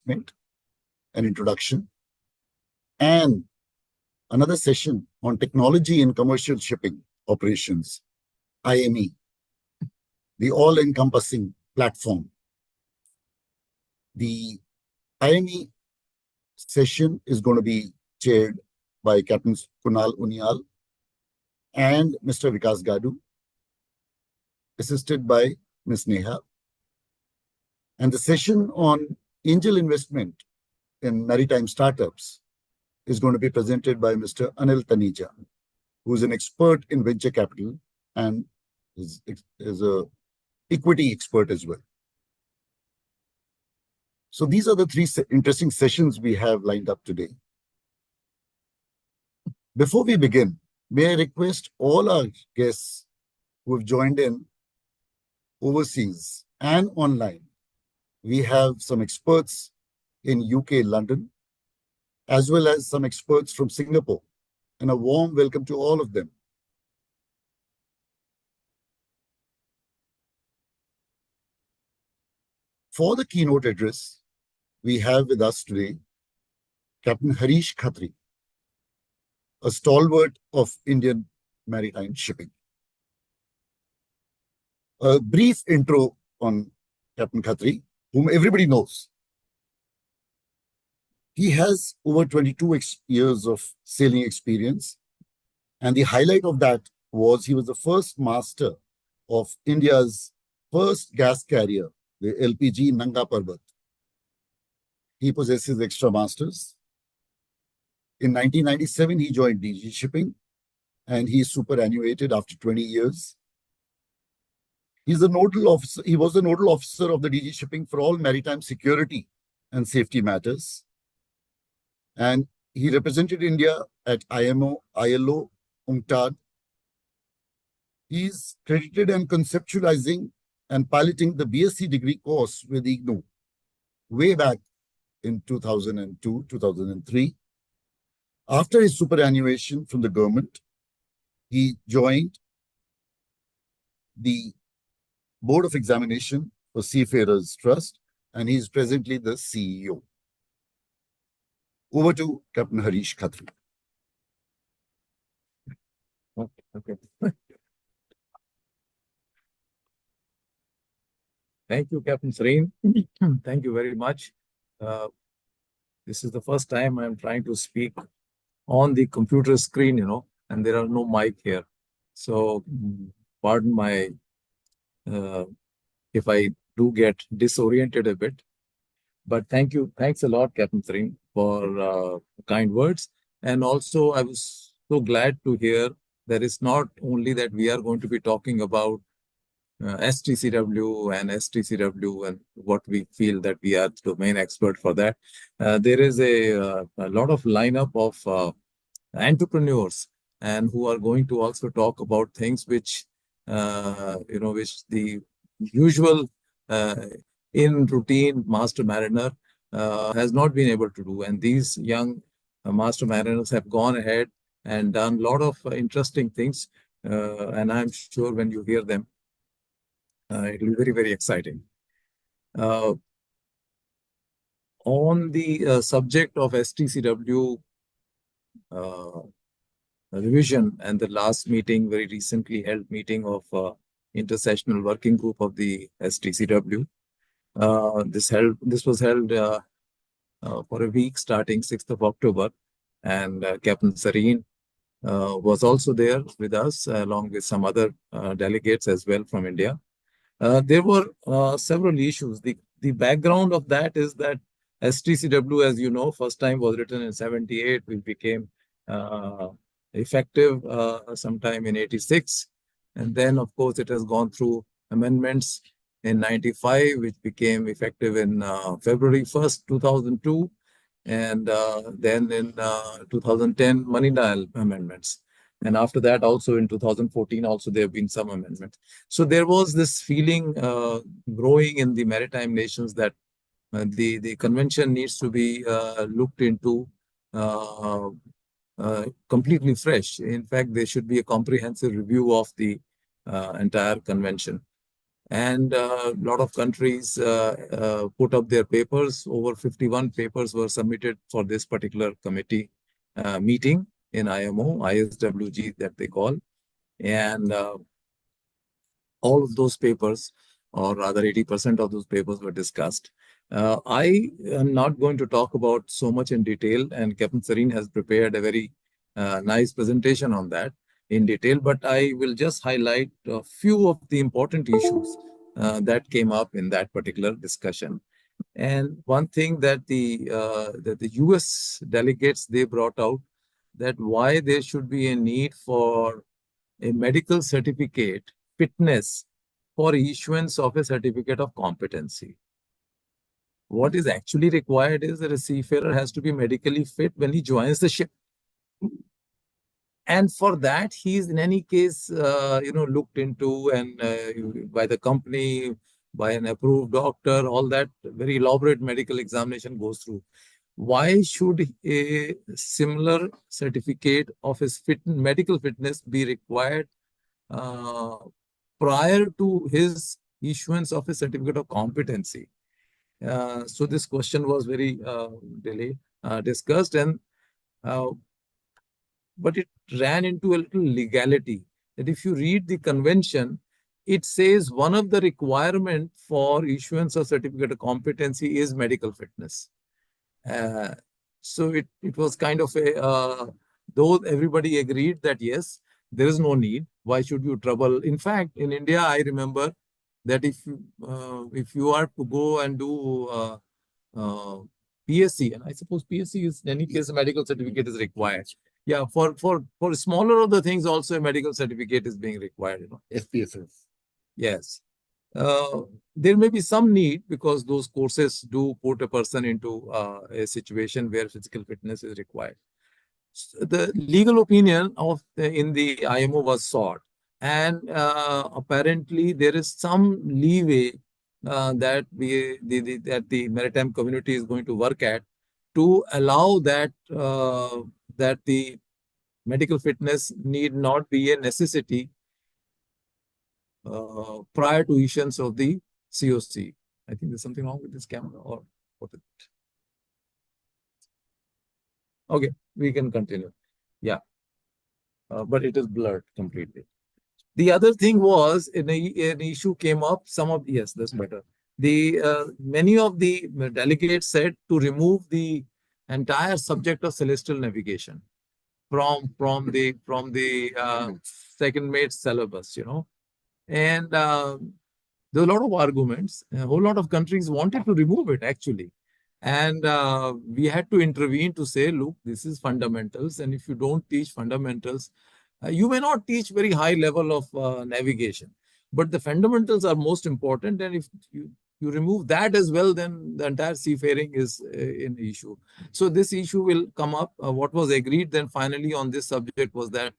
an introduction, and another session on technology in commercial shipping operations, IME, the all-encompassing platform. The IME session is going to be chaired by Captain Kunal Unial and Mr. Vikas Gadu, assisted by Ms. Neha. And the session on angel investment in maritime startups is going to be presented by Mr. Anil Taneja, who is an expert in venture capital and is a equity expert as well. So these are the three interesting sessions we have lined up today. Before we begin, may I request all our guests who have joined in overseas and online. We have some experts in UK, London, as well as some experts from Singapore, and a warm welcome to all of them. For the keynote address, we have with us today Captain Harish Khatri, a stalwart of Indian maritime shipping. A brief intro on Captain Khatri, whom everybody knows. He has over 22 years of sailing experience, and the highlight of that was he was the first master of India's first gas carrier, the LPG Nanga Parbat. He possesses extra masters. In 1997, he joined DG Shipping, and he is superannuated after 20 years. He's a nodal officer. He was the nodal officer of the DG Shipping for all maritime security and safety matters. And he represented India at IMO, ILO, UNCTAD. He's credited and conceptualizing and piloting the BSc degree course with IGNOU way back in 2002, 2003. After his superannuation from the government, he joined the Board of Examination for Seafarers Trust, and he is presently the CEO. Over to Captain Harish Khatri. Okay. Thank you, Captain Serene. Thank you very much. This is the first time I'm trying to speak on the computer screen, and there are no mic here. So pardon my, if I do get disoriented a bit. But thank you. Thanks a lot, Captain Serene, for kind words. And also, I was so glad to hear that it's not only that we are going to be talking about STCW and STCW and what we feel that we are the domain expert for that. There is a lot of lineup of entrepreneurs and who are going to also talk about things which, which the usual in routine master mariner has not been able to do. And these young master mariners have gone ahead and done a lot of interesting things. And I'm sure when you hear them, it will be very, very exciting. On the subject of STCW revision and the last meeting, very recently held meeting of intersessional working group of the STCW. This was held for a week starting 6th of October, and Captain Serene was also there with us along with some other delegates as well from India. There were several issues. The background of that is that STCW, as you know, first time was written in 78, which became effective sometime in 86. And then, of course, it has gone through amendments in 95, which became effective in February 1st, 2002. And then in 2010, money dial amendments. And after that, also in 2014, also there have been some amendments. So there was this feeling growing in the maritime nations that the convention needs to be looked into completely fresh. In fact, there should be a comprehensive review of the entire convention. And a lot of countries put up their papers. Over 51 papers were submitted for this particular committee meeting in IMO, ISWG that they call. And all of those papers, or rather 80% of those papers, were discussed. I am not going to talk about so much in detail, and Captain Sareen has prepared a very nice presentation on that in detail, but I will just highlight a few of the important issues that came up in that particular discussion. And one thing that the US delegates, they brought out, that why there should be a need for a medical certificate fitness for issuance of a certificate of competency. What is actually required is that a seafarer has to be medically fit when he joins the ship. And for that, he is in any case, looked into, and by the company, by an approved doctor, all that very elaborate medical examination goes through. Why should a similar certificate of his medical fitness be required uh, prior to his issuance of a certificate of competency? So this question was very discussed, and uh, but it ran into a little legality. That if you read the convention, it says one of the requirement for issuance of certificate of competency is medical fitness. Uh, so it was kind of a, though everybody agreed that yes, there is no need. Why should you trouble? In fact, in India, I remember that if you are to go and do uh, PSC, and I suppose PSC is in any case a medical certificate is required. Yeah, for smaller of the things also a medical certificate is being required. SPSS. Yes. There may be some need because those courses do put a person into a situation where physical fitness is required. The legal opinion of in the IMO was sought, and apparently there is some leeway that that the maritime community is going to work at to allow that that the medical fitness need not be a necessity prior to issuance of the COC. I think there's something wrong with this camera, or what is it? Okay, we can continue. Yeah, but it is blurred completely. The other thing was an issue came up. Yes, that's better. The many of the delegates said to remove the entire subject of celestial navigation from the second mate syllabus, and there were a lot of arguments. A whole lot of countries wanted to remove it, actually. And we had to intervene to say, look, this is fundamentals. And if you don't teach fundamentals, you may not teach very high level of navigation. But the fundamentals are most important. And if you remove that as well, then the entire seafaring is an issue. So this issue will come up. What was agreed then finally on this subject was that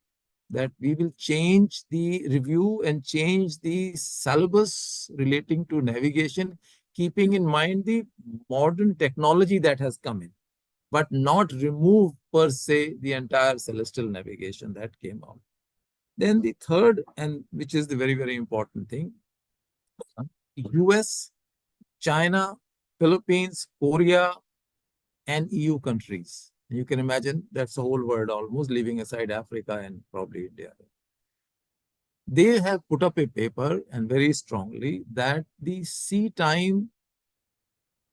we will change the review and change the syllabus relating to navigation, keeping in mind the modern technology that has come in, but not remove per se the entire celestial navigation that came out. Then the third, and which is the very, very important thing, US, China, Philippines, Korea, and EU countries. You can imagine that's the whole world almost, leaving aside Africa and probably India. They have put up a paper, and very strongly, that the sea time,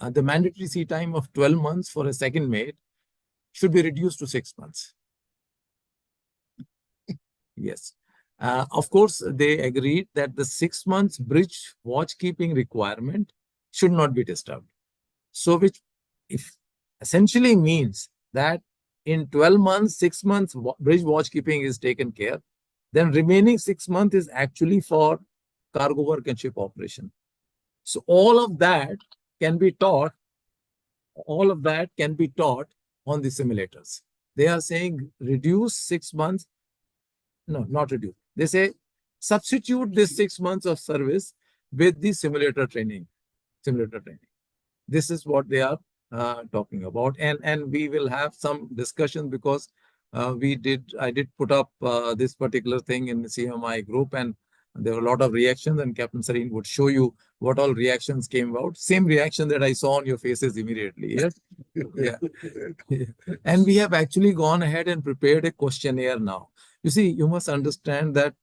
the mandatory sea time of 12 months for a second mate should be reduced to 6 months. Yes. Of course, they agreed that the 6 months bridge watchkeeping requirement should not be disturbed. So, which if essentially means that in 12 months, 6 months, bridge watchkeeping is taken care, then remaining 6 months is actually for cargo work and ship operation. So all of that can be taught, all of that can be taught on the simulators. They are saying reduce 6 months. No, not reduce. They say substitute this 6 months of service with the simulator training. This is what they are talking about, and we will have some discussion because I did put up this particular thing in the CMMI group, and There were a lot of reactions, and Captain Sareen would show you what all reactions came out. Same reaction that I saw on your faces immediately. Yes? Yeah. And we have actually gone ahead and prepared a questionnaire now. You see, you must understand that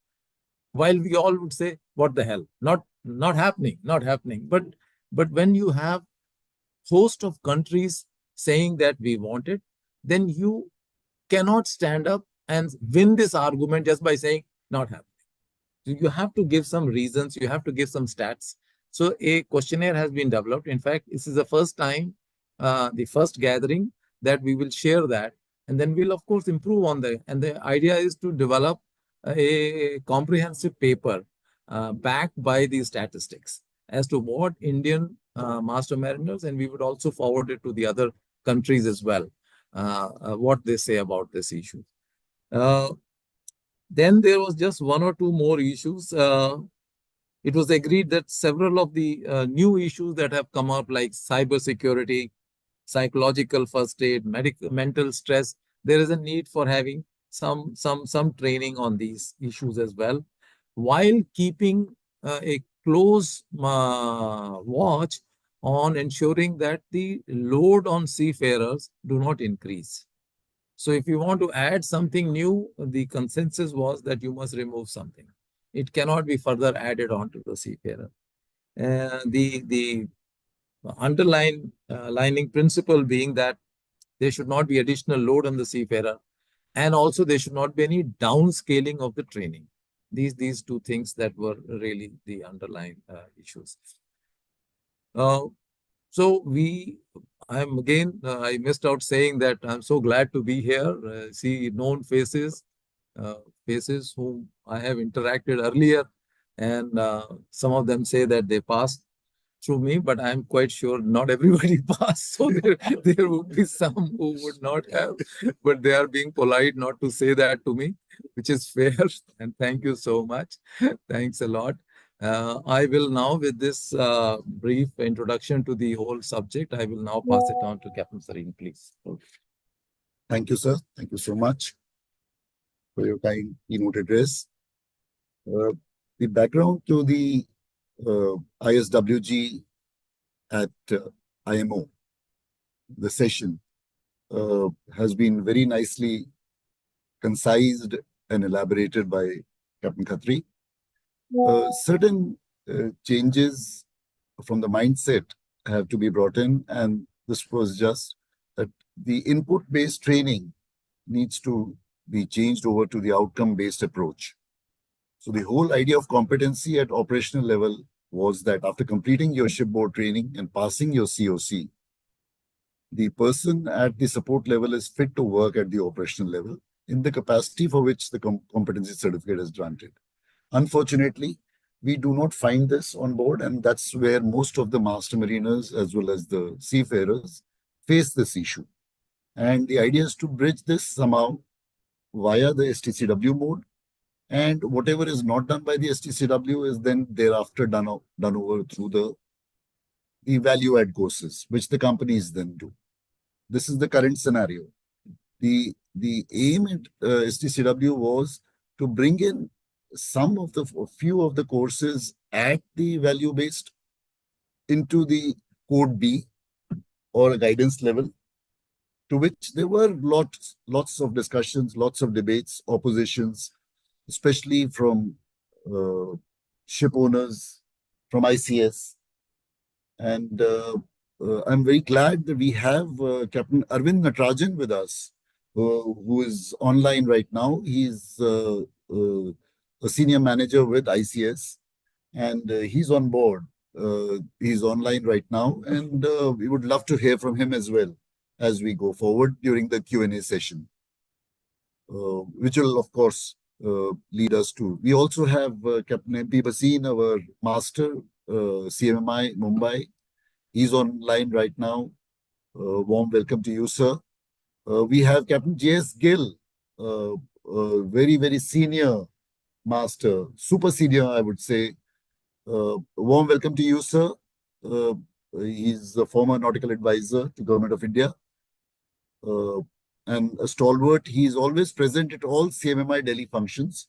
while we all would say, what the hell? Not happening, not happening. But when you have host of countries saying that we want it, then you cannot stand up and win this argument just by saying not happening. You have to give some reasons, you have to give some stats. So a questionnaire has been developed. In fact, this is the first time, the first gathering that we will share that. And then we'll, of course, improve on that. And the idea is to develop a comprehensive paper backed by these statistics as to what Indian master mariners, and we would also forward it to the other countries as well, what they say about this issue. Then there was just one or two more issues. It was agreed that several of the new issues that have come up, like cybersecurity, psychological first aid, mental stress, there is a need for having some training on these issues as well, while keeping a close watch on ensuring that the load on seafarers do not increase. So if you want to add something new, the consensus was that you must remove something. It cannot be further added on to the seafarer. The lining principle being that there should not be additional load on the seafarer, and also there should not be any downscaling of the training. These two things that were really the underlying issues. So I'm again, I missed out saying that I'm so glad to be here, see known faces, faces whom I have interacted earlier, and some of them say that they passed through me, but I'm quite sure not everybody passed. So there would be some who would not have, but they are being polite not to say that to me, which is fair. And thank you so much. Thanks a lot. I will now, with this brief introduction to the whole subject, I will now pass it on to Captain Sareen, please. Thank you, sir. Thank you so much for your kind keynote address. The background to the ISWG at IMO, the session, has been very nicely concised and elaborated by Captain Khatri. Certain changes from the mindset have to be brought in, and this was just that the input-based training needs to be changed over to the outcome-based approach. So the whole idea of competency at operational level was that after completing your shipboard training and passing your COC, the person at the support level is fit to work at the operational level in the capacity for which the competency certificate is granted. Unfortunately, we do not find this on board, and that's where most of the master mariners as well as the seafarers face this issue. And the idea is to bridge this somehow via the STCW mode, and whatever is not done by the STCW is then thereafter done over through the value add courses, which the companies then do. This is the current scenario. The aim at STCW was to bring in few of the courses at the value based into the code B or a guidance level, to which there were lots of discussions, lots of debates, oppositions, especially from ship owners, from ICS. And I'm very glad that we have Captain Arvind Natarajan with us, who is online right now. He's a senior manager with ICS, and he's on board. He's online right now, and we would love to hear from him as well as we go forward during the Q&A session, which will, of course, lead us to. We also have Captain MP Basin, our master, CMMI Mumbai. He's online right now. Warm welcome to you, sir. We have Captain J.S. Gill, very, very senior master, super senior, I would say. Warm welcome to you, sir. He's a former nautical advisor to Government of India. And a stalwart. He is always present at all CMMI Delhi functions.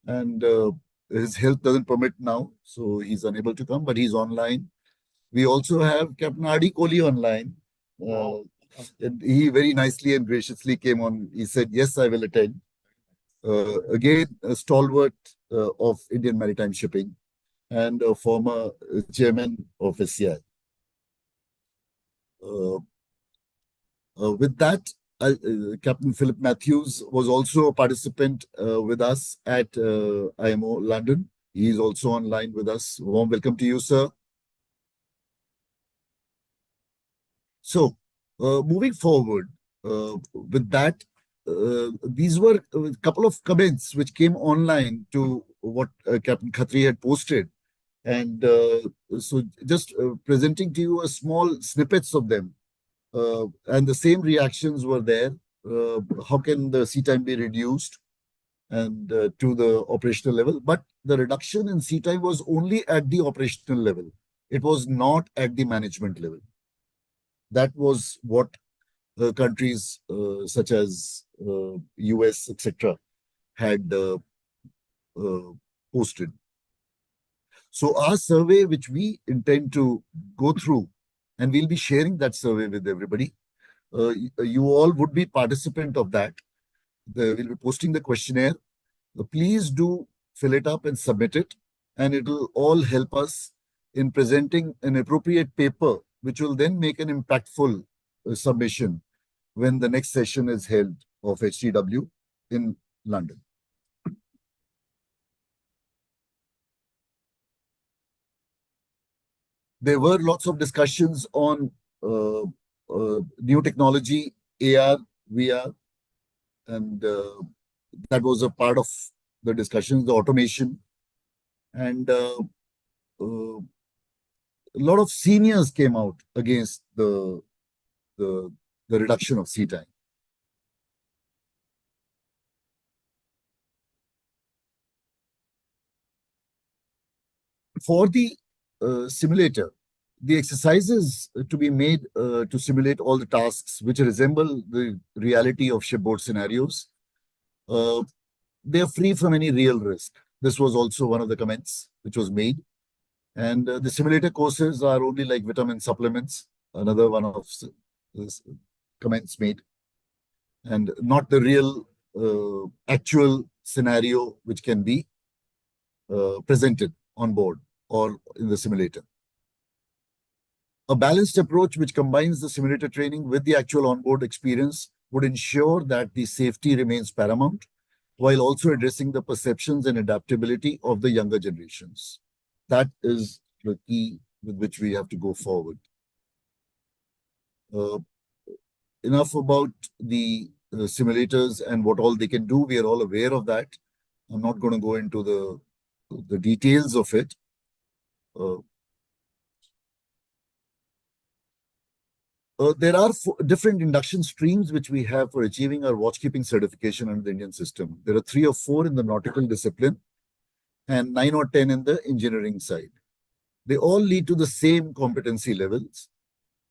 And his health doesn't permit now, so he's unable to come, but he's online. We also have Captain R.D. Kohli online. And he very nicely and graciously came on. He said, "Yes, I will attend." Again, a stalwart of Indian maritime shipping and a former chairman of SCI. Uh, with that, Captain Philip Matthews was also a participant with us at IMO London. He is also online with us. Warm welcome to you, sir. So, moving forward, with that, these were a couple of comments which came online to what Captain Khatri had posted. And so, just presenting to you a small snippets of them. And the same reactions were there. How can the sea time be reduced and to the operational level? But the reduction in sea time was only at the operational level. It was not at the management level. That was what countries such as US, etc., had uh, posted. So our survey, which we intend to go through, and we'll be sharing that survey with everybody. You all would be participant of that. We'll be posting the questionnaire. Please do fill it up and submit it, and it will all help us in presenting an appropriate paper, which will then make an impactful submission when the next session is held of STCW in London. There were lots of discussions on new technology, AR, VR, and that was a part of the discussions, the automation. And a lot of seniors came out against the reduction of sea time. For the simulator, the exercises to be made to simulate all the tasks which resemble the reality of shipboard scenarios, they are free from any real risk. This was also one of the comments which was made. And the simulator courses are only like vitamin supplements, another one of comments made, and not the real actual scenario which can be presented on board or in the simulator. A balanced approach which combines the simulator training with the actual onboard experience would ensure that the safety remains paramount while also addressing the perceptions and adaptability of the younger generations. That is the key with which we have to go forward. Enough about the simulators and what all they can do. We are all aware of that. I'm not going to go into the details of it. There are different induction streams which we have for achieving our watchkeeping certification under the Indian system. There are 3 or 4 in the nautical discipline and 9 or 10 in the engineering side. They all lead to the same competency levels.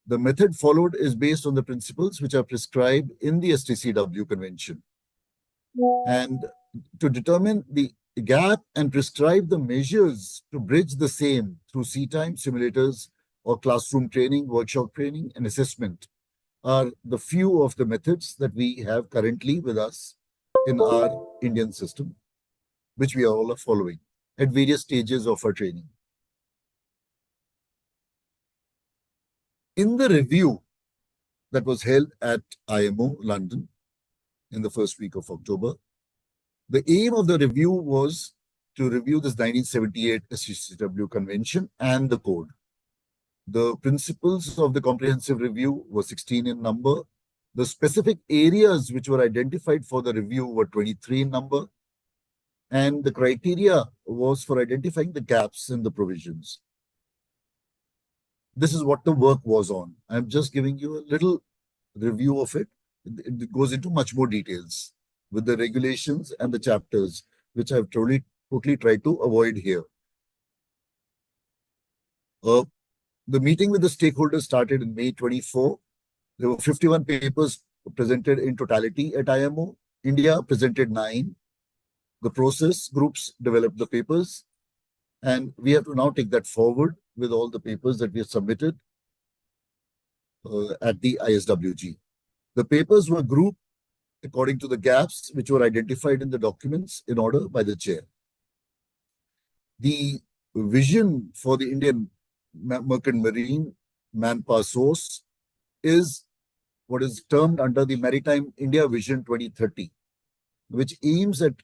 The method followed is based on the principles which are prescribed in the STCW convention. And to determine the gap and prescribe the measures to bridge the same through sea time simulators or classroom training, workshop training, and assessment are the few of the methods that we have currently with us in our Indian system, which we all are following at various stages of our training. In the review that was held at IMO London in the first week of October, the aim of the review was to review this 1978 STCW convention and the code. The principles of the comprehensive review were 16 in number. The specific areas which were identified for the review were 23 in number. And the criteria was for identifying the gaps in the provisions. This is what the work was on. I'm just giving you a little review of it. It goes into much more details with the regulations and the chapters, which I've totally tried to avoid here. The meeting with the stakeholders started in May 24. There were 51 papers presented in totality at IMO. India presented 9. The process groups developed the papers, and we have to now take that forward with all the papers that we have submitted at the ISWG. The papers were grouped according to the gaps which were identified in the documents in order by the chair. The vision for the Indian Merchant Marine manpower source is what is termed under the Maritime India Vision 2030, which aims at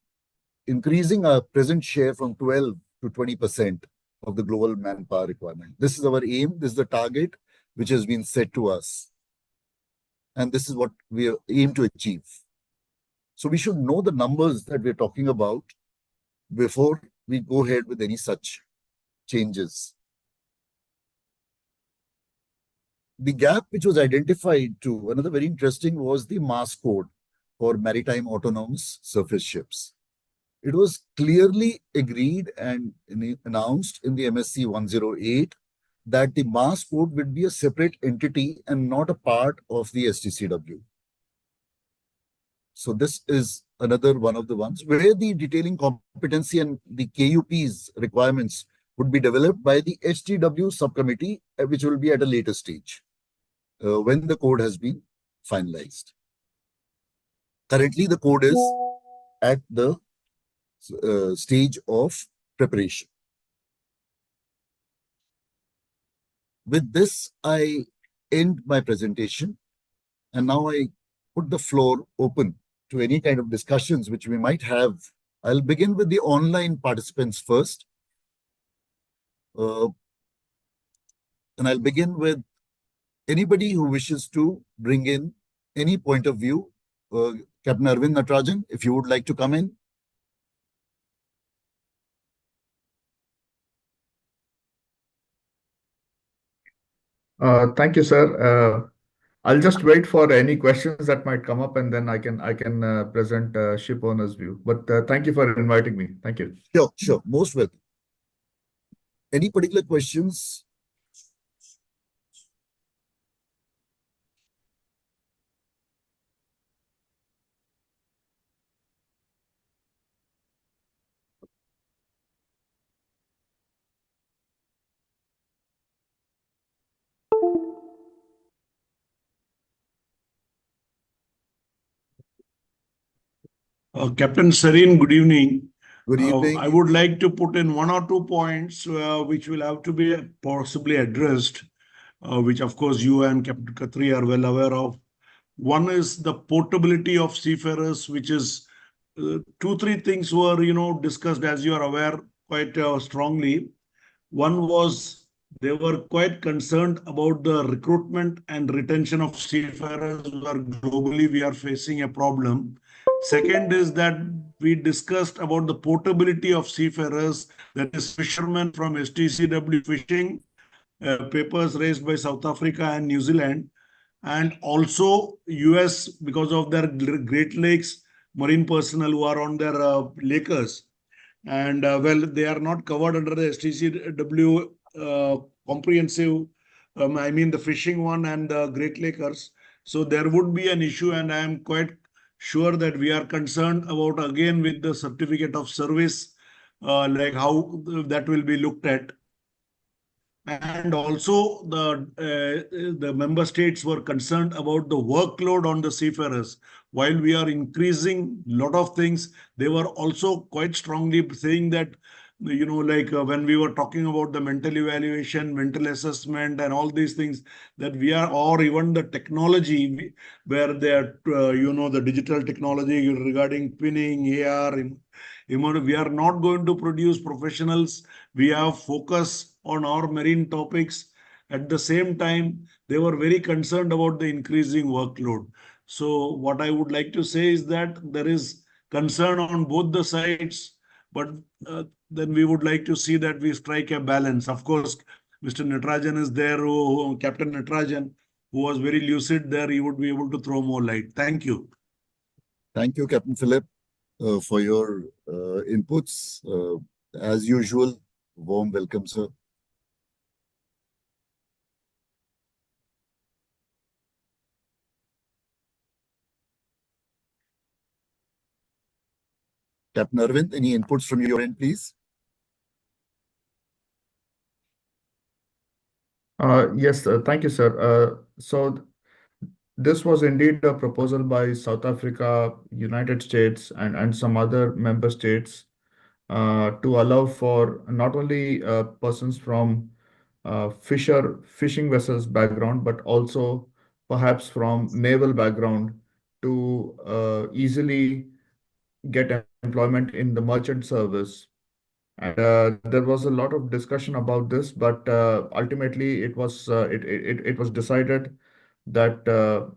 increasing our present share from 12 to 20% of the global manpower requirement. This is our aim. This is the target which has been set to us. And this is what we aim to achieve. So we should know the numbers that we're talking about before we go ahead with any such changes. The gap which was identified to another very interesting was the mass code for maritime autonomous surface ships. It was clearly agreed and announced in the MSC 108 that the mass code would be a separate entity and not a part of the STCW. So this is another one of the ones where the detailing competency and the KUP's requirements would be developed by the STW subcommittee, which will be at a later stage when the code has been finalized. Currently, the code is at the stage of preparation. With this, I end my presentation, and now I put the floor open to any kind of discussions which we might have. I'll begin with the online participants first. And I'll begin with anybody who wishes to bring in any point of view. Captain Arvind Natarajan, if you would like to come in. Thank you, sir. I'll just wait for any questions that might come up, and then I can present ship owner's view. But thank you for inviting me. Thank you. Sure. Most welcome. Any particular questions? Captain Serene, good evening. Good evening. I would like to put in one or two points which will have to be possibly addressed, which of course you and Captain Khatri are well aware of. One is the portability of seafarers, which is two, three things were, discussed, as you are aware, quite strongly. One was they were quite concerned about the recruitment and retention of seafarers, where globally we are facing a problem. Second is that we discussed about the portability of seafarers, that is fishermen from STCW fishing, papers raised by South Africa and New Zealand, and also US because of their Great Lakes marine personnel who are on their lakers. And they are not covered under the STCW comprehensive, I mean the fishing one and the Great Lakers. So there would be an issue, and I am quite sure that we are concerned about again with the certificate of service, like how that will be looked at. And also the member states were concerned about the workload on the seafarers. While we are increasing a lot of things, they were also quite strongly saying that, when we were talking about the mental evaluation, mental assessment, and all these things, that we are, or even the technology, where they are, the digital technology regarding pinning, AR, we are not going to produce professionals. We have focus on our marine topics. At the same time, they were very concerned about the increasing workload. So what I would like to say is that there is concern on both the sides, but then we would like to see that we strike a balance. Of course, Mr. Natarajan is there, Captain Natarajan, who was very lucid there. He would be able to throw more light. Thank you. Thank you, Captain Philip, for your inputs. As usual, warm welcome, sir. Captain Arvind, any inputs from your end, please? Yes, thank you, sir. So this was indeed a proposal by South Africa, United States, and some other member states to allow for not only persons from fishing vessels background, but also perhaps from naval background to easily get employment in the merchant service. And there was a lot of discussion about this, but ultimately it was decided that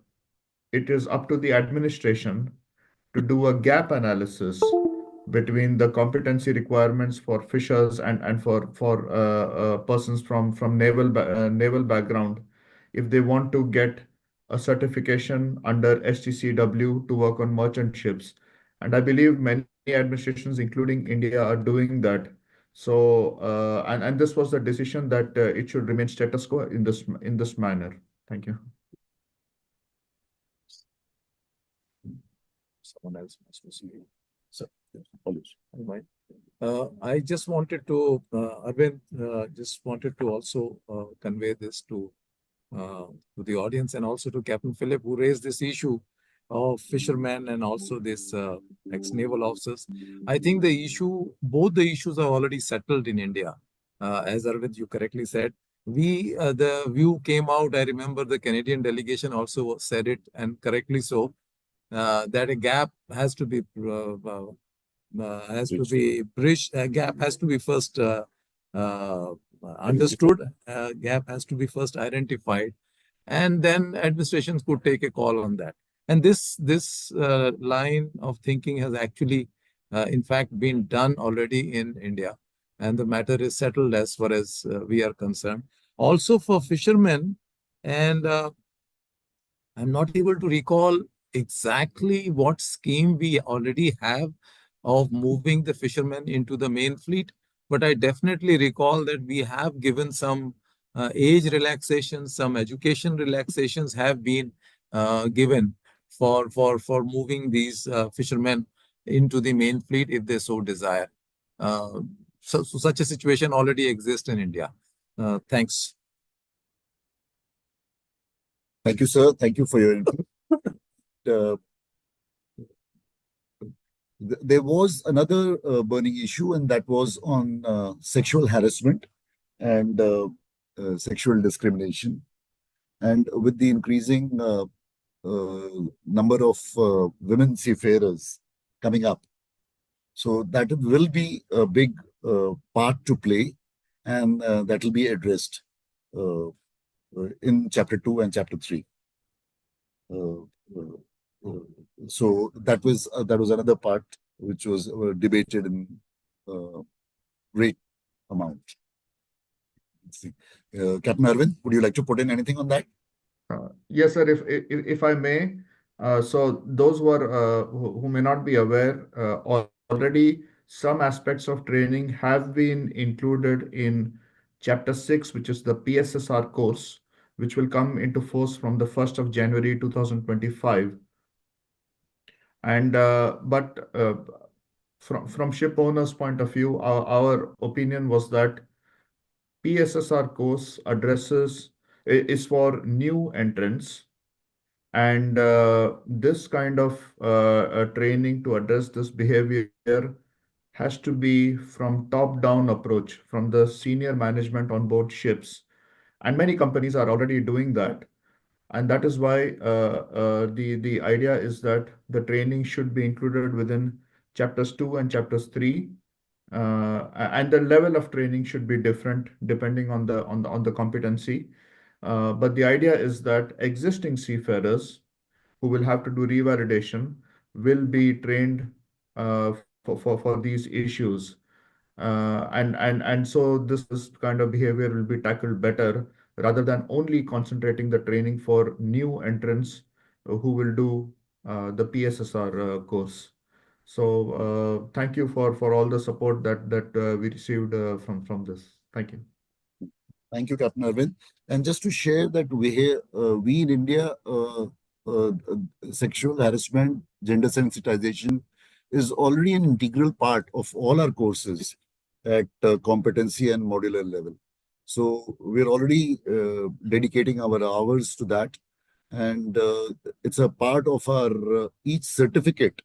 it is up to the administration to do a gap analysis between the competency requirements for fishers and for persons from naval background if they want to get a certification under STCW to work on merchant ships. And I believe many administrations, including India, are doing that. So and this was the decision that it should remain status quo in this manner. Thank you. Someone else wants to see. So, I just wanted to, Arvind, just wanted to also convey this to the audience and also to Captain Philip, who raised this issue of fishermen and also this ex-naval officers. I think both the issues are already settled in India. As Arvind, you correctly said, the view came out, I remember the Canadian delegation also said it, and correctly so, that a gap has to be bridged. A gap has to be first understood. A gap has to be first identified, and then administrations could take a call on that. And this line of thinking has actually, in fact, been done already in India, and the matter is settled as far as we are concerned. Also for fishermen, and I'm not able to recall exactly what scheme we already have of moving the fishermen into the main fleet, but I definitely recall that we have given some age relaxations, some education relaxations have been given for moving these fishermen into the main fleet if they so desire. So such a situation already exists in India. Thanks. Thank you, sir. Thank you for your input. There was another burning issue, and that was on sexual harassment and sexual discrimination. And with the increasing number of women seafarers coming up, so that will be a big part to play, and that will be addressed in Chapter 2 and Chapter 3. So that was another part which was debated in great amount. Captain Arvind, would you like to put in anything on that? Yes, sir. If I may, so those who may not be aware, already some aspects of training have been included in Chapter 6, which is the PSSR course, which will come into force from the 1st of January 2025. And but from ship owners' point of view, our opinion was that PSSR course is for new entrants, and this kind of training to address this behavior has to be from top-down approach from the senior management on board ships, and many companies are already doing that. And that is why the idea is that the training should be included within chapters 2 and chapters 3, and the level of training should be different depending on the competency. But the idea is that existing seafarers who will have to do revalidation will be trained for these issues. And so this kind of behavior will be tackled better rather than only concentrating the training for new entrants who will do the PSSR course. So thank you for all the support that we received from this. Thank you. Thank you, Captain Arvind. And just to share that we in India, sexual harassment, gender sensitization, is already an integral part of all our courses at competency and modular level. So we're already dedicating our hours to that, and it's a part of our each certificate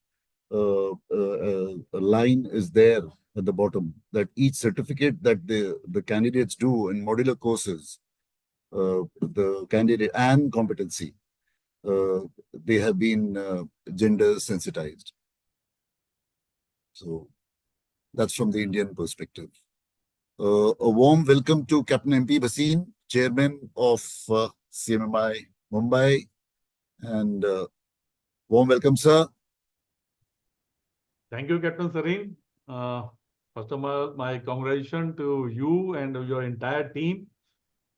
line is there at the bottom, that each certificate that the candidates do in modular courses, the candidate and competency, they have been gender sensitized. So that's from the Indian perspective. A warm welcome to Captain MP Bhasin, Chairman of CMMI Mumbai, and warm welcome, sir. Thank you, Captain Sareen. First of all, my congratulations to you and your entire team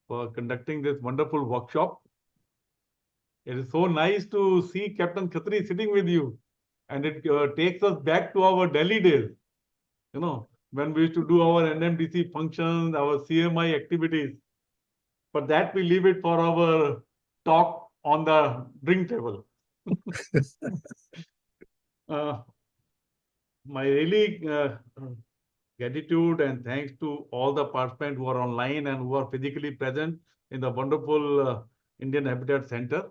for conducting this wonderful workshop. It is so nice to see Captain Khatri sitting with you, and it takes us back to our Delhi days, when we used to do our NMDC functions, our CMI activities. But that we leave it for our talk on the drink table. My really gratitude and thanks to all the participants who are online and who are physically present in the wonderful Indian Habitat Center.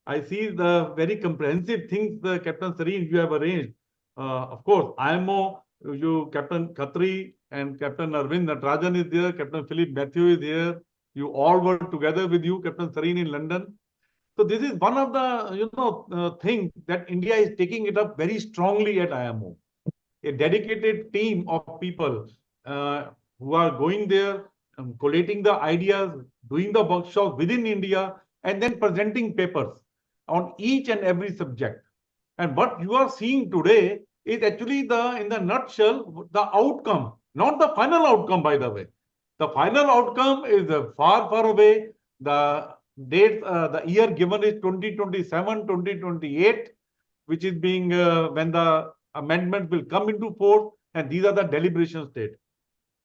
I see the very comprehensive things, Captain Sareen, you have arranged. Of course, IMO, you, Captain Khatri and Captain Arvind Natarajan is there, Captain Philip Matthew is here. You all were together with you, Captain Sareen, in London. So this is one of the things that India is taking it up very strongly at IMO. A dedicated team of people who are going there, collating the ideas, doing the workshops within India, and then presenting papers on each and every subject. And what you are seeing today is actually in the nutshell, the outcome, not the final outcome, by the way. The final outcome is far, far away. The date, the year given is 2027, 2028, which is being when the amendment will come into force, and these are the deliberation state.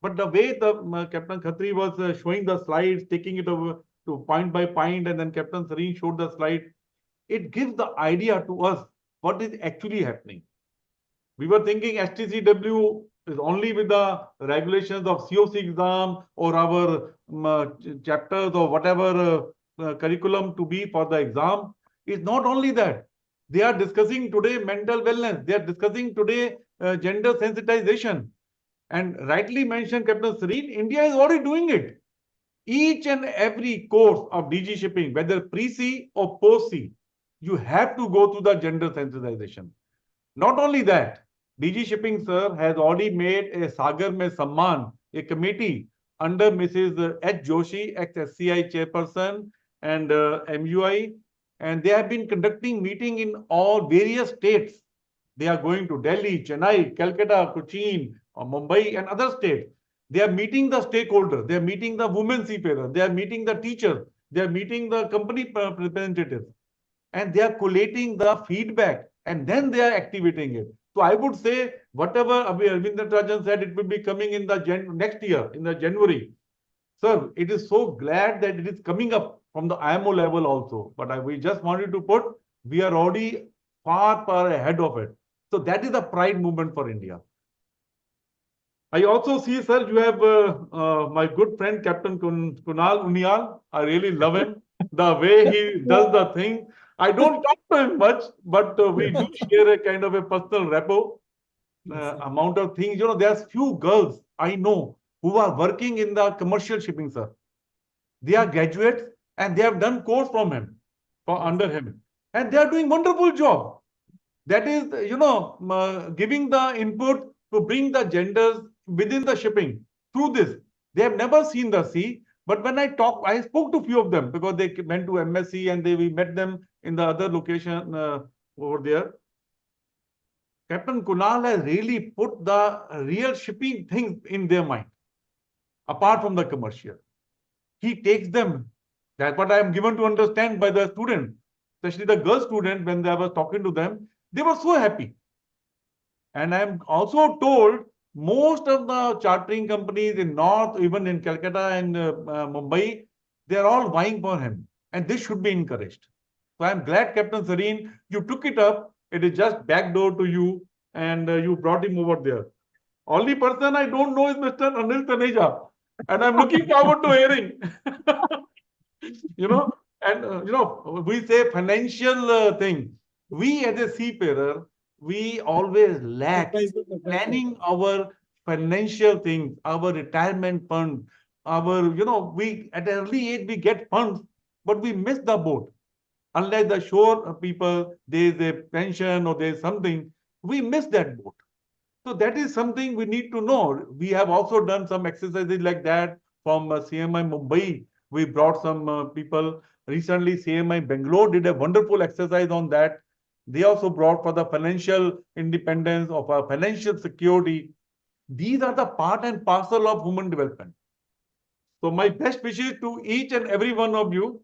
But the way the Captain Khatri was showing the slides, taking it over to point by point, and then Captain Sareen showed the slide, it gives the idea to us what is actually happening. We were thinking STCW is only with the regulations of COC exam or our chapters or whatever curriculum to be for the exam. It's not only that. They are discussing today mental wellness. They are discussing today gender sensitization. And rightly mentioned, Captain Sareen, India is already doing it. Each and every course of DG shipping, whether pre-C or post-C, you have to go through the gender sensitization. Not only that, DG Shipping, sir, has already made a Sagar Mein Samman, a committee under Mrs. H. Joshi, ex-SCI chairperson and MUI, and they have been conducting meeting in all various states. They are going to Delhi, Chennai, Calcutta, Cochin, Mumbai, and other states. They are meeting the stakeholders. They are meeting the women seafarers. They are meeting the teachers. They are meeting the company representatives. And they are collating the feedback, and then they are activating it. So I would say, whatever Arvind Natarajan said, it will be coming in the next year, in the January. Sir, it is so glad that it is coming up from the IMO level also. But we just wanted to put, we are already far, far ahead of it. So that is a pride movement for India. I also see, sir, you have my good friend, Captain Kunal Unial. I really love him. The way he does the thing. I don't talk to him much, but we do share a kind of a personal rapport. Amount of things. There's few girls I know who are working in the commercial shipping, sir. They are graduates and they have done course from him, under him. And they are doing wonderful job. That is, giving the input to bring the genders within the shipping through this. They have never seen the sea. But when I spoke to few of them because they went to MSc and we met them in the other location over there. Captain Kunal has really put the real shipping things in their mind, apart from the commercial. He takes them. That's what I am given to understand by the students, especially the girl students, when I was talking to them, they were so happy. And I am also told most of the chartering companies in North, even in Calcutta and Mumbai, they are all vying for him. And this should be encouraged. So I am glad, Captain Sareen, you took it up It is just backdoor to you, and you brought him over there. Only person I don't know is Mr. Anil Taneja, and I'm looking forward to hearing. you know, and we say financial thing. We as a seafarer, we always lack planning our financial things, our retirement fund, we at an early age we get funds, but we miss the boat. Unlike the shore people, there is a pension or there is something, we miss that boat. So that is something we need to know. We have also done some exercises like that from CMI Mumbai. We brought some people. Recently, CMI Bangalore did a wonderful exercise on that. They also brought for the financial independence of our financial security. These are the part and parcel of human development. So my best wishes to each and every one of you.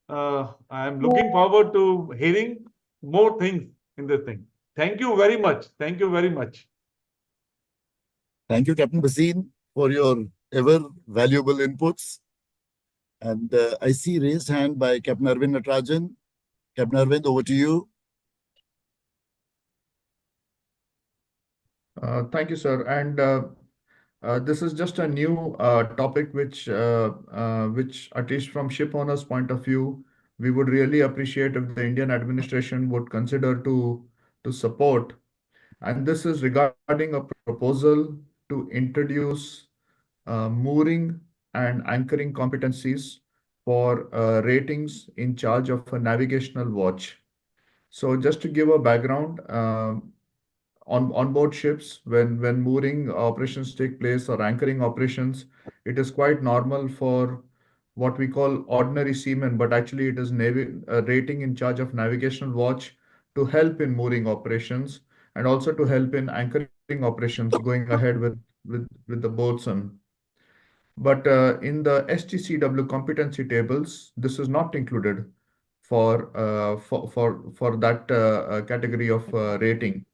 I am looking forward to hearing more things in this thing. Thank you very much. Thank you very much. Thank you, Captain Basin, for your ever valuable inputs. And I see raised hand by Captain Arvind Natarajan. Captain Arvind, over to you. Thank you, sir. And this is just a new topic which, at least from ship owners' point of view, we would really appreciate if the Indian administration would consider to support. And this is regarding a proposal to introduce mooring and anchoring competencies for ratings in charge of a navigational watch. So just to give a background, on board ships, when mooring operations take place or anchoring operations, it is quite normal for what we call ordinary seamen, but actually it is navy rating in charge of navigational watch to help in mooring operations and also to help in anchoring operations going ahead with the boatswain. But in the STCW competency tables, this is not included for that category of rating.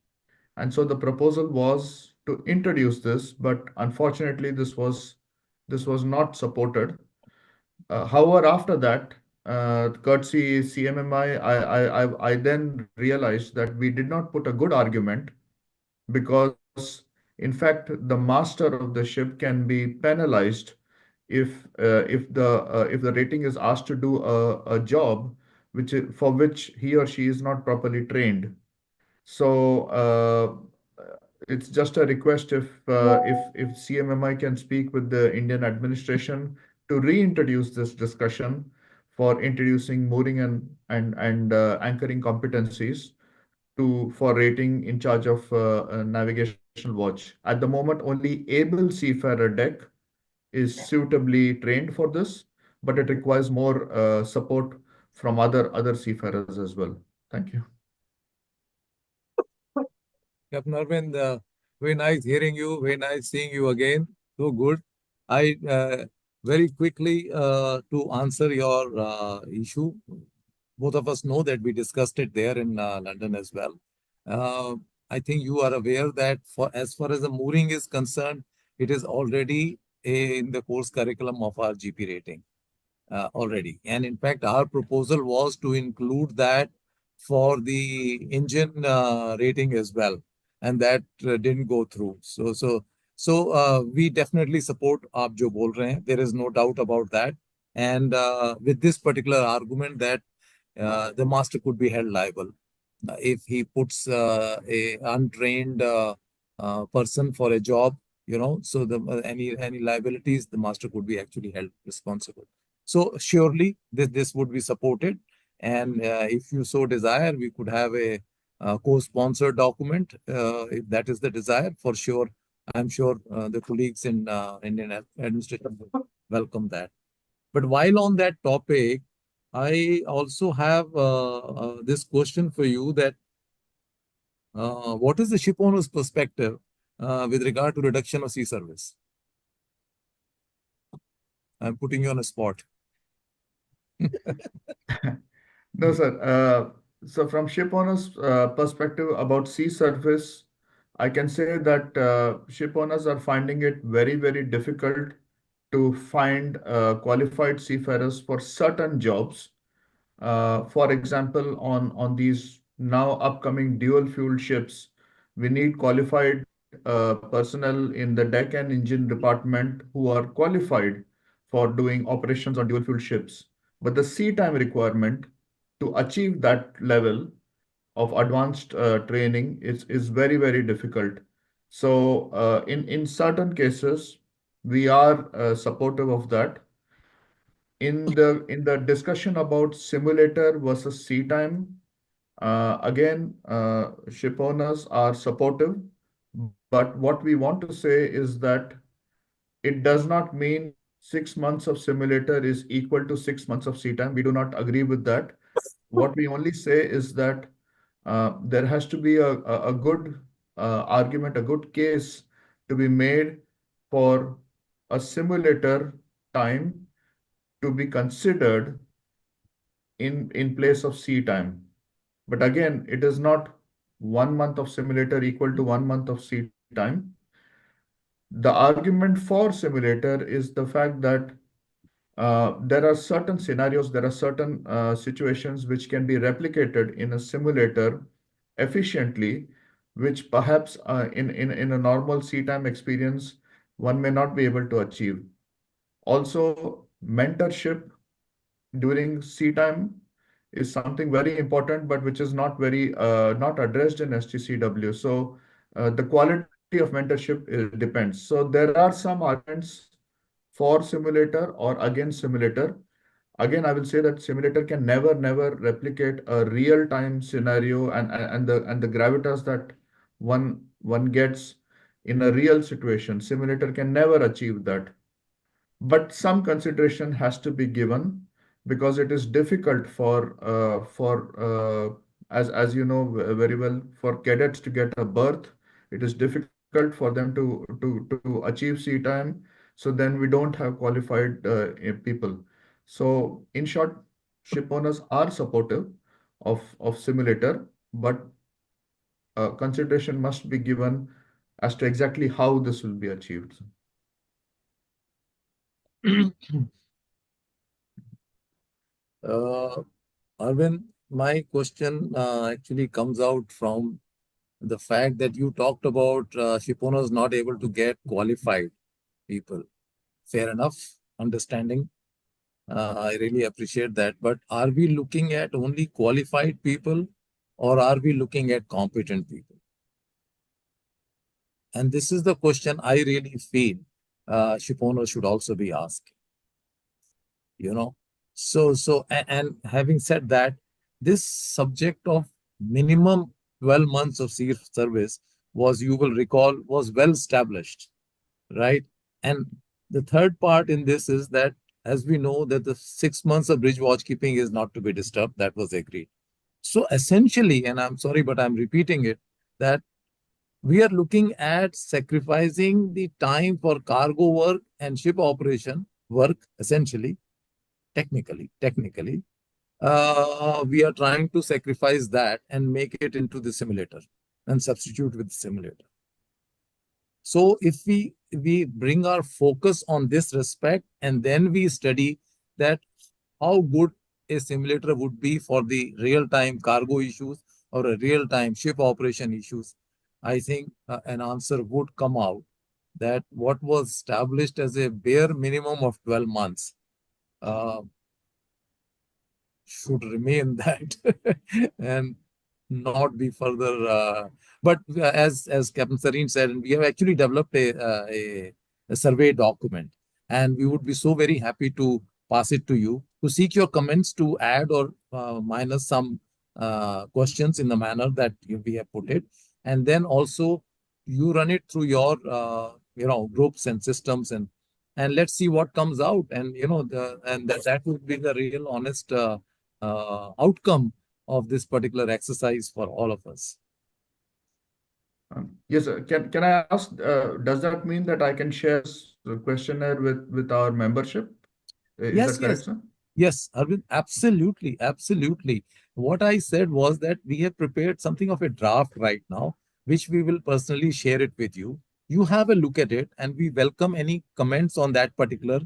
And so the proposal was to introduce this, but unfortunately, this was not supported. However, after that, courtesy CMMI, I then realized that we did not put a good argument because, in fact, the master of the ship can be penalized if the rating is asked to do a job for which he or she is not properly trained. So it's just a request if CMMI can speak with the Indian administration to reintroduce this discussion for introducing mooring and anchoring competencies for rating in charge of navigational watch. At the moment, only able seafarer deck is suitably trained for this, but it requires more support from other seafarers as well. Thank you. Captain Arvind, very nice hearing you, very nice seeing you again. So good. I very quickly to answer your issue. Both of us know that we discussed it there in London as well. I think you are aware that as far as the mooring is concerned, it is already in the course curriculum of our GP rating already. And in fact, our proposal was to include that for the engine rating as well, and that didn't go through. So we definitely support आप जो बोल रहे हैं. There is no doubt about that. And with this particular argument that the master could be held liable if he puts a untrained person for a job, so any liabilities, the master could be actually held responsible. So surely this would be supported, and if you so desire, we could have a co-sponsored document if that is the desire. For sure, I'm sure the colleagues in Indian administration will welcome that. But while on that topic, I also have this question for you that what is the ship owner's perspective with regard to reduction of sea service? I'm putting you on a spot. No, sir. So from ship owners' perspective about sea service, I can say that ship owners are finding it very, very difficult to find qualified seafarers for certain jobs. For example, on these now upcoming dual fuel ships, we need qualified personnel in the deck and engine department who are qualified for doing operations on dual fuel ships. But the sea time requirement to achieve that level of advanced training is very, very difficult. So in certain cases, we are supportive of that. In the discussion about simulator versus sea time, again, ship owners are supportive, but what we want to say is that it does not mean 6 months of simulator is equal to 6 months of sea time. We do not agree with that. What we only say is that there has to be a good argument, a good case to be made for a simulator time to be considered in place of sea time. But again, it is not 1 month of simulator equal to 1 month of sea time. The argument for simulator is the fact that there are certain scenarios, there are certain situations which can be replicated in a simulator efficiently, which perhaps in a normal sea time experience, one may not be able to achieve. Also, mentorship during sea time is something very important, but which is not very not addressed in STCW. So the quality of mentorship depends. So there are some arguments for simulator or against simulator. Again, I will say that simulator can never replicate a real time scenario and the gravitas that one gets in a real situation. Simulator can never achieve that. But some consideration has to be given because it is difficult as you know very well, for cadets to get a berth. It is difficult for them to achieve sea time. So then we don't have qualified people. So in short, ship owners are supportive of simulator, but consideration must be given as to exactly how this will be achieved. Arvind, my question actually comes out from the fact that you talked about ship owners not able to get qualified people. Fair enough, understanding. I really appreciate that. But are we looking at only qualified people or are we looking at competent people? And this is the question I really feel ship owners should also be asking. You know, and having said that, this subject of minimum 12 months of sea service was, you will recall, was well established, right? And the third part in this is that, as we know, that the 6 months of bridge watchkeeping is not to be disturbed. That was agreed. So essentially, and I'm sorry, but I'm repeating it, that we are looking at sacrificing the time for cargo work and ship operation work, essentially, technically. We are trying to sacrifice that and make it into the simulator and substitute with the simulator. So if we bring our focus on this respect and then we study that how good a simulator would be for the real-time cargo issues or a real-time ship operation issues, I think an answer would come out that what was established as a bare minimum of 12 months should remain that and not be further. But as Captain Sareen said, and we have actually developed a survey document, and we would be so very happy to pass it to you to seek your comments to add or minus some questions in the manner that we have put it, and then also you run it through your groups and systems and let's see what comes out, and that would be the real honest outcome of this particular exercise for all of us. Yes, sir. Can I ask, does that mean that I can share this questionnaire with our membership? Is that correct, sir? Yes, Arvind, absolutely, absolutely. What I said was that we have prepared something of a draft right now, which we will personally share it with you. You have a look at it, and we welcome any comments on that particular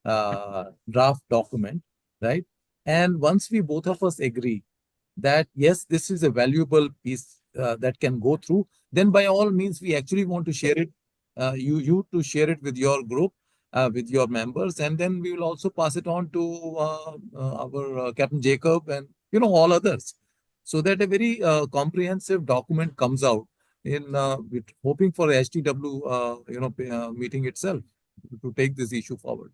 draft document, right? And once we both of us agree that yes, this is a valuable piece that can go through, then by all means, we actually want to share it, you to share it with your group, with your members, and then we will also pass it on to our Captain Jacob and all others, so that a very comprehensive document comes out in with hoping for the STW meeting itself to take this issue forward.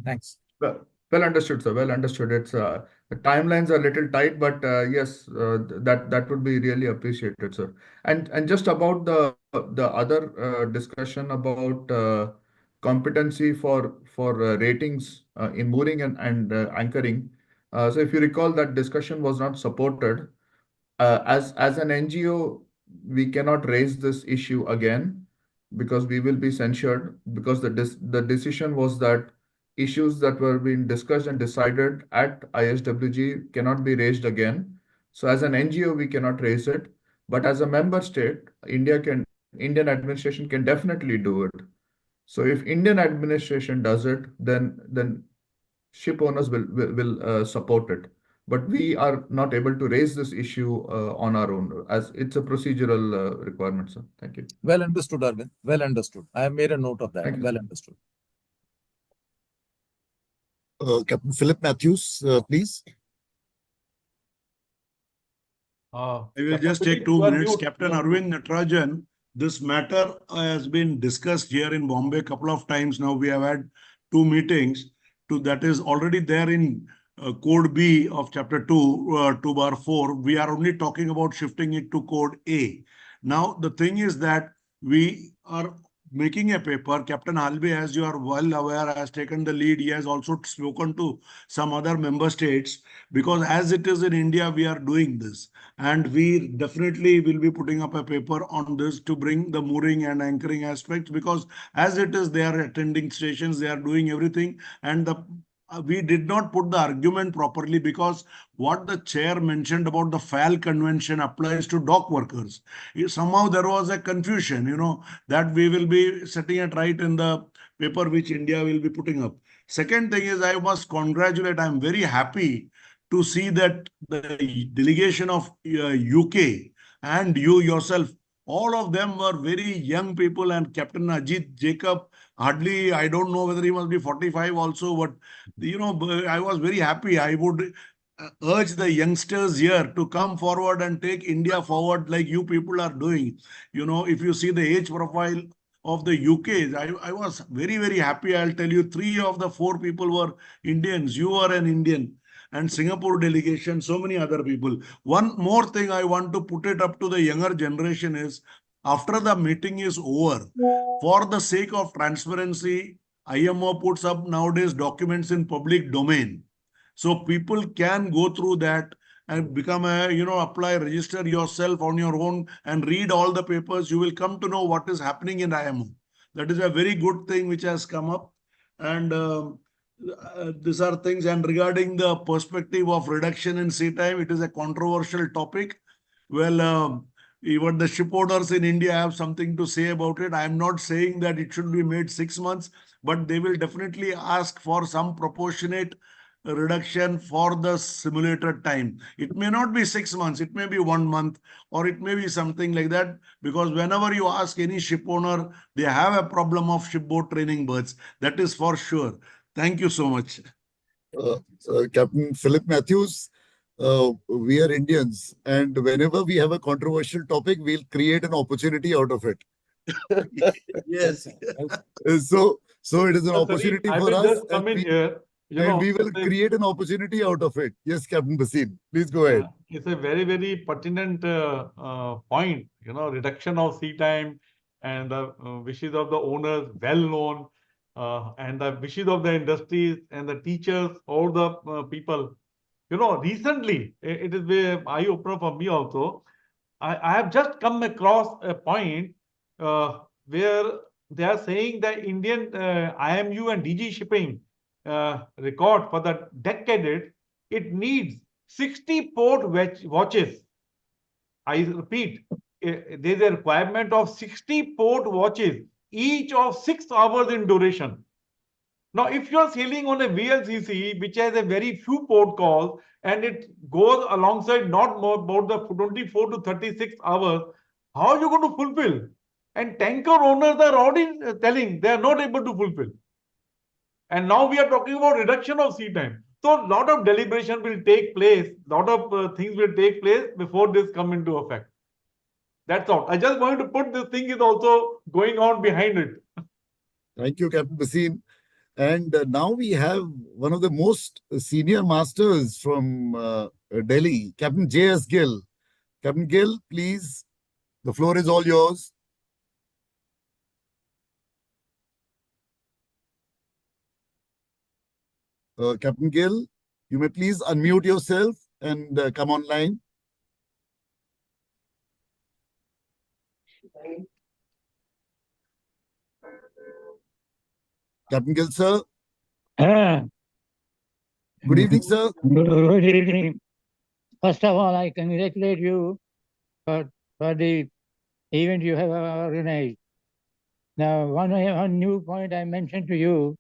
Thanks. Well understood, sir. Well understood. It's the timelines are a little tight, but yes, that would be really appreciated, sir. And just about the other discussion about competency for ratings in mooring and anchoring. So if you recall, that discussion was not supported. As an NGO, we cannot raise this issue again because we will be censured, because the decision was that issues that were being discussed and decided at ISWG cannot be raised again. So as an NGO, we cannot raise it. But as a member state, Indian administration can definitely do it. So if Indian administration does it, then ship owners will support it. But we are not able to raise this issue on our own, as it's a procedural requirement, sir. Thank you. Well understood, Arvind. Well understood. I have made a note of that. Thank you. Well understood. Captain Philip Matthews, please. I will just take 2 minutes. Captain Arvind Natarajan, this matter has been discussed here in Bombay a couple of times now. We have had 2 meetings. That is already there in Code B of Chapter 2, 2/4. We are only talking about shifting it to Code A. Now, the thing is that we are making a paper. Captain Halbe, as you are well aware, has taken the lead. He has also spoken to some other member states, because as it is in India, we are doing this. And we definitely will be putting up a paper on this to bring the mooring and anchoring aspects, because as it is, they are attending stations, they are doing everything. And we did not put the argument properly, because what the chair mentioned about the FAL convention applies to dock workers. Somehow there was a confusion, that we will be setting it right in the paper which India will be putting up. Second thing is, I must congratulate, I'm very happy to see that the delegation of UK and you yourself, all of them were very young people, and Captain Ajit Jacob, hardly, I don't know whether he must be 45 also, but I was very happy. I would urge the youngsters here to come forward and take India forward like you people are doing. If you see the age profile of the UK, I was very, very happy. I'll tell you, 3 of the 4 people were Indians. You are an Indian. And Singapore delegation, so many other people. One more thing I want to put it up to the younger generation is, after the meeting is over, for the sake of transparency, IMO puts up nowadays documents in public domain. So people can go through that and become apply, register yourself on your own and read all the papers. You will come to know what is happening in IMO. That is a very good thing which has come up. And these are things. And regarding the perspective of reduction in sea time, it is a controversial topic. Well, even the ship owners in India have something to say about it. I am not saying that it should be made 6 months, but they will definitely ask for some proportionate reduction for the simulated time. It may not be 6 months, it may be 1 month, or it may be something like that, because whenever you ask any ship owner, they have a problem of shipboard training berths. That is for sure. Thank you so much. Captain Philip Matthews, we are Indians, and whenever we have a controversial topic, we'll create an opportunity out of it. Yes. So it is an opportunity I for will us, just come in and here. we will create an opportunity out of it. Yes, Captain Basin, please go ahead. It's a very, very pertinent point. Reduction of sea time and the wishes of the owners, well known, and the wishes of the industries and the teachers, all the people. Recently, it is very eye-opener for me also. I have just come across a point where they are saying that Indian IMU and DG shipping record for the decade, it needs 60 port watches. I repeat, there's a requirement of 60 port watches, each of 6 hours in duration. Now, if you are sailing on a VLCC, which has a very few port calls, and it goes alongside not more about the 24 to 36 hours, how are you going to fulfill? And tanker owners are already telling they are not able to fulfill. And now we are talking about reduction of sea time. So a lot of deliberation will take place, lot of things will take place before this come into effect. That's all. I just wanted to put this thing is also going on behind it. Thank you, Captain Basin. And now we have one of the most senior masters from Delhi, Captain J.S. Gill. Captain Gill, please, the floor is all yours. Captain Gill, you may please unmute yourself and come online. Captain Gill, sir. Good evening, sir. Good evening. First of all, I congratulate you for the event you have organized. Now, one new point I mentioned to you,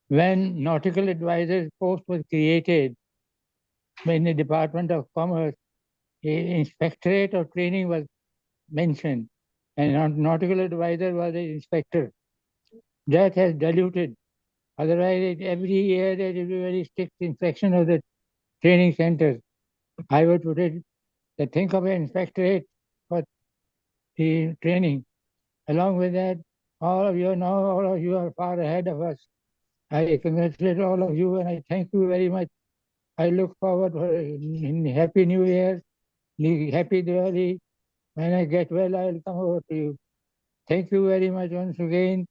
when Nautical Advisors post was created in the Department of Commerce, inspectorate of training was mentioned, and Nautical Advisor was the inspector. That has diluted. Otherwise, every year there is a very strict inspection of the training centers. I would put it, think of an inspectorate for the training. Along with that, all of you are far ahead of us. I congratulate all of you and I thank you very much. I look forward for in Happy New Year, Happy Diwali. When I get well, I'll come over to you. Thank you very much once again.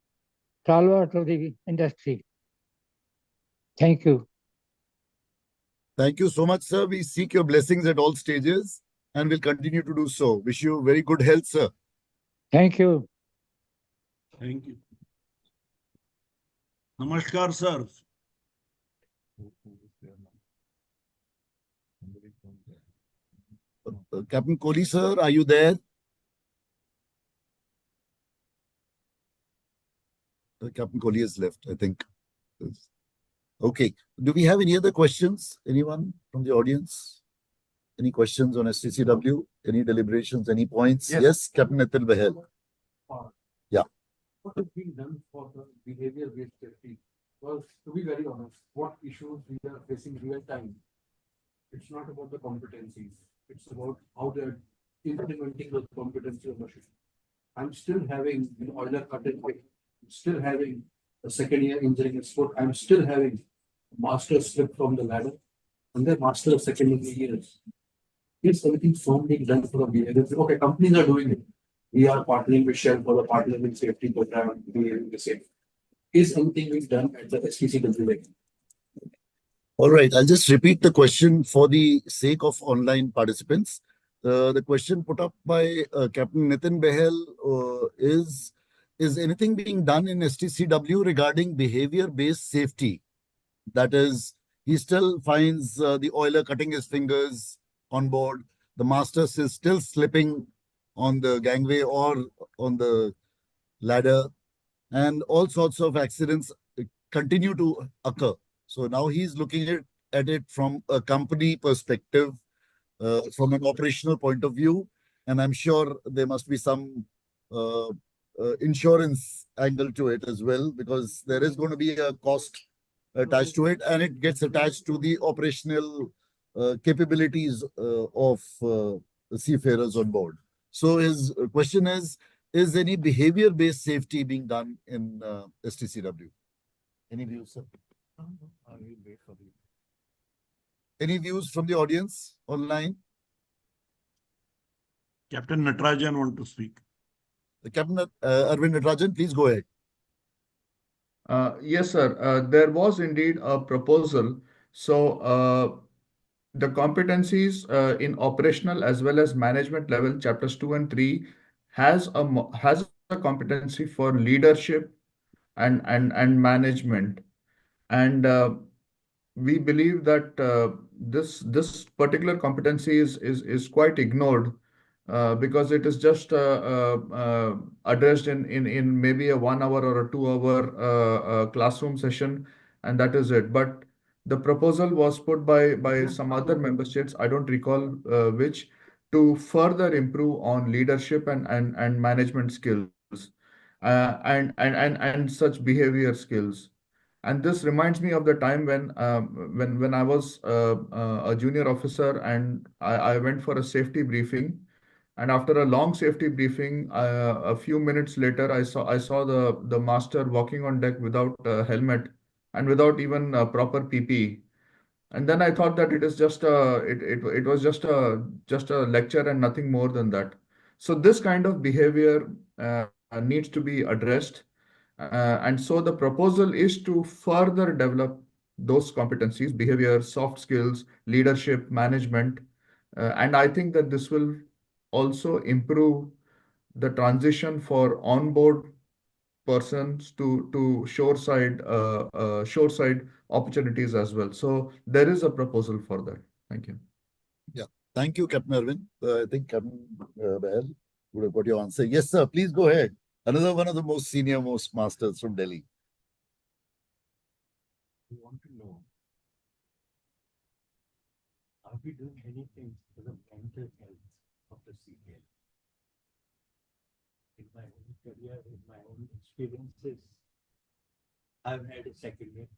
Stalwart of the industry. Thank you. Thank you so much, sir. We seek your blessings at all stages and will continue to do so. Wish you very good health, sir. Thank you. Thank you. Namaskar, sir. Captain Kohli, sir, are you there? Captain Kohli has left, I think. Okay. Do we have any other questions? Anyone from the audience? Any questions on STCW? Any deliberations? Any points? Yes, Captain Nitin Bahel. Yeah. What is being done for the behavior-based safety? Well, to be very honest, what issues we are facing real time, it's not about the competencies. It's about how they're implementing those competencies of the ship. I'm still having an oiler cut and quit. I'm still having a second year engineering export. I'm still having a master's slip from the ladder and then master of second years. Is everything firm being done for the behavior? Okay, companies are doing it. We are partnering with Shell for the partnering safety program. The same. Is anything being done at the STCW level? All right, I'll just repeat the question for the sake of online participants. The question put up by Captain Nitin Behel is anything being done in STCW regarding behavior-based safety? That is, he still finds the oiler cutting his fingers on board. The master is still slipping on the gangway or on the ladder, and all sorts of accidents continue to occur. So now he's looking at it from a company perspective, from an operational point of view, and I'm sure there must be some insurance angle to it as well, because there is going to be a cost attached to it, and it gets attached to the operational capabilities of seafarers on board. So his question is any behavior-based safety being done in STCW? Any views, sir? Any views from the audience online? Captain Natarajan want to speak. Captain Arvind Natarajan, please go ahead. Yes, sir. There was indeed a proposal. So the competencies in operational as well as management level, chapters 2 and 3, has a competency for leadership and management. And we believe that this particular competency is quite ignored because it is just addressed in maybe a 1 hour or a 2 hour classroom session, and that is it. But the proposal was put by some other member states, I don't recall which, to further improve on leadership and management skills, and such behavior skills. And this reminds me of the time when I was a junior officer, and I went for a safety briefing. And after a long safety briefing, a few minutes later, I saw the master walking on deck without a helmet and without even proper PPE. And then I thought that it was just a lecture and nothing more than that. So this kind of behavior needs to be addressed. And so the proposal is to further develop those competencies, behavior, soft skills, leadership, management. And I think that this will also improve the transition for onboard persons to shoreside opportunities as well. So there is a proposal for that. Thank you. Yeah, thank you, Captain Arvind. I think Captain Bahel would have got your answer. Yes, sir. Please go ahead. Another one of the most senior, most masters from Delhi. We want to know, are we doing anything for the mental health of the CPL? In my own career, in my own experiences, I've had a second mate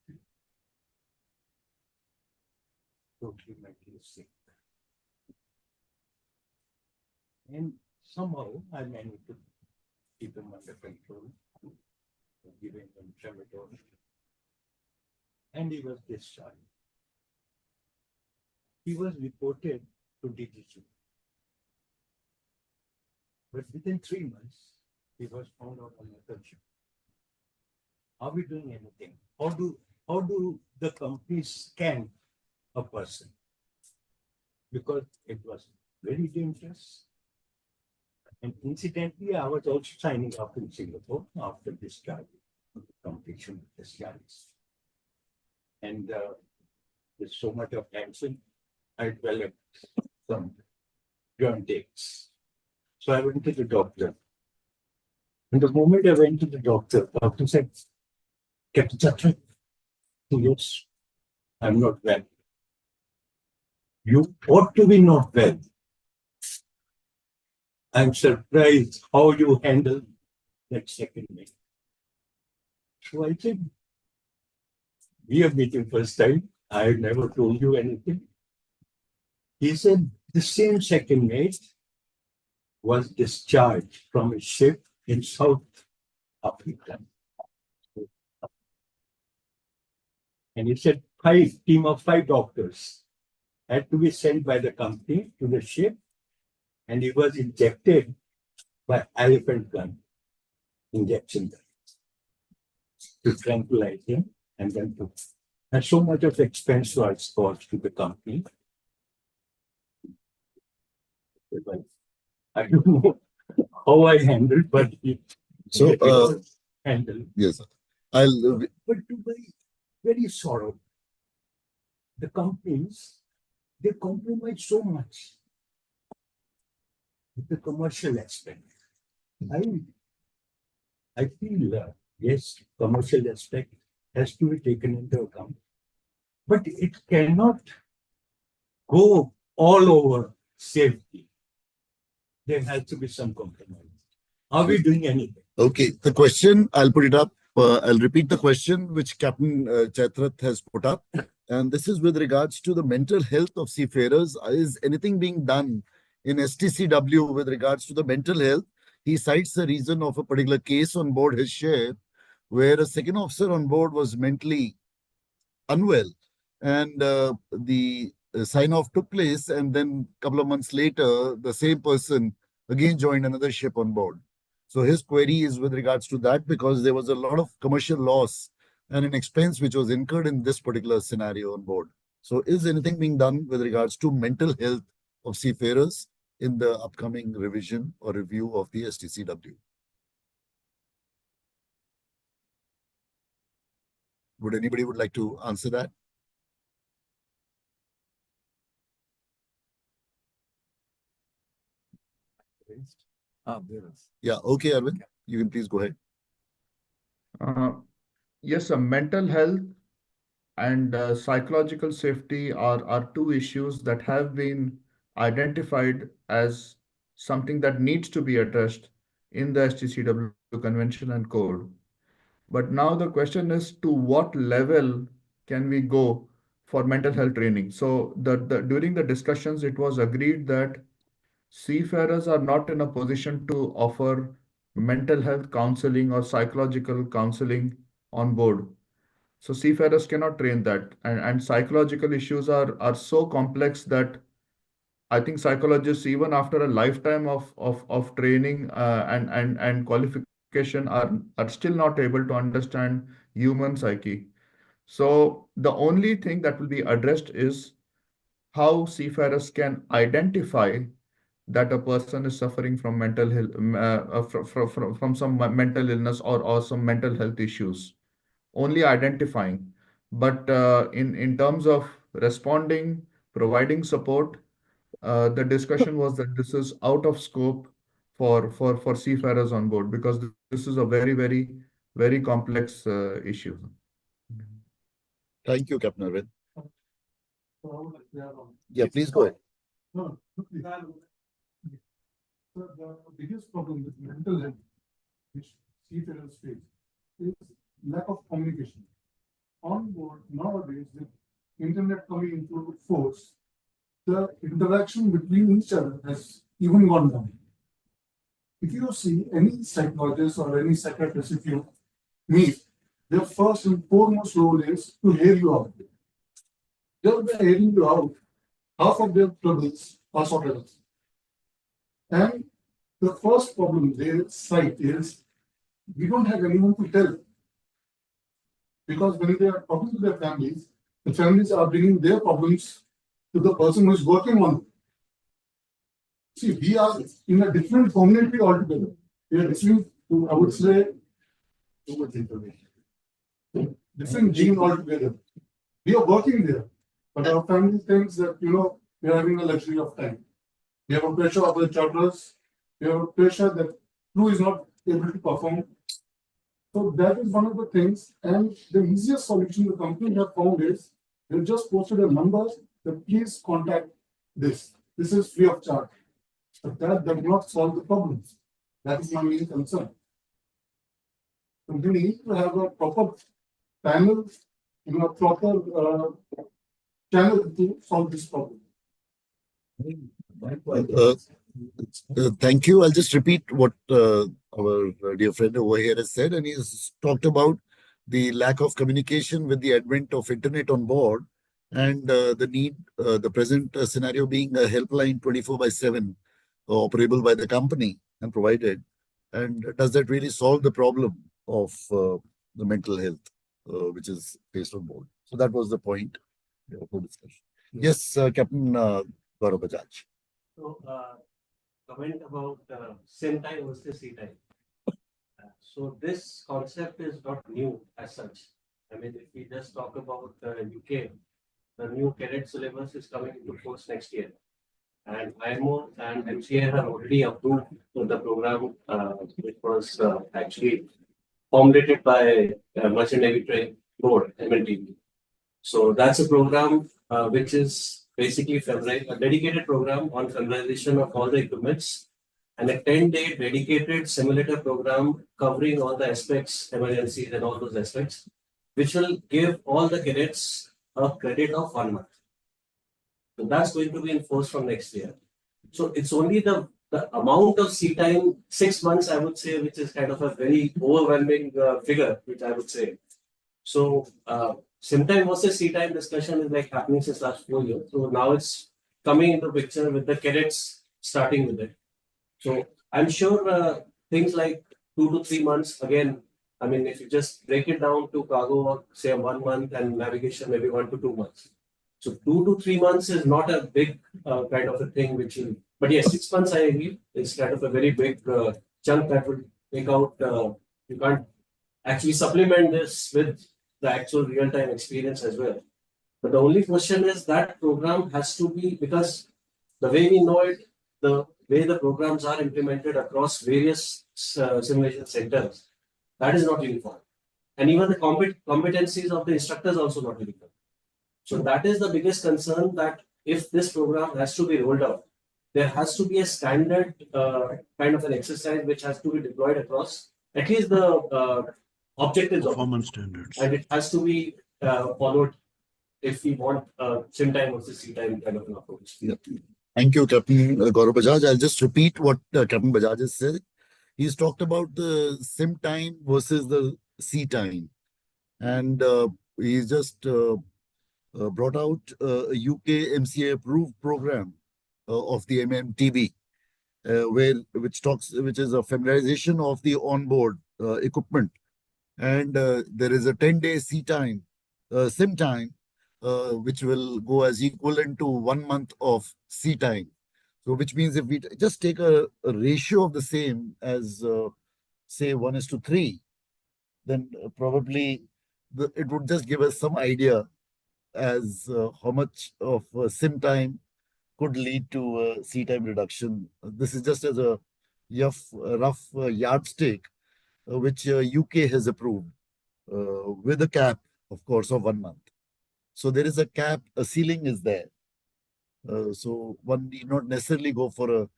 totally mentally sick. And somehow I managed to keep him under control, giving him tramadol, and he was discharged. He was reported to DGG. But within 3 months, he was found out on a ship. Are we doing anything? How do the companies scan a person? Because it was very dangerous. And incidentally, I was also signing up in Singapore after discharge, completion of discharge. And with so much of tension, I developed some joint aches. So I went to the doctor. And the moment I went to the doctor said, Captain Chatra, yes, I'm not well. You ought to be not well. I'm surprised how you handle that second mate. So I said, we are meeting first time. I have never told you anything. He said, the same second mate was discharged from a ship in South Africa. And he said, team of 5 doctors had to be sent by the company to the ship, and he was injected by elephant gun injection to tranquilize him, and then to. And so much of expense was caused to the company. I don't know how I handled, but So, handled. yes, But to my very sorrow, the companies, they compromise so much with the commercial aspect. I feel, yes, commercial aspect has to be taken into account, but it cannot go all over safety. There has to be some compromise. Are we doing anything? okay, the question, I'll put it up. I'll repeat the question which Captain Chaitrat has put up. And this is with regards to the mental health of seafarers. Is anything being done in STCW with regards to the mental health? He cites the reason of a particular case on board his ship where a second officer on board was mentally unwell. And the sign-off took place. And then a couple of months later, the same person again joined another ship on board. So his query is with regards to that, because there was a lot of commercial loss and an expense which was incurred in this particular scenario on board. So is anything being done with regards to mental health of seafarers in the upcoming revision or review of the STCW? Would anybody would like to answer that? There is. Yeah, okay, Arvind, you can please go ahead. Yes, mental health and psychological safety are two issues that have been identified as something that needs to be addressed in the STCW convention and code. But now the question is, to what level can we go for mental health training? So during the discussions, it was agreed that seafarers are not in a position to offer mental health counseling or psychological counseling on board. So seafarers cannot train that. And psychological issues are so complex that I think psychologists, even after a lifetime of training and qualification, are still not able to understand human psyche. So the only thing that will be addressed is how seafarers can identify that a person is suffering from mental health, from some mental illness or some mental health issues. Only identifying. But in terms of responding, providing support, the discussion was that this is out of scope for seafarers on board, because this is a very complex issue. Thank you, Captain Arvind. So, Yeah, please go ahead. no, the biggest problem with mental health which seafarers face is lack of communication. On board nowadays, with internet coming into force, the interaction between each other has even gone down. If you see any psychologist or any psychiatrist, if you meet, their first and foremost role is to hear you out. Just by hearing you out, half of their troubles are sorted out. And the first problem they cite is we don't have anyone to tell. Because when they are talking to their families, the families are bringing their problems to the person who is working on it. See, we are in a different community altogether. We are listening to, I would say, too much information. Different gene altogether. We are working there, but our family thinks that, we are having a luxury of time. We have a pressure of the charters. We have a pressure that crew is not able to perform. So that is one of the things. And the easiest solution the company have found is they just posted a number that please contact this. This is free of charge. But that does not solve the problems. That is my main concern. So we need to have a proper panel, a proper channel to solve this problem. Thank you. I'll just repeat what our dear friend over here has said, and he's talked about the lack of communication with the advent of internet on board, and the need, the present scenario being a helpline 24/7, operable by the company and provided. And does that really solve the problem of the mental health which is faced on board? So that was the point for discussion. Yes, Captain Gaurav Bajaj. So, comment about SIM time versus C time. So this concept is not new as such. I mean, if we just talk about UK, the new cadet syllabus is coming into force next year. And IMO and MCA have already approved the program, which was actually formulated by Merchant Navy Training Board, MNTB. So that's a program which is basically a dedicated program on familiarization of all the equipments, and a 10-day dedicated simulator program covering all the aspects, emergencies and all those aspects, which will give all the cadets a credit of 1 month. So that's going to be enforced from next year. So it's only the amount of sea time, 6 months, I would say, which is kind of a very overwhelming figure, which I would say. So SIM time versus sea time discussion is like happening since last 4 years. So now it's coming into picture with the cadets starting with it. So I'm sure things like 2 to 3 months, again, I mean, if you just break it down to cargo work, say 1 month, and navigation maybe 1 to 2 months. So 2 to 3 months is not a big kind of a thing which will, but yes, 6 months I agree is kind of a very big chunk that would take out. You can't actually supplement this with the actual real-time experience as well. But the only question is that program has to be, because the way we know it, the way the programs are implemented across various simulation centers, that is not uniform. And even the competencies of the instructors also not uniform. So that is the biggest concern, that if this program has to be rolled out, there has to be a standard kind of an exercise which has to be deployed across at least the objectives of it. Performance standards. And it has to be followed if we want sim time versus C time kind of an approach. Yeah. Thank you, Captain Gaurav Bajaj. I'll just repeat what Captain Bajaj has said. He's talked about the sim time versus the C time. And he's just brought out a UK MCA approved program of the MMTB, which is a familiarization of the onboard equipment. And there is a 10-day sim time, which will go as equivalent to 1 month of C time. So which means if we just take a ratio of the same as say 1:3, then probably it would just give us some idea as how much of sim time could lead to C time reduction. This is just as a rough yardstick which UK has approved with a cap, of course, of 1 month. So there is a cap, a ceiling is there. So one need not necessarily go for a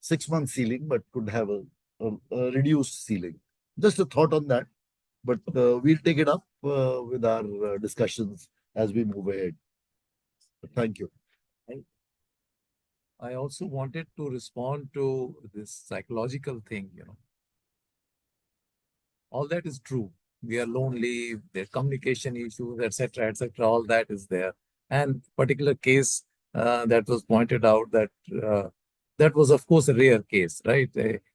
6-month ceiling, but could have a reduced ceiling. Just a thought on that, but we'll take it up with our discussions as we move ahead. Thank you. I also wanted to respond to this psychological thing, All that is true. We are lonely, there are communication issues, etc., etc. All that is there. And particular case that was pointed out, that was, of course, a rare case, right?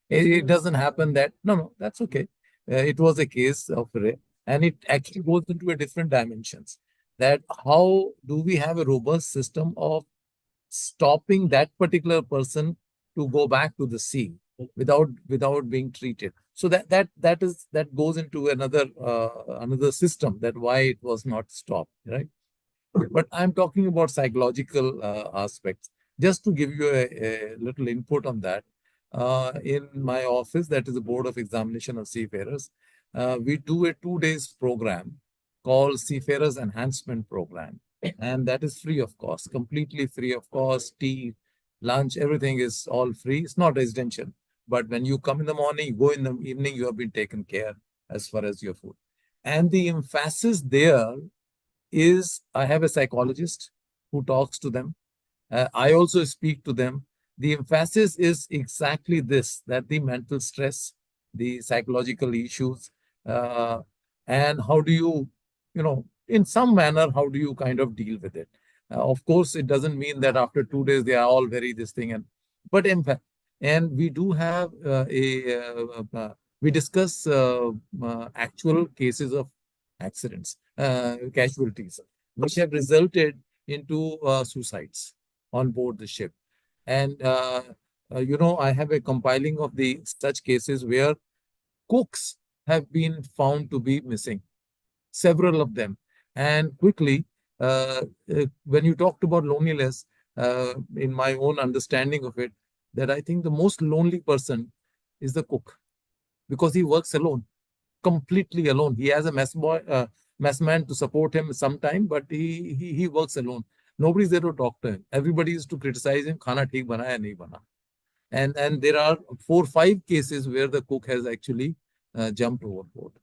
It doesn't happen that, no, that's okay. It was a case of rare, and it actually goes into a different dimensions. That how do we have a robust system of stopping that particular person to go back to the sea without being treated? So that goes into another system, that why it was not stopped, right? But I'm talking about psychological aspects. Just to give you a little input on that, in my office, that is the Board of Examination of Seafarers, we do a 2-day program called Seafarers Enhancement Program. And that is free of cost, completely free of cost. Tea, lunch, everything is all free. It's not residential. But when you come in the morning, you go in the evening, you have been taken care as far as your food. And the emphasis there is, I have a psychologist who talks to them. I also speak to them. The emphasis is exactly this, that the mental stress, the psychological issues, and how do you, in some manner, how do you kind of deal with it? Of course, it doesn't mean that after 2 days, they are all very this thing. But in fact, and we do have we discuss actual cases of accidents, casualties, which have resulted into suicides on board the ship. And, I have a compiling of the such cases where cooks have been found to be missing, several of them. And quickly, when you talked about loneliness, in my own understanding of it, that I think the most lonely person is the cook, because he works alone, completely alone. He has a messman to support him sometime, but he works alone. Nobody's there to talk to him. Everybody is to criticize him. Khana theek bana hai, nahi bana. And there are 4-5 cases where the cook has actually jumped overboard.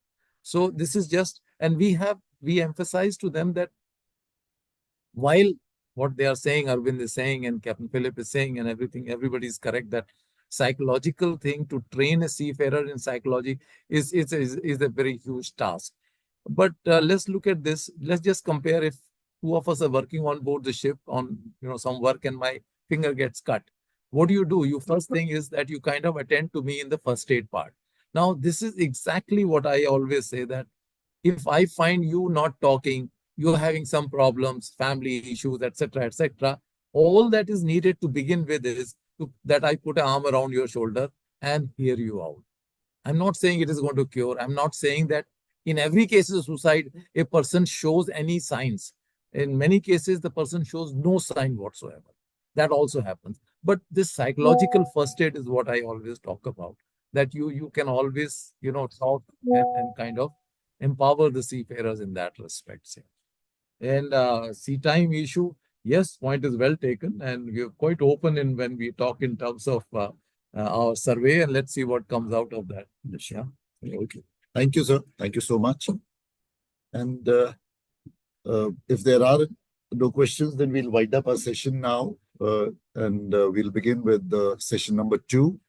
So this is just, and we emphasize to them that while what they are saying, Arvind is saying, and Captain Philip is saying, and everybody is correct, that psychological thing to train a seafarer in psychology is a very huge task. But let's look at this. Let's just compare if 2 of us are working on board the ship on some work and my finger gets cut. What do? You first thing is that you kind of attend to me in the first aid part. Now, this is exactly what I always say, that if I find you not talking, you're having some problems, family issues, etc., etc., all that is needed to begin with is that I put an arm around your shoulder and hear you out. I'm not saying it is going to cure. I'm not saying that in every case of suicide, a person shows any signs. In many cases, the person shows no sign whatsoever. That also happens. But this psychological first aid is what I always talk about, that you can always, talk and kind of empower the seafarers in that respect. And sea time issue, yes, point is well taken, and we're quite open in when we talk in terms of our survey, and let's see what comes out of that. Yeah. Okay. Thank you, sir. Thank you so much. And if there are no questions, then we'll wind up our session now, and we'll begin with session number 2.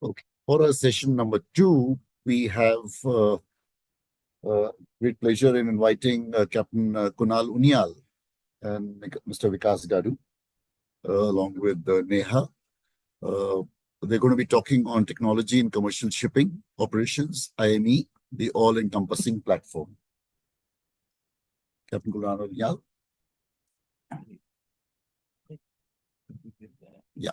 Okay. For our session number 2, we have great pleasure in inviting Captain Kunal Unial and Mr. Vikas Gadu, along with Neha. They're going to be talking on technology in commercial shipping operations, IME, the all-encompassing platform. Captain Kunal Unial. Yeah.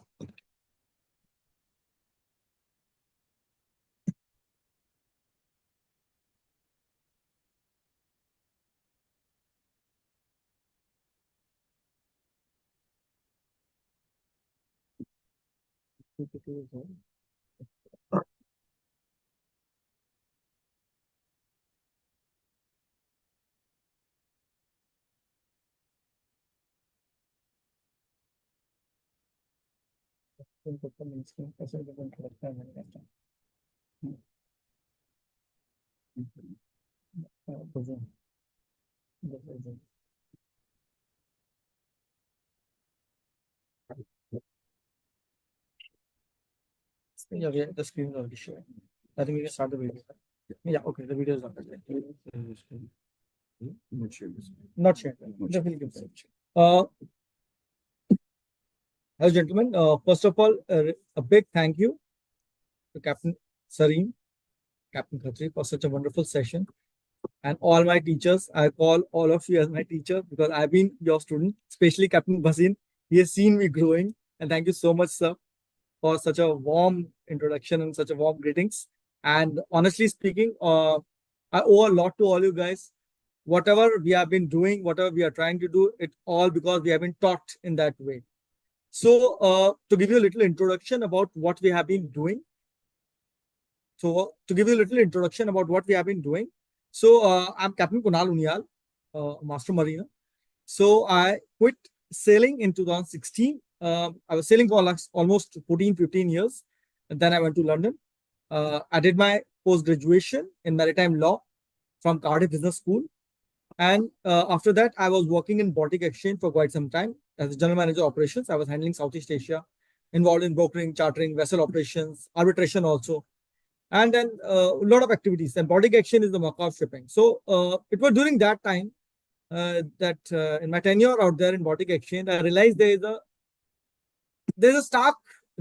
Yeah, the screen is already showing. I think we can start the video. Yeah, okay, the video is not there. Not shared. Definitely give it. Hello, gentlemen. First of all, a big thank you to Captain Sareem, Captain Khatri, for such a wonderful session. And all my teachers, I call all of you as my teacher because I've been your student, especially Captain Basin. He has seen me growing. And thank you so much, sir, for such a warm introduction and such a warm greetings. And honestly speaking, I owe a lot to all you guys. Whatever we have been doing, whatever we are trying to do, it all because we have been taught in that way. So to give you a little introduction about what we have been doing. So I'm Captain Kunal Unial, Master Mariner. So I quit sailing in 2016. I was sailing for almost 14, 15 years. And then I went to London. I did my post-graduation in maritime law from Cardiff Business School. And after that, I was working in Baltic Exchange for quite some time as a general manager operations. I was handling Southeast Asia, involved in brokering, chartering, vessel operations, arbitration also. And then a lot of activities. And Baltic Exchange is the Macau of shipping. So it was during that time that in my tenure out there in Baltic Exchange, I realized there's a stark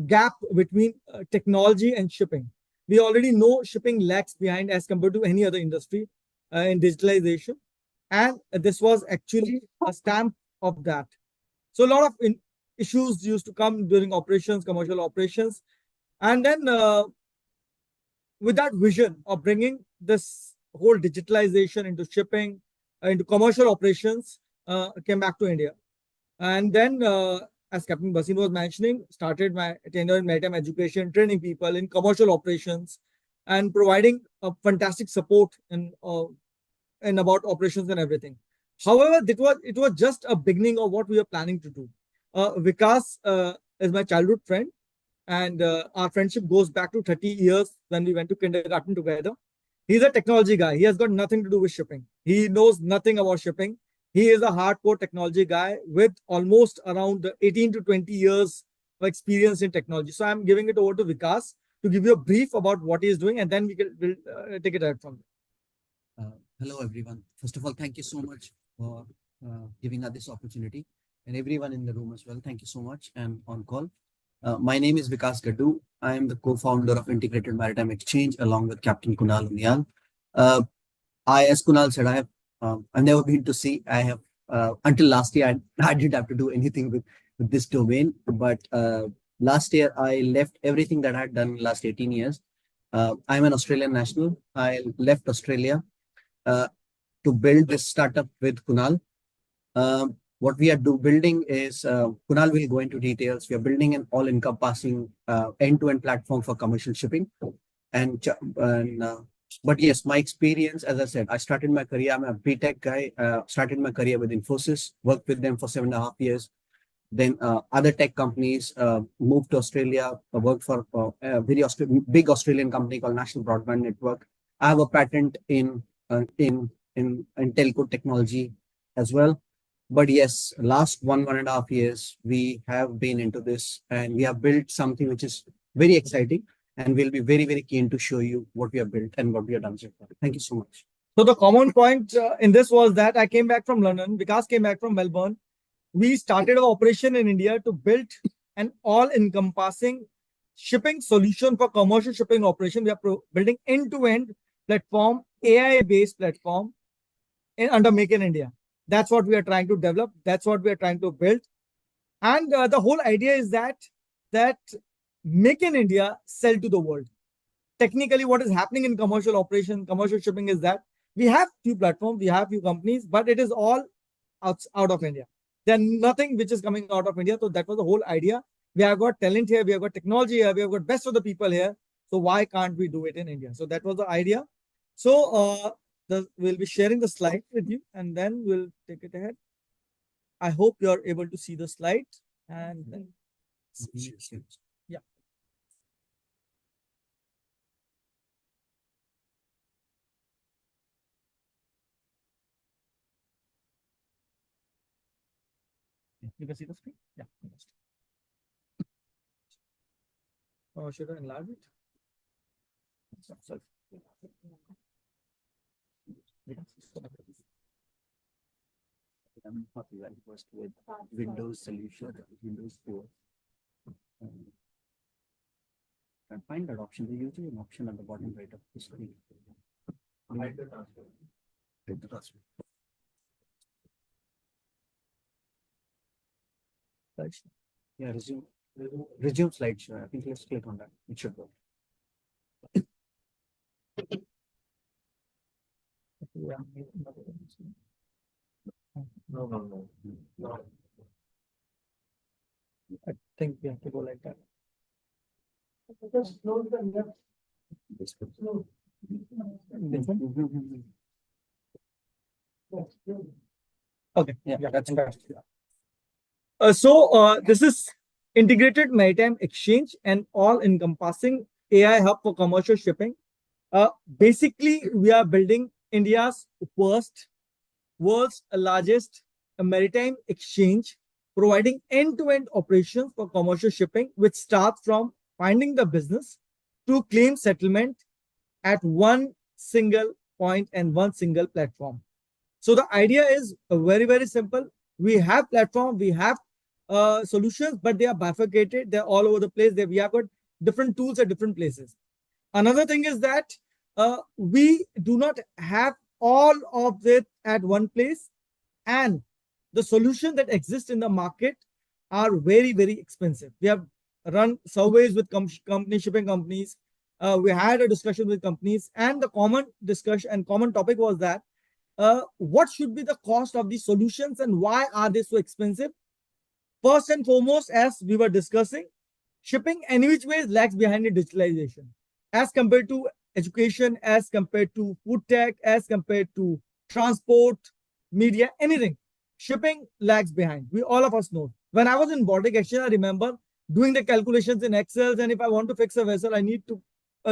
gap between technology and shipping. We already know shipping lags behind as compared to any other industry in digitalization. And this was actually a stamp of that. So a lot of issues used to come during operations, commercial operations. And then with that vision of bringing this whole digitalization into shipping, into commercial operations, came back to India. And then, as Captain Basin was mentioning, started my tenure in maritime education, training people in commercial operations, and providing a fantastic support in about operations and everything. However, it was just a beginning of what we are planning to do. Vikas is my childhood friend, and our friendship goes back to 30 years when we went to kindergarten together. He's a technology guy. He has got nothing to do with shipping. He knows nothing about shipping. He is a hardcore technology guy with almost around 18 to 20 years of experience in technology. So I'm giving it over to Vikas to give you a brief about what he is doing, and then we'll take it ahead from there. Hello, everyone. First of all, thank you so much for giving us this opportunity, and everyone in the room as well. Thank you so much and on call. My name is Vikas Gaddu. I am the co-founder of Integrated Maritime Exchange along with Captain Kunal Unyal. As Kunal said, I've never been to sea. I have until last year I didn't have to do anything with this domain. But last year I left everything that I had done last 18 years. I'm an Australian national. I left Australia to build this startup with Kunal. What we are building is, Kunal will go into details. We are building an all-encompassing end-to-end platform for commercial shipping. But yes, my experience, as I said, I started my career, I'm a BTech guy, started my career with Infosys, worked with them for 7.5 years. Then other tech companies, moved to Australia, worked for a very big Australian company called National Broadband Network. I have a patent in telco technology as well. But yes, last 1.5 years, we have been into this and we have built something which is very exciting. And we'll be very, very keen to show you what we have built and what we have done so far. Thank you so much. So the common point in this was that I came back from London, Vikas came back from Melbourne. We started our operation in India to build an all-encompassing shipping solution for commercial shipping operation. We are building end-to-end platform, AI-based platform under Make in India. That's what we are trying to develop. That's what we are trying to build. And the whole idea is that Make in India, sell to the world. Technically, what is happening in commercial operation, commercial shipping is that we have few platforms, we have few companies, but it is all out of India. There's nothing which is coming out of India. So that was the whole idea. We have got talent here, we have got technology here, we have got best of the people here. So why can't we do it in India? So that was the idea. So we'll be sharing the slide with you and then we'll take it ahead. I hope you're able to see the slide and then yeah. You can see the screen? Yeah. Should I enlarge it? Sorry. I'm not well versed with Windows solution, Windows 4. Can't find that option. There's usually an option at the bottom right of the screen. Hide the taskbar. Hide the taskbar. Yeah, resume slideshow. I think let's click on that. It should work. No. I think we have to go like that. Just close the left. Okay, yeah, that's fantastic. So this is Integrated Maritime Exchange and all-encompassing AI hub for commercial shipping. Basically, we are building India's world's largest maritime exchange, providing end-to-end operations for commercial shipping, which starts from finding the business to claim settlement at one single point and one single platform. So the idea is very, very simple. We have platform, we have solutions, but they are bifurcated. They're all over the place. We have got different tools at different places. Another thing is that we do not have all of it at one place, and the solutions that exist in the market are very, very expensive. We have run surveys with shipping companies. We had a discussion with companies, and the common discussion and common topic was that what should be the cost of these solutions and why are they so expensive? First and foremost, as we were discussing, shipping any which ways lags behind in digitalization as compared to education, as compared to food tech, as compared to transport, media, anything. Shipping lags behind. All of us know. When I was in Baltic Exchange, I remember doing the calculations in Excel, and if I want to fix a vessel, I need to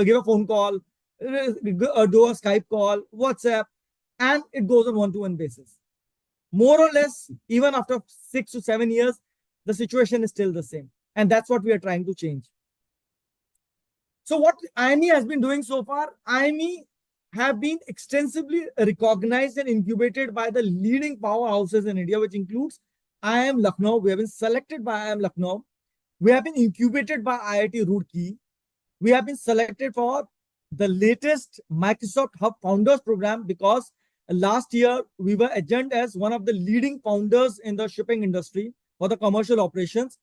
give a phone call, do a Skype call, WhatsApp, and it goes on one-to-one basis. More or less, even after 6 to 7 years, the situation is still the same. And that's what we are trying to change. So what IME has been doing so far, IME have been extensively recognized and incubated by the leading powerhouses in India, which includes IIM Lucknow. We have been selected by IIM Lucknow We have been incubated by IIT Roorkee. We have been selected for the latest Microsoft Hub Founders Program because last year we were adjudged as one of the leading founders in the shipping industry for the commercial operations,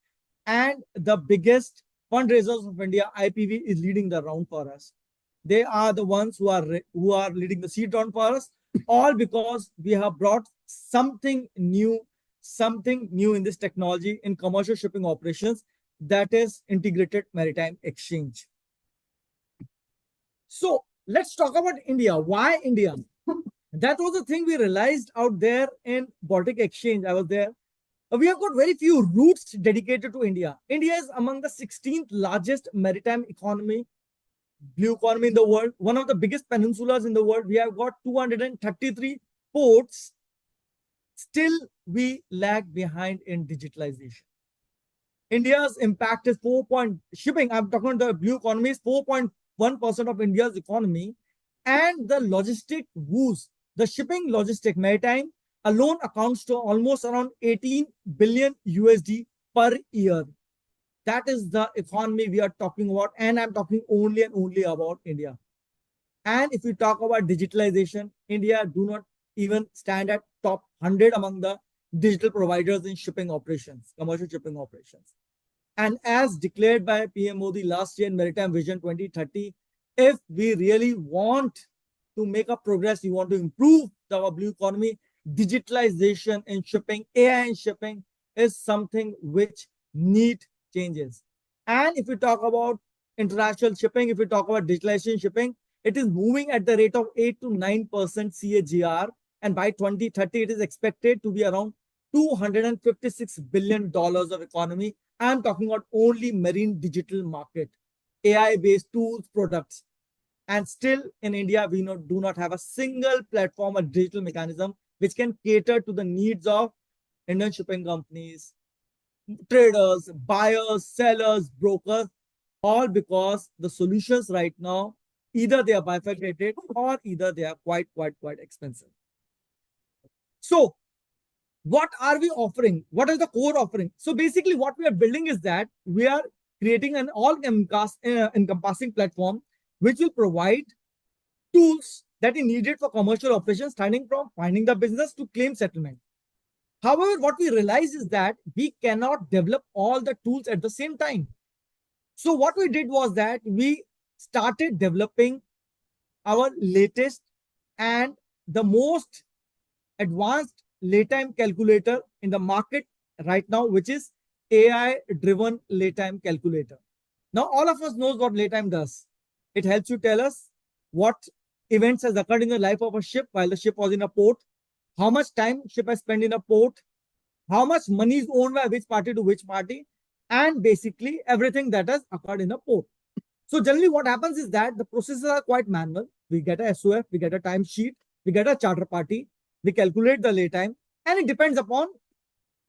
and the biggest fundraisers of India, IPV, is leading the round for us. They are the ones who are leading the seed round for us, all because we have brought something new in this technology in commercial shipping operations, that is integrated maritime exchange. So let's talk about India. Why India? That was the thing we realized out there in Baltic Exchange. I was there. We have got very few routes dedicated to India. India is among the 16th largest maritime economy, blue economy in the world, one of the biggest peninsulas in the world. We have got 233 ports. Still, we lag behind in digitalization. India's impact is shipping, I'm talking about the blue economy, is 4.1% of India's economy. And the logistic woos, the shipping logistic maritime alone accounts to almost around 18 billion USD per year. That is the economy we are talking about. And I'm talking only and only about India. And if we talk about digitalization, India do not even stand at top 100 among the digital providers in shipping operations, commercial shipping operations. And as declared by PM Modi last year in Maritime Vision 2030, if we really want to make a progress, we want to improve our blue economy, digitalization in shipping, AI in shipping is something which need changes. And if we talk about international shipping, if we talk about digitalization shipping, it is moving at the rate of 8 to 9% CAGR. And by 2030, it is expected to be around $256 billion of economy. I'm talking about only marine digital market, AI-based tools, products. And still in India, we do not have a single platform or digital mechanism which can cater to the needs of Indian shipping companies, traders, buyers, sellers, brokers, all because the solutions right now, either they are bifurcated or either they are quite expensive. So what are we offering? What is the core offering? So basically what we are building is that we are creating an all-encompassing platform which will provide tools that is needed for commercial operations, starting from finding the business to claim settlement. However, what we realize is that we cannot develop all the tools at the same time. So what we did was that we started developing our latest and the most advanced laytime calculator in the market right now, which is AI-driven laytime calculator. Now, all of us knows what laytime does. It helps you tell us what events has occurred in the life of a ship while the ship was in a port, how much time ship has spent in a port, how much money is owned by which party to which party, and basically everything that has occurred in a port. So generally what happens is that the processes are quite manual. We get a SOF, we get a timesheet, we get a charter party, we calculate the lay time, and it depends upon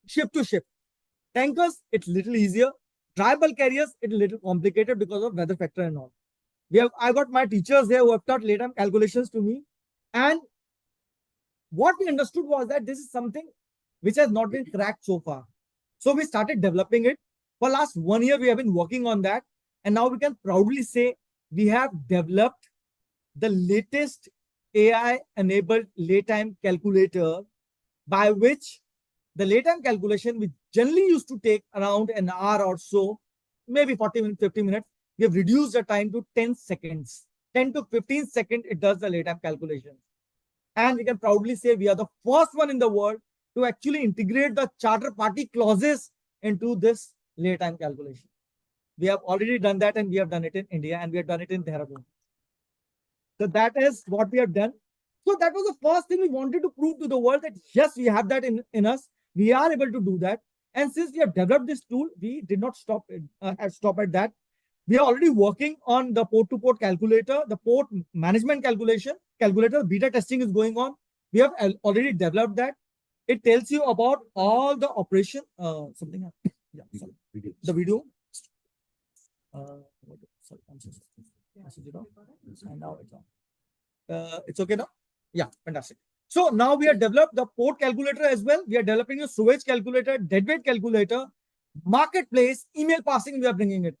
ship to ship. Tankers, it's little easier. Dry bulk carriers, it's a little complicated because of weather factor and all. I got my teachers there who have taught lay time calculations to me. And what we understood was that this is something which has not been cracked so far. So we started developing it. For last 1 year, we have been working on that. And now we can proudly say we have developed the latest AI-enabled laytime calculator, by which the laytime calculation, which generally used to take around an hour or so, maybe 40 minutes, 50 minutes, we have reduced the time to 10 seconds. 10 to 15 seconds, it does the laytime calculation. And we can proudly say we are the first one in the world to actually integrate the charter party clauses into this laytime calculation. We have already done that, and we have done it in India, and we have done it in Dehradun. So that is what we have done. So that was the first thing we wanted to prove to the world, that yes, we have that in us. We are able to do that. And since we have developed this tool, we did not stop at that. We are already working on the port-to-port calculator, the port management calculator. Beta testing is going on. We have already developed that. It tells you about all the operation. Something happened. Yeah, sorry. The video. Sorry, I'm so sorry. And now it's on. It's okay now? Yeah, fantastic. So now we have developed the port calculator as well. We are developing a sewage calculator, deadweight calculator. Marketplace, email passing, we are bringing it.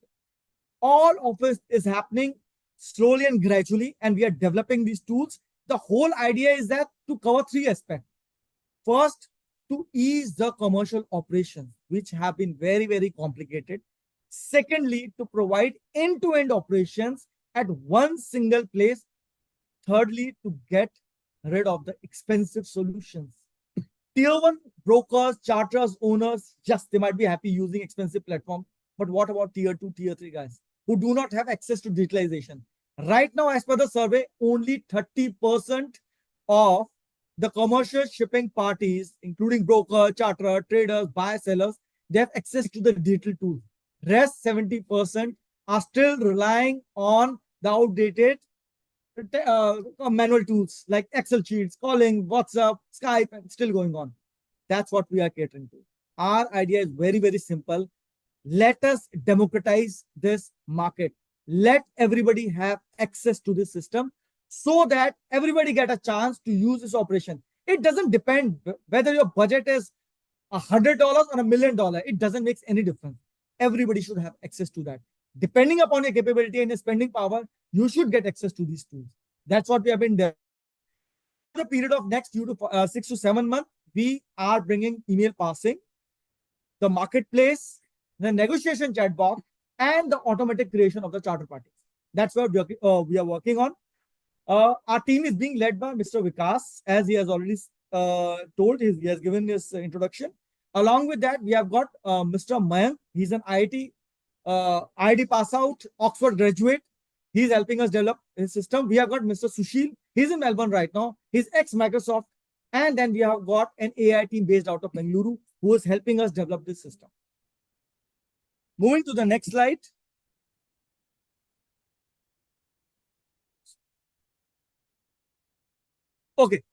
All of it is happening slowly and gradually, and we are developing these tools. The whole idea is that to cover three aspects. First, to ease the commercial operations, which have been very, very complicated. Secondly, to provide end-to-end operations at one single place. Thirdly, to get rid of the expensive solutions. Tier 1 brokers, charters, owners, just they might be happy using expensive platform. But what about tier 2, tier 3 guys who do not have access to digitalization? Right now, as per the survey, only 30% of the commercial shipping parties, including broker, charterer, traders, buyers, sellers, they have access to the digital tools. Rest 70% are still relying on the outdated manual tools like Excel sheets, calling, WhatsApp, Skype, and still going on. That's what we are catering to. Our idea is very, very simple. Let us democratize this market. Let everybody have access to this system so that everybody get a chance to use this operation. It doesn't depend whether your budget is $100 or $1 million. It doesn't make any difference. Everybody should have access to that. Depending upon your capability and your spending power, you should get access to these tools. That's what we have been doing. For the period of next 6 to 7 months, we are bringing email passing, the marketplace, the negotiation chatbot, and the automatic creation of the charter parties. That's what we are working on. Our team is being led by Mr. Vikas, as he has already told. He has given his introduction. Along with that, we have got Mr. Mayank. He's an IIT pass out, Oxford graduate. He's helping us develop his system. We have got Mr. Sushil. He's in Melbourne right now. He's ex-Microsoft. And then we have got an AI team based out of Bengaluru who is helping us develop this system. Moving to the next slide. Okay.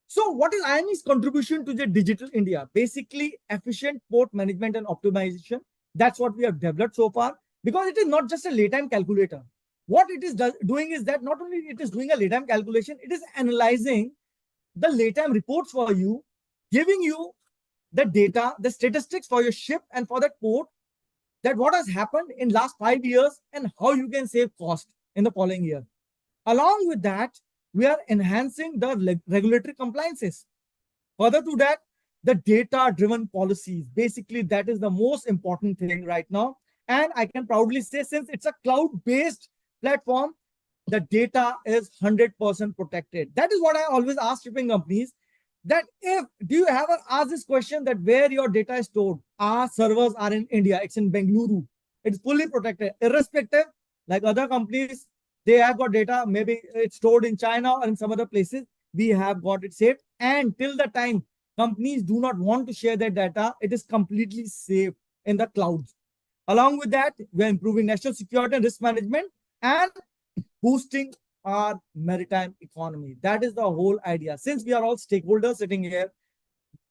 So what is IME's contribution to the digital India? Basically, efficient port management and optimization. That's what we have developed so far, because it is not just a laytime calculator. What it is doing is that not only it is doing a laytime calculation, it is analyzing the laytime reports for you, giving you the data, the statistics for your ship and for that port, that what has happened in last 5 years and how you can save cost in the following year. Along with that, we are enhancing the regulatory compliances. Further to that, the data-driven policies. Basically, that is the most important thing right now. And I can proudly say, since it's a cloud-based platform, the data is 100% protected. That is what I always ask shipping companies, that do you ever ask this question that where your data is stored? Our servers are in India, it's in Bengaluru. It's fully protected, irrespective, like other companies, they have got data, maybe it's stored in China or in some other places. We have got it saved. And till the time companies do not want to share their data, it is completely safe in the clouds. Along with that, we're improving national security and risk management and boosting our maritime economy. That is the whole idea. Since we are all stakeholders sitting here,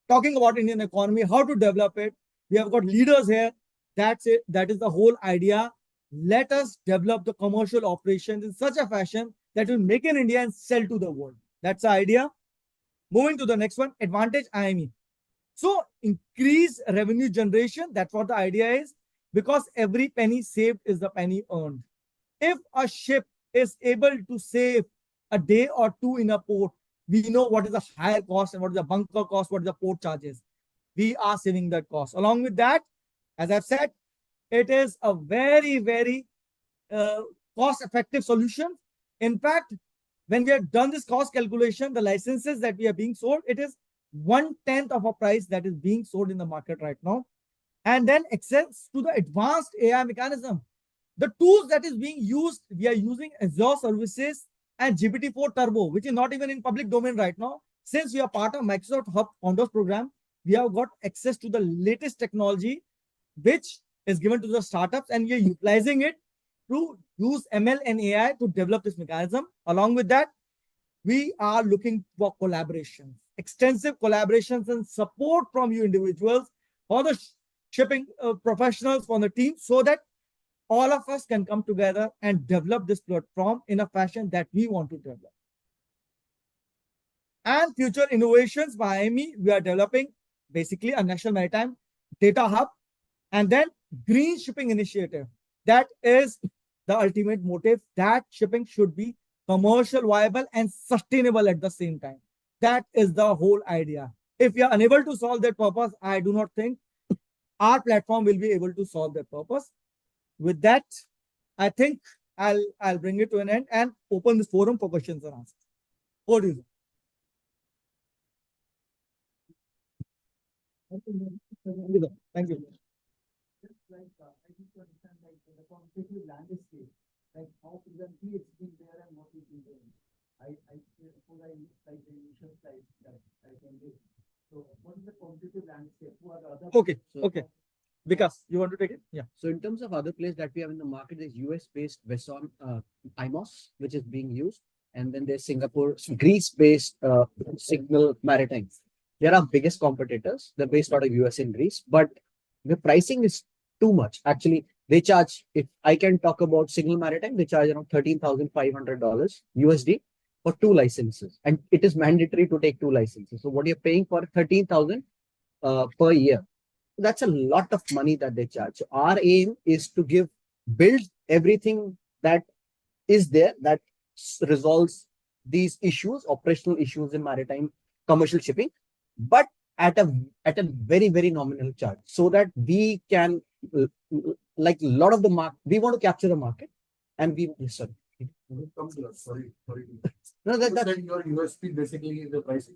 talking about Indian economy, how to develop it, we have got leaders here. That's it. That is the whole idea. Let us develop the commercial operations in such a fashion that will make in India and sell to the world. That's the idea. Moving to the next one, advantage IME. So increase revenue generation. That's what the idea is, because every penny saved is the penny earned. If a ship is able to save a day or two in a port, we know what is the higher cost and what is the bunker cost, what is the port charges. We are saving that cost. Along with that, as I've said, it is a very, very cost-effective solution. In fact, when we have done this cost calculation, the licenses that we are being sold, it is 1/10 of a price that is being sold in the market right now. And then access to the advanced AI mechanism. The tools that is being used, we are using Azure services and GPT-4 Turbo, which is not even in public domain right now. Since we are part of Microsoft Hub Founders Program, we have got access to the latest technology, which is given to the startups, and we are utilizing it to use ML and AI to develop this mechanism. Along with that, we are looking for collaborations, extensive collaborations and support from you individuals for the shipping professionals from the team, so that all of us can come together and develop this platform in a fashion that we want to develop. And future innovations by IME, we are developing basically a national maritime data hub And then green shipping initiative. That is the ultimate motive, that shipping should be commercial viable and sustainable at the same time. That is the whole idea. If we are unable to solve that purpose, I do not think our platform will be able to solve that purpose. With that, I think I'll bring it to an end and open this forum for questions and answers. What do you think? Thank you. Just like I need to understand like the competitive landscape, like how presently it's been there and what is been doing. I suppose I like the initial slides that I can do. So what is the competitive landscape? Who are the other? Okay, okay. Vikas, you want to take it? Yeah. So in terms of other players that we have in the market, there's US-based Wesson IMOS, which is being used. And then there's Singapore, Greece-based Signal Maritime. They're our biggest competitors. They're based out of US and Greece, but the pricing is too much. Actually, they charge, if I can talk about Signal Maritime, they charge around $13,500 USD for 2 licenses. And it is mandatory to take 2 licenses. So what you're paying for 13,000 per year. That's a lot of money that they charge. So our aim is to build everything that is there that resolves these issues, operational issues in maritime commercial shipping, but at a very, very nominal charge, so that we can, like a lot of the market, we want to capture the market, and we sorry. Sorry. No, That your USP basically is the pricing.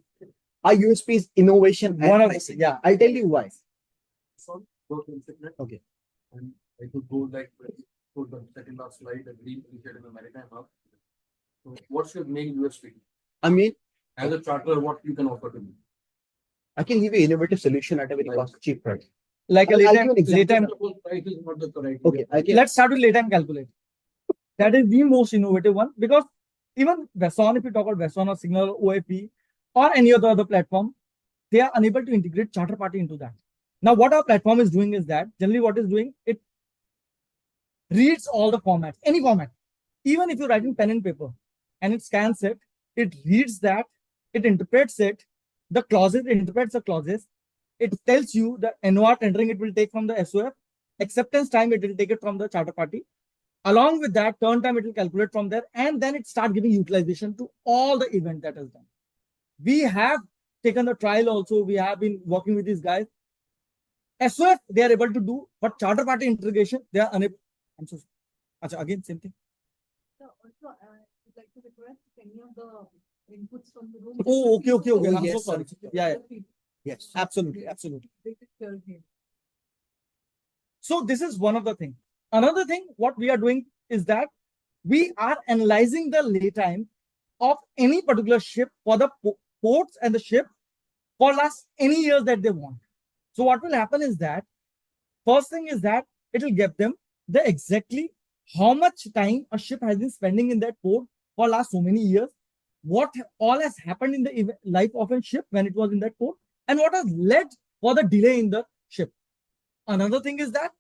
Our USP is innovation and pricing. Yeah, I'll tell you why. Okay. And I could go like put the second last slide, the green initiative in the maritime hub. So what's your main USP? I mean, As a charter, what you can offer to me? I can give you innovative solution at a very cheap price. Like a I'll give you an late time. Price is not the correct. Okay, Let's start with late time calculator. That is the most innovative one, because even Wesson, if you talk about Wesson or Signal OAP or any other platform, they are unable to integrate charter party into that. Now, what our platform is doing is that generally what is doing, it reads all the formats, any format. Even if you're writing pen and paper and it scans it, it reads that, it interprets it, the clauses, it interprets the clauses. It tells you the NOR tendering it will take from the SOF, acceptance time it will take it from the charter party. Along with that, turn time it will calculate from there, and then it start giving utilization to all the event that is done. We have taken the trial also. We have been working with these guys. SOF, they are able to do, but charter party integration, they are unable. I'm so sorry. Again, same thing. So also, I would like to request any of the inputs from the room. Oh, okay. Oh, I'm yes, so sorry. Yeah. Yes, Absolutely. So this is one of the things. Another thing, what we are doing is that we are analyzing the lay time of any particular ship for the ports and the ship for last any years that they want. So what will happen is that, first thing is that it will give them the exactly how much time a ship has been spending in that port for last so many years, what all has happened in the life of a ship when it was in that port, and what has led for the delay in the ship. Another thing is that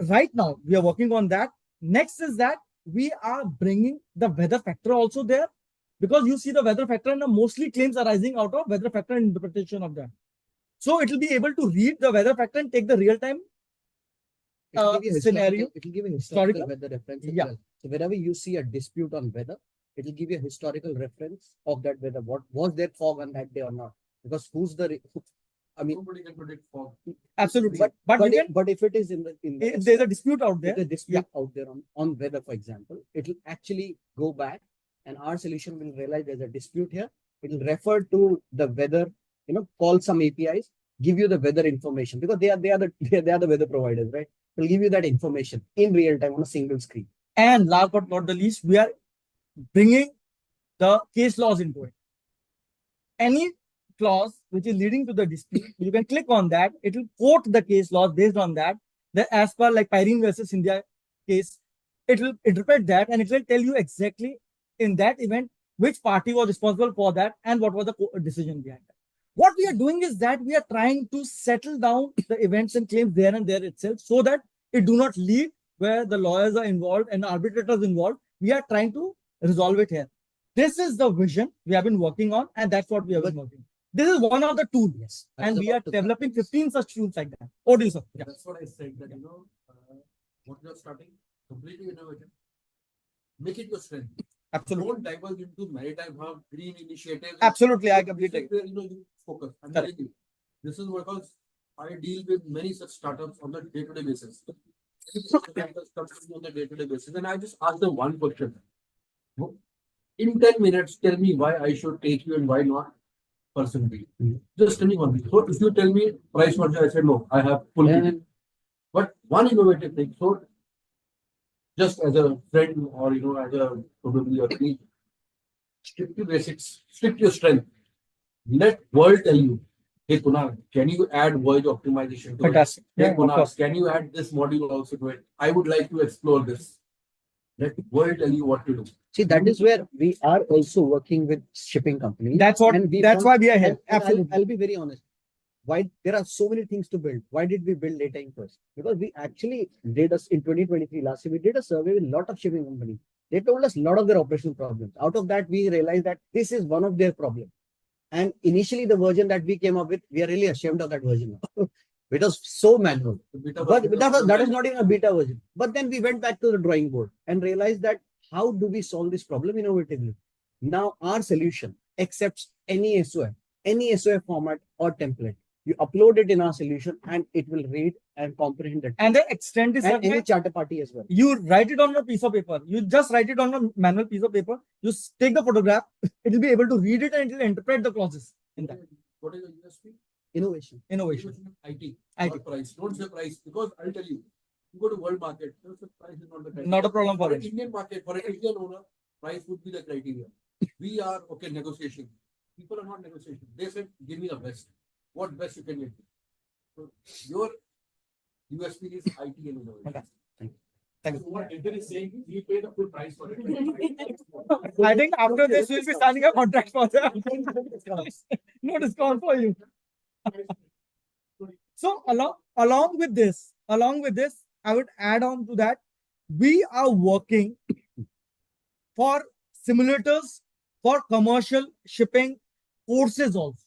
right now we are working on that. Next is that we are bringing the weather factor also there, because you see the weather factor and the mostly claims arising out of weather factor and interpretation of that. So it will be able to read the weather factor and take the real time scenario. It will give a historical weather reference as well. So wherever you see a dispute on weather, it will give you a historical reference of that weather. What was there fog on that day or not? Because nobody can predict fog. Absolutely. But if it is if there's a dispute out there, out there on weather, for example, it will actually go back, and our solution will realize there's a dispute here. It will refer to the weather, call some APIs, give you the weather information, because they are the weather providers, right? They'll give you that information in real time on a single screen. And last but not the least, we are bringing the case laws into it. Any clause which is leading to the dispute, you can click on that. It will quote the case laws based on that. As per like Pyrene versus India case, it will interpret that, and it will tell you exactly in that event which party was responsible for that and what was the decision behind that. What we are doing is that we are trying to settle down the events and claims there and there itself, so that it do not lead where the lawyers are involved and the arbitrators involved. We are trying to resolve it here. This is the vision we have been working on, and that's what we have been working. This is one of the tools. Yes. And we are developing 15 such tools like that. What do you say? Yeah. That's what I said, that, what you're starting, completely innovative. Make it your strength. Absolutely. Don't diverge into maritime hub, green initiatives. Absolutely, I This completely is where, you focus. I'm Correct. telling you. This is because I deal with many such startups on the day-to-day basis. On the day-to-day basis, and I just ask them one question. In 10 minutes, tell me why I should take you and why not person B. Just tell me one thing. So if you tell me price margin, I said no, I have full kit. But one innovative thing, so just as a friend or as a probably a colleague, stick to basics, stick to your strength. Let world tell you, hey Kunal, can you add voyage optimization to Fantastic. it? Hey Yeah, of Kunal, course. can you add this module also to it? I would like to explore this. Let world tell you what to do. See, that is where we are also working with shipping companies. That's what. And we That's want- why we are here. and Absolutely. I'll be very honest. Why there are so many things to build? Why did we build data in first? Because we actually did us in 2023 last year. We did a survey with a lot of shipping companies. They told us a lot of their operational problems. Out of that, we realized that this is one of their problems. And initially, the version that we came up with, we are really ashamed of that version now. It was so manual. But that was not even a beta version. But then we went back to the drawing board and realized that how do we solve this problem innovatively? Now our solution accepts any SOF format or template. You upload it in our solution and it will read and comprehend it. And the extent is And that any charter party as well. you write it on a piece of paper. You just write it on a manual piece of paper. You take the photograph. It will be able to read it and it will interpret the clauses in that. What is the USP? Innovation. Innovation. IT. IT. Not price. Don't say price, because I'll tell you, you go to world market, price is not the criteria. Not a problem for an us. Indian market, for an Indian owner, price would be the criteria. We are okay, negotiation. People are not negotiating. They said, give me the best. What best you can get? So your USP is IT and innovation. Okay. So what Intel is saying is we pay the full price for it. I think after this, we'll be signing a contract for that. No discount for you. So along with this, I would add on to that, we are working for simulators for commercial shipping courses also.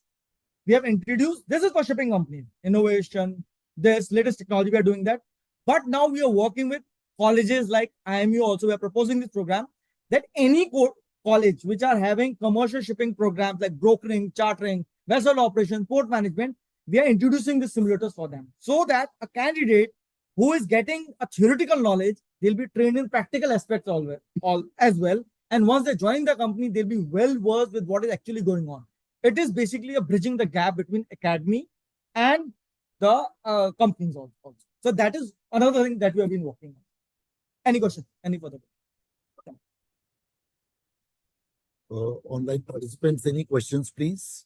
We have introduced, this is for shipping companies, innovation, this latest technology, we are doing that. But now we are working with colleges like IMU also. We are proposing this program that any college which are having commercial shipping programs like brokering, chartering, vessel operation, port management, we are introducing the simulators for them so that a candidate who is getting a theoretical knowledge, they'll be trained in practical aspects as well. And once they join the company, they'll be well versed with what is actually going on. It is basically a bridging the gap between academy and the companies also. So that is another thing that we have been working on. Any question? Any further? Online participants, any questions, please?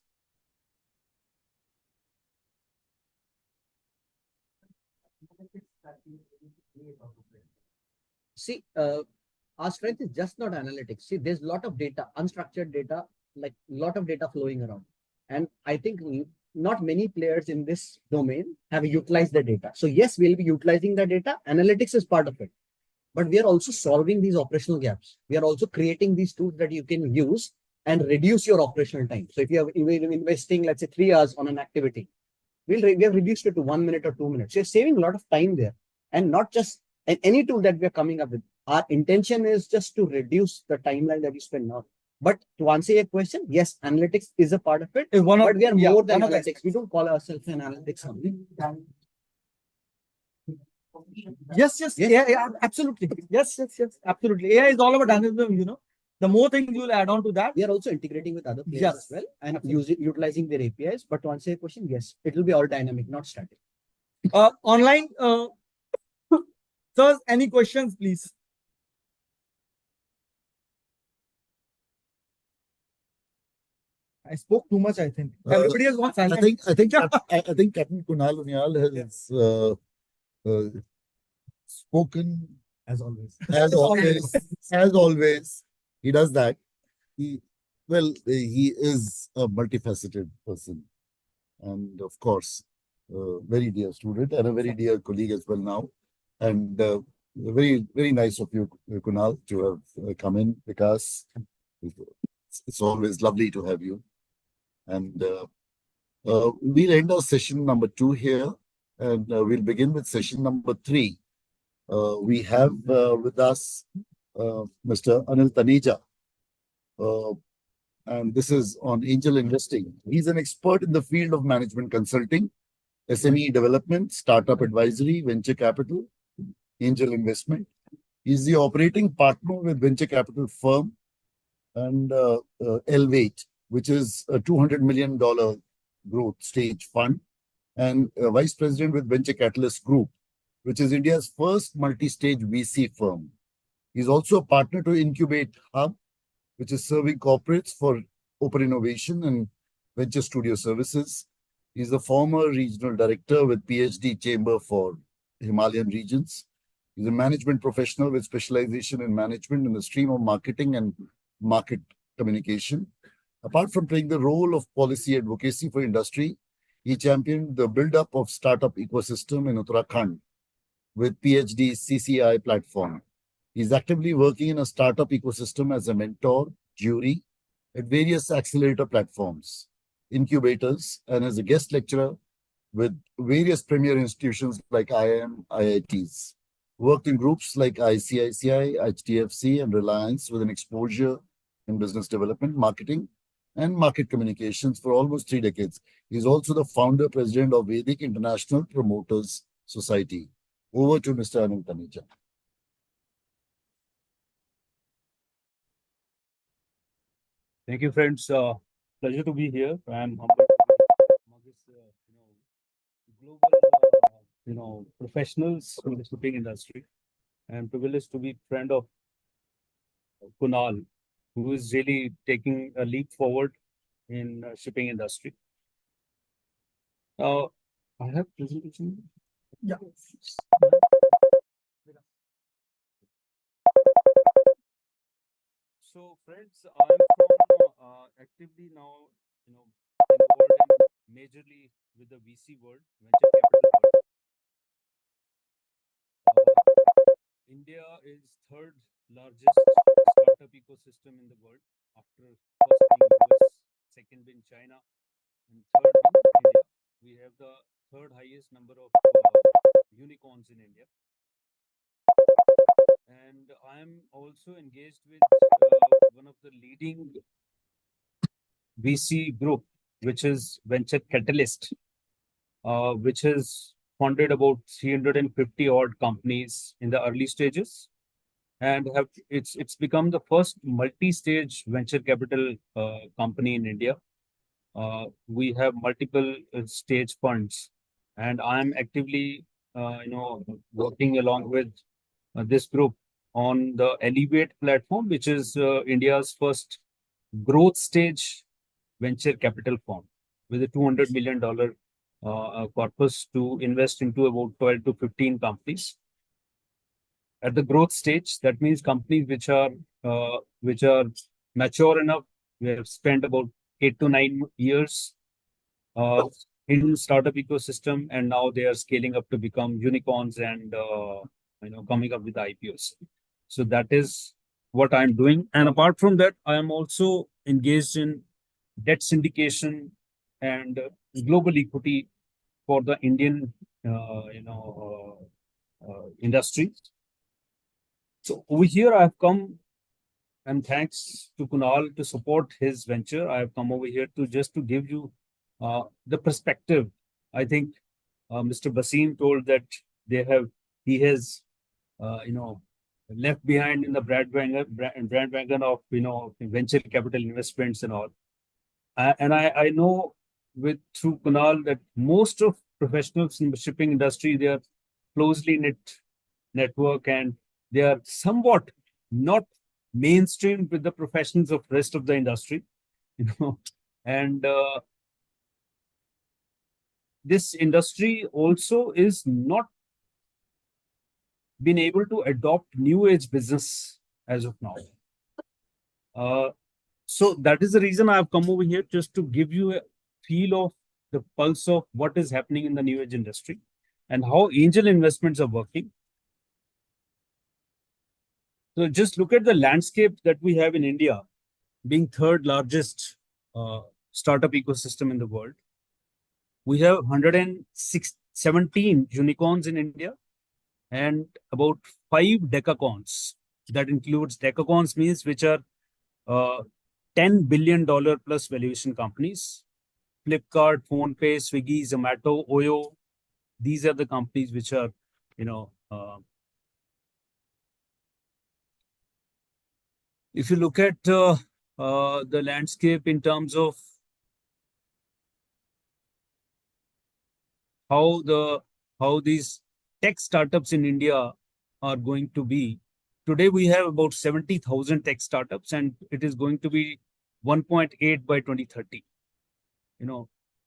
See, our strength is just not analytics. See, there's a lot of data, unstructured data, like a lot of data flowing around. And I think not many players in this domain have utilized the data. So yes, we'll be utilizing the data. Analytics is part of it. But we are also solving these operational gaps. We are also creating these tools that you can use and reduce your operational time. So if you are investing, let's say 3 hours on an activity, we have reduced it to 1 minute or 2 minutes. So you're saving a lot of time there. And not just any tool that we are coming up with. Our intention is just to reduce the timeline that you spend now. But to answer your question, yes, analytics is a part of it. But we are more than analytics. We don't call ourselves an analytics company. Yes, yeah, absolutely. Yes, absolutely. AI is all about analytics, The more things you will add on to that. We are also integrating with other players as well and utilizing their APIs. But to answer your question, yes, it will be all dynamic, not static. Online, sir, any questions, please? I spoke too much, I think. Everybody has gone silent. I think Captain Kunal Unyal has spoken as always. As always. He does that. He is a multifaceted person, and of course, a very dear student and a very dear colleague as well now. And very, very nice of you, Kunal, to have come in because it's always lovely to have you. And We'll end our session number 2 here, and we'll begin with session number 3. We have with us Mr. Anil Taneja, and this is on angel investing. He's an expert in the field of management consulting, SME development, startup advisory, venture capital, angel investment. He's the operating partner with venture capital firm and Elevate, which is a $200 million growth stage fund, and vice president with Venture Catalyst Group, which is India's first multi-stage VC firm. He's also a partner to Incubate Hub, which is serving corporates for open innovation and venture studio services. He's a former regional director with PhD Chamber for Himalayan regions. He's a management professional with specialization in management in the stream of marketing and market communication. Apart from playing the role of policy advocacy for industry, he championed the build-up of startup ecosystem in Uttarakhand with PhD CCI platform. He's actively working in a startup ecosystem as a mentor, jury, at various accelerator platforms, incubators, and as a guest lecturer with various premier institutions like IIM, IITs. Worked in groups like ICICI, HDFC, and Reliance with an exposure in business development, marketing, and market communications for almost 3 decades. He's also the founder, president of Vedic International Promoters Society. Over to Mr. Anil Taneja. Thank you, friends. Pleasure to be here. I'm humbled to be among this, global, professionals in the shipping industry, and privileged to be friend of Kunal, who is really taking a leap forward in shipping industry. I have presentation. Yeah. So, friends, I'm from actively now, involved in majorly with the VC world, venture capital world. India is third largest startup ecosystem in the world, after first being US, second being China, and third being India. We have the third highest number of unicorns in India. And I'm also engaged with one of the leading VC group, which is Venture Catalyst, which has funded about 350 odd companies in the early stages, and it's become the first multi-stage venture capital company in India. We have multiple stage funds, and I'm actively working along with this group on the Elevate platform, which is India's first growth stage venture capital firm with a $200 million corpus to invest into about 12 to 15 companies. At the growth stage, that means companies which are mature enough. We have spent about 8 to 9 years in startup ecosystem, and now they are scaling up to become unicorns and coming up with IPOs. So that is what I'm doing. And apart from that, I am also engaged in debt syndication and global equity for the Indian industry. So over here, I've come, and thanks to Kunal to support his venture, I've come over here to just to give you the perspective. I think Mr. Basim told that he has left behind in the bandwagon of venture capital investments and all. And I know through Kunal that most of professionals in the shipping industry, they are closely knit network, and they are somewhat not mainstream with the professionals of rest of the industry, and this industry also is not been able to adopt new age business as of now. So that is the reason I've come over here, just to give you a feel of the pulse of what is happening in the new age industry and how angel investments are working. So just look at the landscape that we have in India, being third largest startup ecosystem in the world. We have 117 unicorns in India and about 5 decacorns. That includes decacorns means which are $10 billion plus valuation companies. Flipkart, PhonePe, Swiggy, Zomato, Oyo. These are the companies which are, if you look at the landscape in terms of how these tech startups in India are going to be. Today we have about 70,000 tech startups, and it is going to be 1.8 by 2030.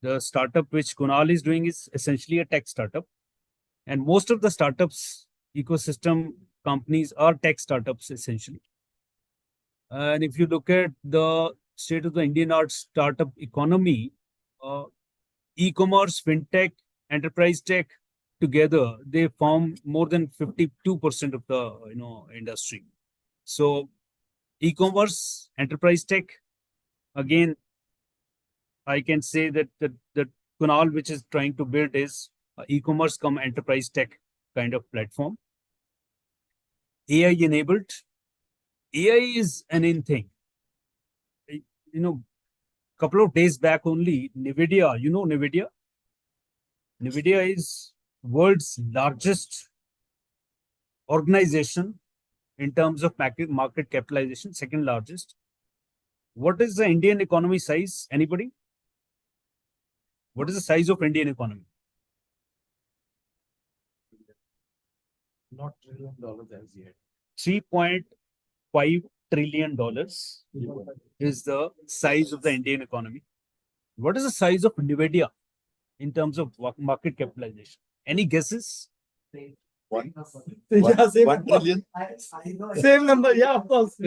The startup which Kunal is doing is essentially a tech startup, and most of the startups ecosystem companies are tech startups essentially. And if you look at the state of the Indian art startup economy, e-commerce, fintech, enterprise tech together, they form more than 52% of the industry. So e-commerce, enterprise tech, again, I can say that that Kunal, which is trying to build is e-commerce come enterprise tech kind of platform. AI enabled. AI is an in thing. Couple of days back only, NVIDIA, NVIDIA? NVIDIA is world's largest organization in terms of market capitalization, second largest. What is the Indian economy size? Anybody? What is the size of Indian economy? Not $1 trillion as yet. $3.5 trillion is the size of the Indian economy. What is the size of NVIDIA in terms of market capitalization? Any guesses? One. Yeah, same 1 trillion. Same number. Yeah, of course.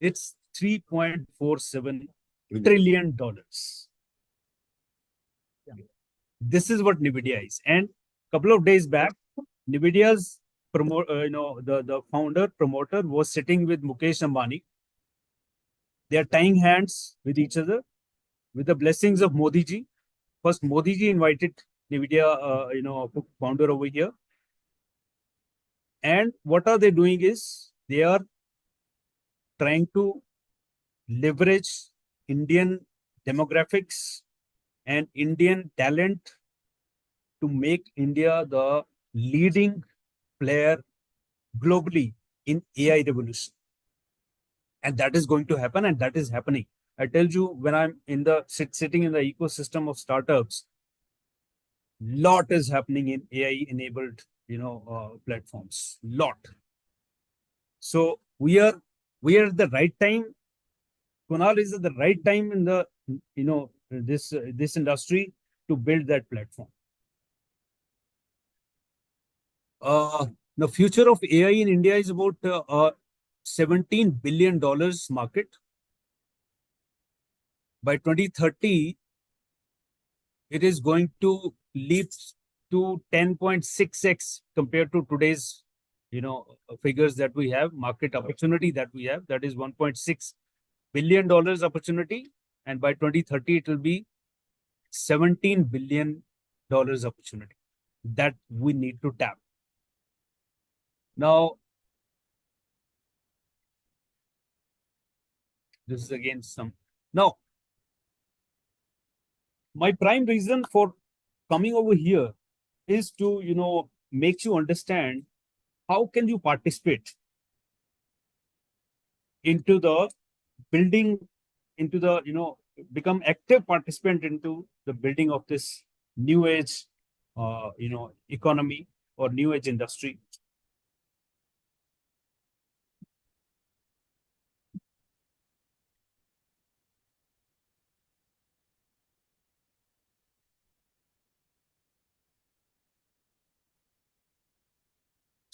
It's $3.47 trillion. This is what NVIDIA is. And a couple of days back, NVIDIA's the founder promoter was sitting with Mukesh Ambani. They are tying hands with each other with the blessings of Modi ji. First, Modi ji invited NVIDIA, founder over here. And what are they doing is they are trying to leverage Indian demographics and Indian talent to make India the leading player globally in AI revolution. And that is going to happen, and that is happening. I tell you, when I'm in the sitting in the ecosystem of startups, lot is happening in AI enabled platforms. Lot. So we are at the right time. Kunal is at the right time in the this industry to build that platform. The future of AI in India is about $17 billion market. By 2030, it is going to leap to 10.6x compared to today's figures that we have, market opportunity that we have. That is $1.6 billion opportunity, and by 2030 it will be $17 billion opportunity that we need to tap. Now, this is again some. Now, my prime reason for coming over here is to make you understand how can you participate into the building, into the become active participant into the building of this new age economy or new age industry.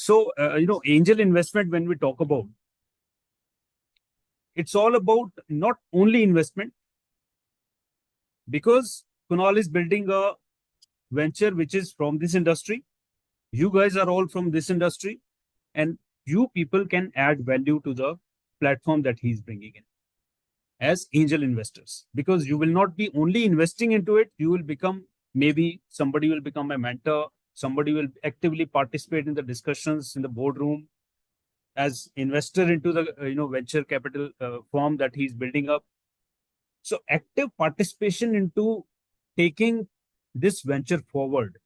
So, angel investment, when we talk about, it's all about not only investment, because Kunal is building a venture which is from this industry. You guys are all from this industry, and you people can add value to the platform that he's bringing in as angel investors, because you will not be only investing into it, you will become maybe somebody will become a mentor, somebody will actively participate in the discussions in the boardroom as investor into the venture capital firm that he's building up. So active participation into taking this venture forward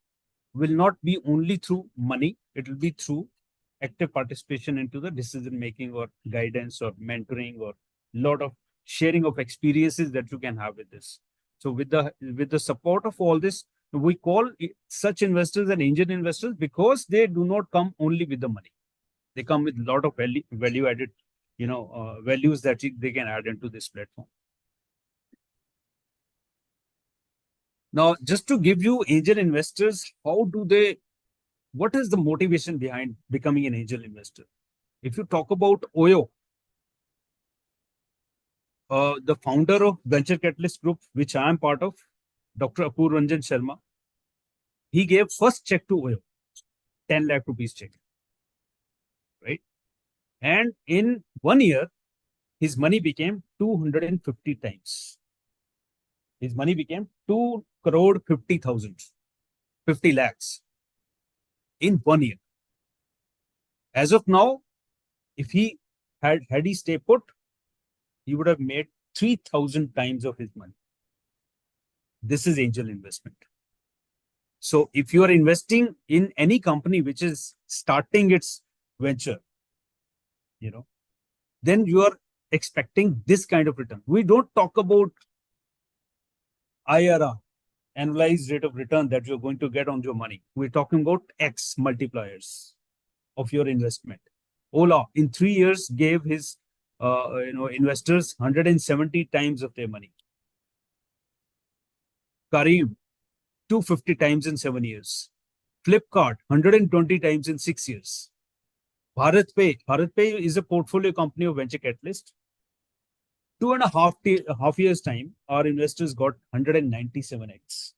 will not be only through money, it will be through active participation into the decision making or guidance or mentoring or lot of sharing of experiences that you can have with this. So with the support of all this, we call such investors and angel investors because they do not come only with the money. They come with a lot of value added, values that they can add into this platform. Now, just to give you angel investors, what is the motivation behind becoming an angel investor? If you talk about Oyo, the founder of Venture Catalyst Group, which I am part of, Dr. Apur Ranjan Sharma, he gave first check to Oyo, 10 lakh rupees check, right? And in 1 year, his money became 250 times. His money became 2 crore 50,000, 50 lakhs in 1 year. As of now, if he had he stay put, he would have made 3,000 times of his money. This is angel investment. So if you are investing in any company which is starting its venture, then you are expecting this kind of return. We don't talk about IRR, annualized rate of return that you're going to get on your money. We're talking about X multipliers of your investment. Ola in 3 years gave his investors 170 times of their money. Kareem 250 times in 7 years. Flipkart 120 times in 6 years. BharatPay is a portfolio company of Venture Catalyst. 2.5 years time, our investors got 197x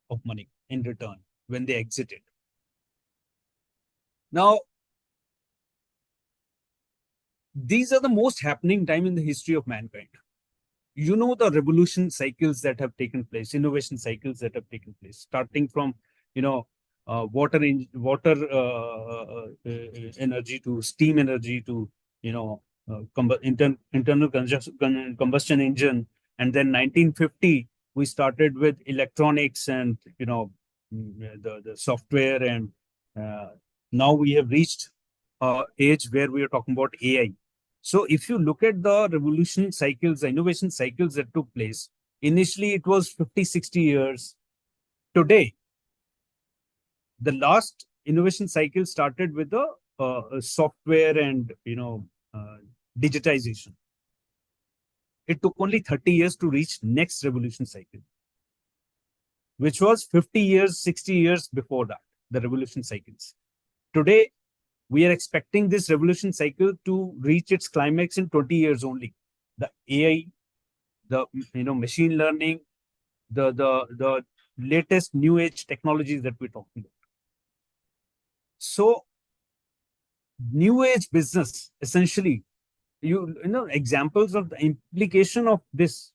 of money in return when they exited. Now, these are the most happening time in the history of mankind. The revolution cycles that have taken place, innovation cycles that have taken place, starting from, water energy to steam energy to, internal combustion engine. And then 1950, we started with electronics and, the software. And now we have reached age where we are talking about AI. So if you look at the revolution cycles, the innovation cycles that took place, initially it was 50, 60 years. Today, the last innovation cycle started with the software and, digitization. It took only 30 years to reach next revolution cycle, which was 50 years, 60 years before that, the revolution cycles. Today, we are expecting this revolution cycle to reach its climax in 20 years only. The AI, the machine learning, the latest new age technologies that we're talking about. So, new age business, essentially, examples of the implication of this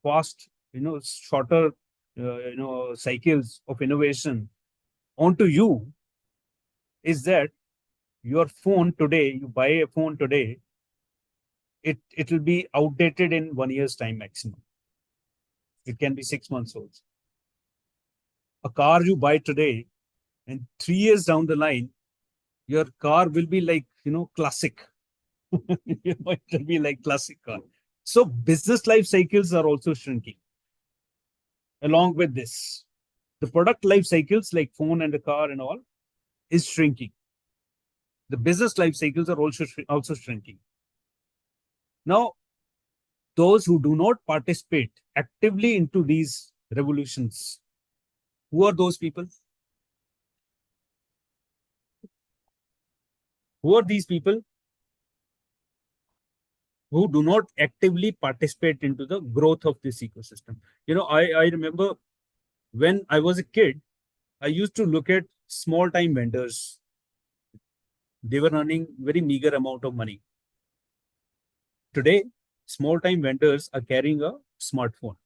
fast, shorter, cycles of innovation onto you is that your phone today, you buy a phone today, it will be outdated in 1 year's time maximum. It can be 6 months old. A car you buy today, and 3 years down the line, your car will be like, classic. It will be like classic car. So business life cycles are also shrinking. Along with this, the product life cycles like phone and a car and all is shrinking. The business life cycles are also shrinking. Now, those who do not participate actively into these revolutions, who are those people? Who are these people who do not actively participate into the growth of this ecosystem? I remember when I was a kid, I used to look at small time vendors. They were earning very meager amount of money. Today, small time vendors are carrying a smartphone.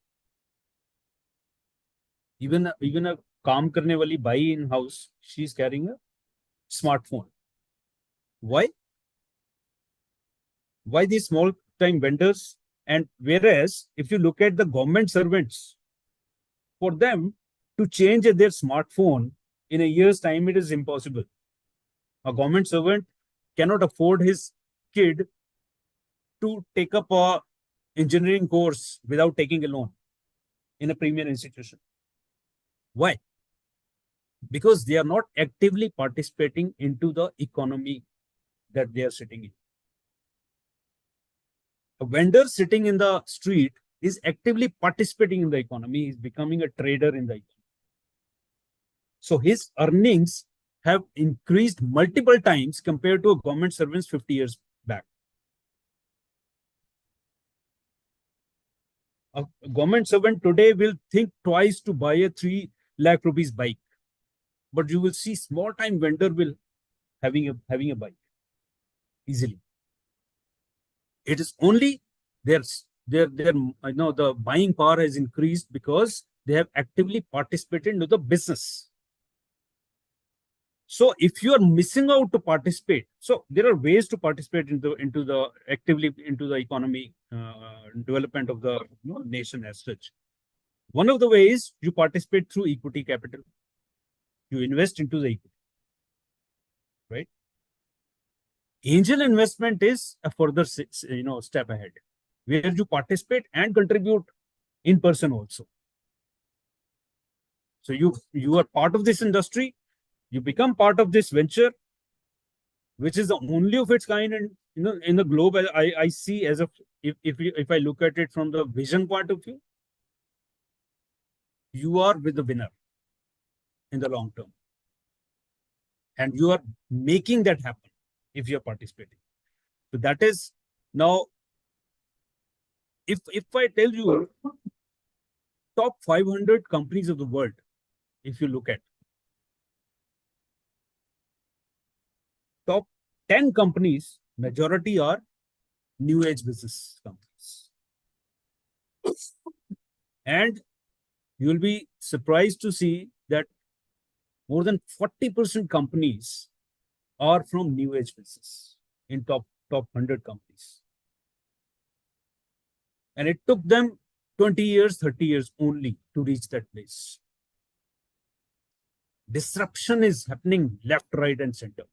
Even a काम करने वाली by in house, she is carrying a smartphone. Why? Why these small time vendors? And whereas if you look at the government servants, for them to change their smartphone in a year's time, it is impossible. A government servant cannot afford his kid to take up a engineering course without taking a loan in a premier institution. Why? Because they are not actively participating into the economy that they are sitting in. A vendor sitting in the street is actively participating in the economy, is becoming a trader in the economy. So his earnings have increased multiple times compared to a government servant's 50 years back. A government servant today will think twice to buy a 3 lakh rupees bike, but you will see small time vendor will having a bike easily. It is only their the buying power has increased because they have actively participated into the business. So if you are missing out to participate, so there are ways to participate into the actively into the economy development of the nation as such. One of the ways you participate through equity capital. You invest into the equity, right? Angel investment is a further step ahead, where you participate and contribute in person also. So you are part of this industry. You become part of this venture, which is the only of its kind in the globe. I see as if I look at it from the vision point of view, you are with the winner in the long term, and you are making that happen if you are participating. So that is now. If I tell you top 500 companies of the world, if you look at top 10 companies, majority are new age business companies. And you will be surprised to see that more than 40% companies are from new age business in top 100 companies. And it took them 20 years, 30 years only to reach that place. Disruption is happening left, right, and center.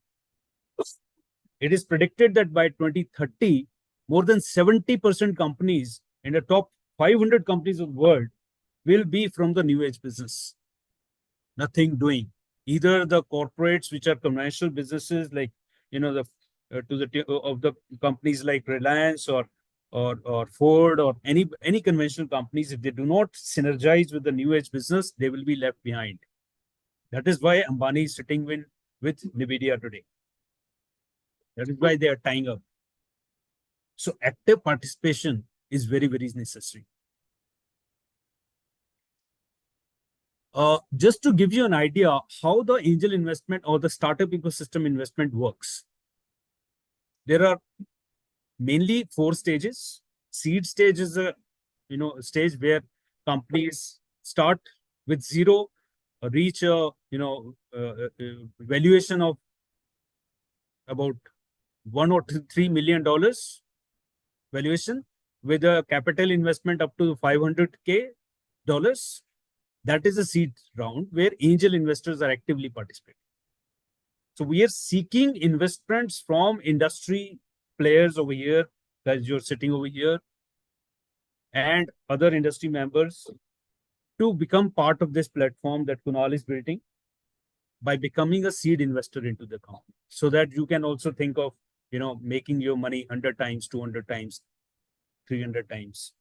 It is predicted that by 2030, more than 70% companies in the top 500 companies of the world will be from the new age business. Nothing doing. Either the corporates, which are commercial businesses, like the of the companies like Reliance or Ford or any conventional companies, if they do not synergize with the new age business, they will be left behind. That is why Ambani is sitting with Nvidia today. That is why they are tying up. So active participation is very, very necessary. Just to give you an idea how the angel investment or the startup ecosystem investment works. There are mainly 4 stages. Seed stage is a stage where companies start with zero, reach a valuation of about $1 or $3 million valuation with a capital investment up to $500K. That is a seed round where angel investors are actively participating. So we are seeking investments from industry players over here, guys, you're sitting over here, and other industry members to become part of this platform that Kunal is building by becoming a seed investor into the company, so that you can also think of making your money 100 times, 200 times, 300 times.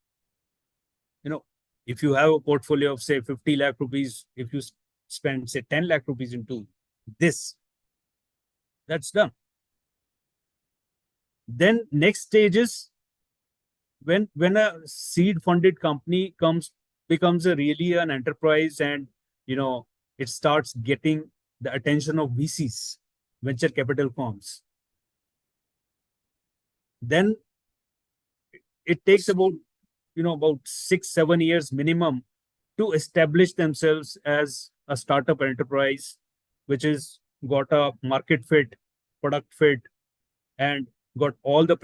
If you have a portfolio of say 50 lakh rupees, if you spend say 10 lakh rupees into this, that's done. Then next stage is when a seed funded company becomes really an enterprise, and it starts getting the attention of VCs, venture capital firms. Then it takes about 6-7 years minimum to establish themselves as a startup enterprise, which is got a market fit, product fit, and got all the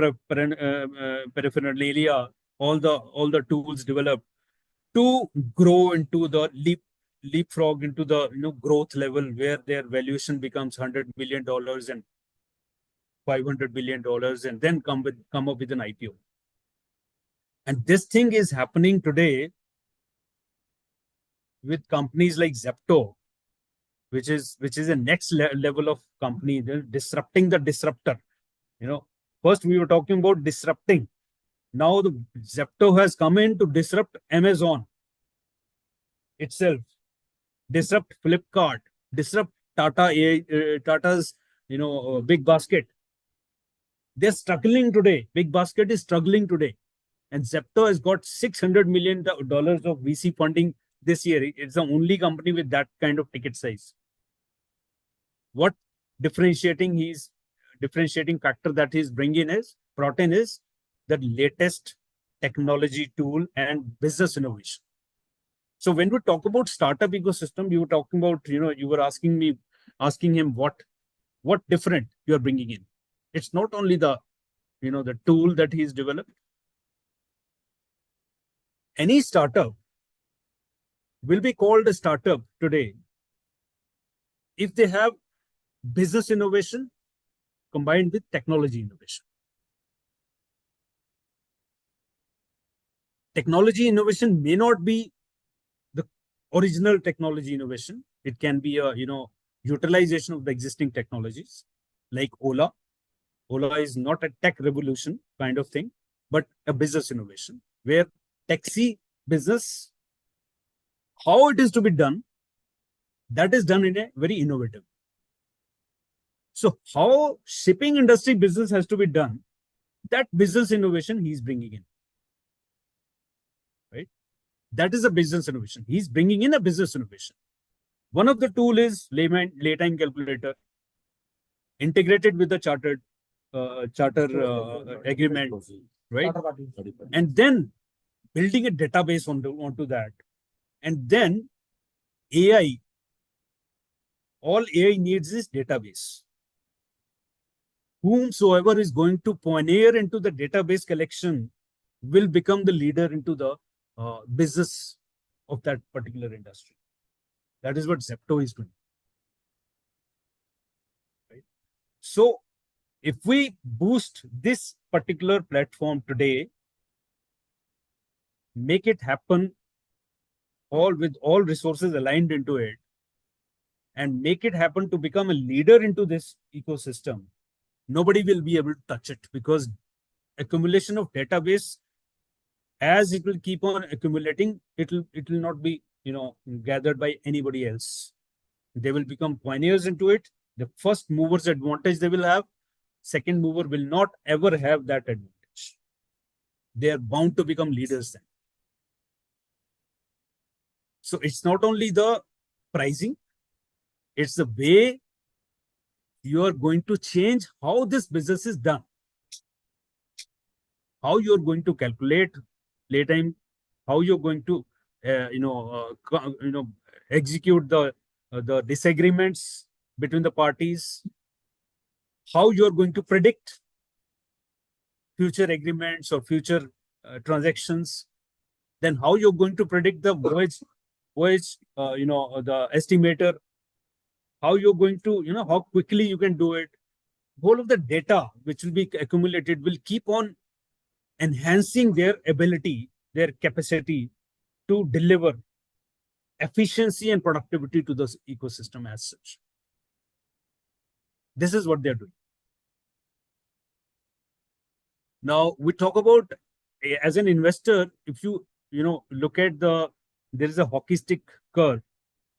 paraphernalia, all the tools developed to grow into the leapfrog into the growth level where their valuation becomes $100 million and $500 billion, and then come up with an IPO. And this thing is happening today with companies like Zepto, which is a next level of company. They're disrupting the disruptor. First we were talking about disrupting. Now the Zepto has come in to disrupt Amazon itself, disrupt Flipkart, disrupt Tata's Big Basket. They're struggling today. Big Basket is struggling today, and Zepto has got $600 million of VC funding this year. It's the only company with that kind of ticket size. What differentiating factor that he's brought in is the latest technology tool and business innovation. So when we talk about startup ecosystem, you were talking about, you were asking him what different you're bringing in. It's not only the tool that he's developed. Any startup will be called a startup today if they have business innovation combined with technology innovation. Technology innovation may not be the original technology innovation. It can be a utilization of the existing technologies, like Ola. Ola is not a tech revolution kind of thing, but a business innovation where taxi business, how it is to be done, that is done in a very innovative. So how shipping industry business has to be done, that business innovation he's bringing in. Right? That is a business innovation. He's bringing in a business innovation. One of the tool is lay-time calculator, integrated with the charter agreement, right? And then building a database onto that. And then AI, all AI needs is database. Whomsoever is going to pioneer into the database collection will become the leader into the business of that particular industry. That is what Zepto is doing. Right? So if we boost this particular platform today, make it happen with all resources aligned into it, and make it happen to become a leader into this ecosystem, nobody will be able to touch it, because accumulation of database, as it will keep on accumulating, it will not be gathered by anybody else. They will become pioneers into it. The first movers advantage they will have. Second mover will not ever have that advantage. They are bound to become leaders then. So it's not only the pricing, it's the way you are going to change how this business is done. How you're going to calculate lay time, how you're going to execute the disagreements between the parties, how you're going to predict future agreements or future transactions, then how you're going to predict the voyage, the estimator, how you're going to, how quickly you can do it. All of the data which will be accumulated will keep on enhancing their ability, their capacity to deliver efficiency and productivity to the ecosystem as such. This is what they're doing. Now we talk about, as an investor, if you look at there is a hockey stick curve.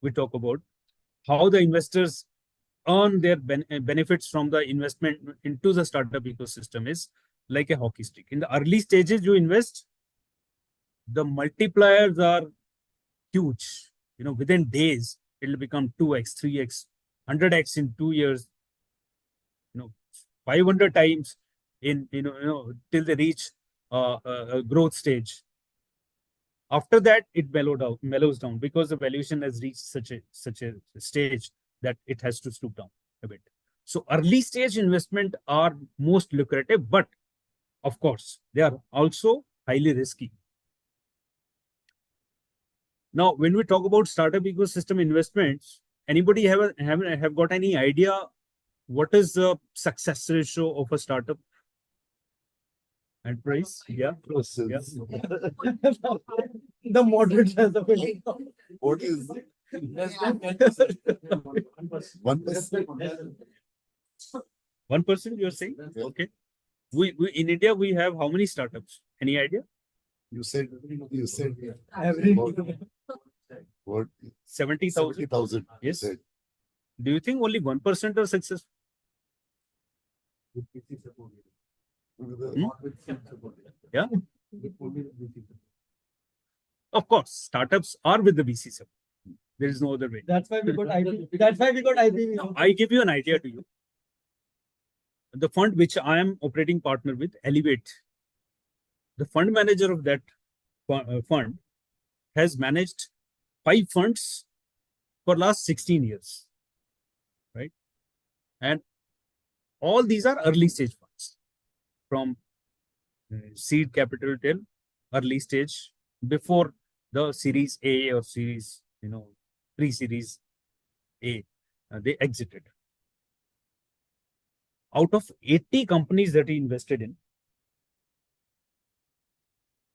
We talk about how the investors earn their benefits from the investment into the startup ecosystem is like a hockey stick. In the early stages you invest, the multipliers are huge. Within days, it will become 2x, 3x, 100x in 2 years, 500 times in, till they reach a growth stage. After that, it mellows down because the valuation has reached such a stage that it has to slow down a bit. So early stage investment are most lucrative, but of course, they are also highly risky. Now, when we talk about startup ecosystem investments, anybody have got any idea what is the success ratio of a startup? And price? Yeah. Yeah. The moderate has the way. What is Less than 10%. 1%? 1%, you're saying? Yeah. Okay. We in India, we have how many startups? Any idea? You said Every what? 70,000. 70,000. you Yes. said. Do you think only 1% are successful? Yeah. Of course, startups are with the VC support. There is no other way. That's why we got IP. That's why we got IP. Now, I give you an idea to you. The fund which I am operating partner with, Elevate, the fund manager of that fund has managed 5 funds for last 16 years, right? And all these are early stage funds, from seed capital till early stage, before the series A or series, pre-series A, they exited. Out of 80 companies that he invested in,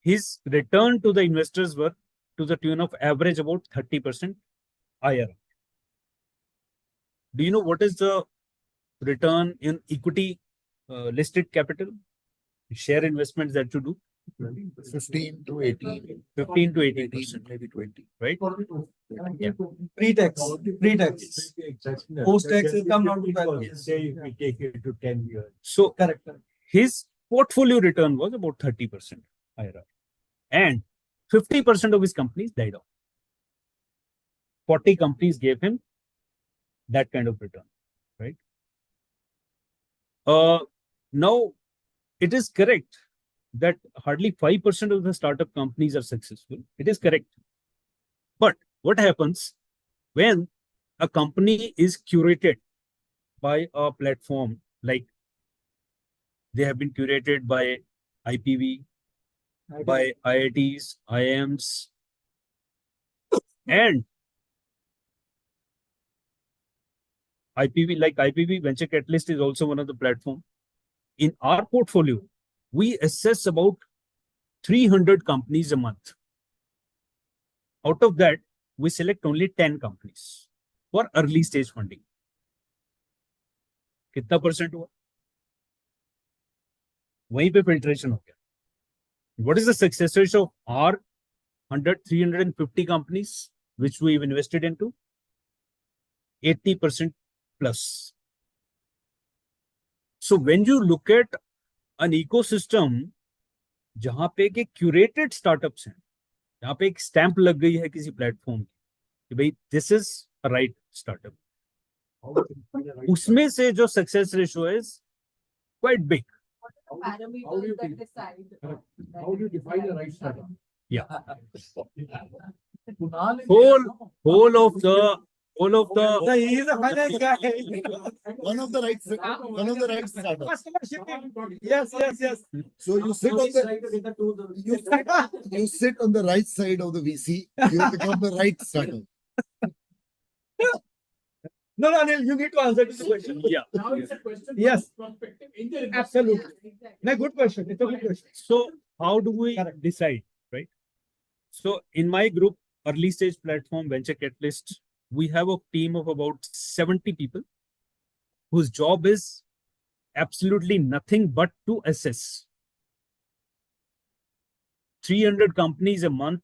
his return to the investors were to the tune of average about 30% IRR. Do you know what is the return in equity listed capital? Share investments that you do? 15 to 18. 15 to 18%. Maybe 20. Right? Yeah. Pre-tax. Pre-tax. Post-tax will come down to 12 years. Say if we take it to 10 years. So Correct. his portfolio return was about 30% IRR. And 50% of his companies died off. 40 companies gave him that kind of return, right? Now, it is correct that hardly 5% of the startup companies are successful. It is correct. But what happens when a company is curated by a platform, like they have been curated by IPV, by IITs, IIMs, and IPV Venture Catalyst is also one of the platforms. In our portfolio, we assess about 300 companies a month. Out of that, we select only 10 companies for early stage funding. कितना % हुआ? वहीं पे filtration हो गया. What is the success ratio of our 350 companies which we've invested into? 80% plus. So when you look at an ecosystem जहां पे एक curated startups हैं, जहां पे एक stamp लग गई है किसी platform की कि भाई this is a right startup, उसमें से जो success ratio is quite big. What are the parameters that decide? How do you define the right startup? Yeah. Kunal Whole of the So he is a finance guy. One of the right startups. Customer shipping. Yes. So you sit on you sit on the right side of the VC, you become the right startup. No, Anil, you need to answer this question. yeah. Now it's a question Yes. from perspective in the industry. Absolutely. No, good question. It's a good question. So how do we decide, right? So in my group, early stage platform, Venture Catalyst, we have a team of about 70 people whose job is absolutely nothing but to assess 300 companies a month.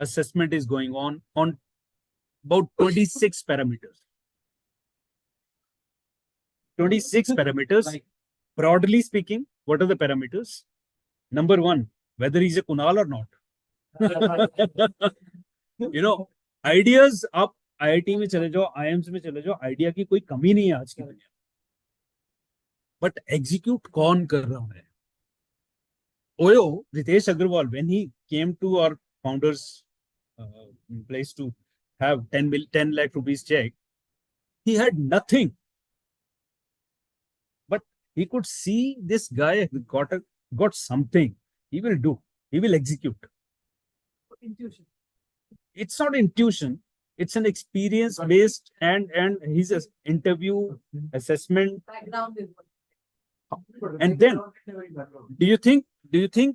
Assessment is going on about 26 parameters. 26 parameters. Broadly speaking, what are the parameters? Number one, whether he's a Kunal or not. Ideas up IIT में चले जाओ, IIMs में चले जाओ, idea की कोई कमी नहीं है आज की दुनिया. बट एग्जीक्यूट कौन कर रहा है? Oyo, Ritesh Agarwal, when he came to our founder's place to have 10 lakh rupees check. He had nothing. But he could see this guy got something. He will do. He will execute. Intuition. It's not intuition. It's an experience based and his interview assessment. Background is what. And then, do you think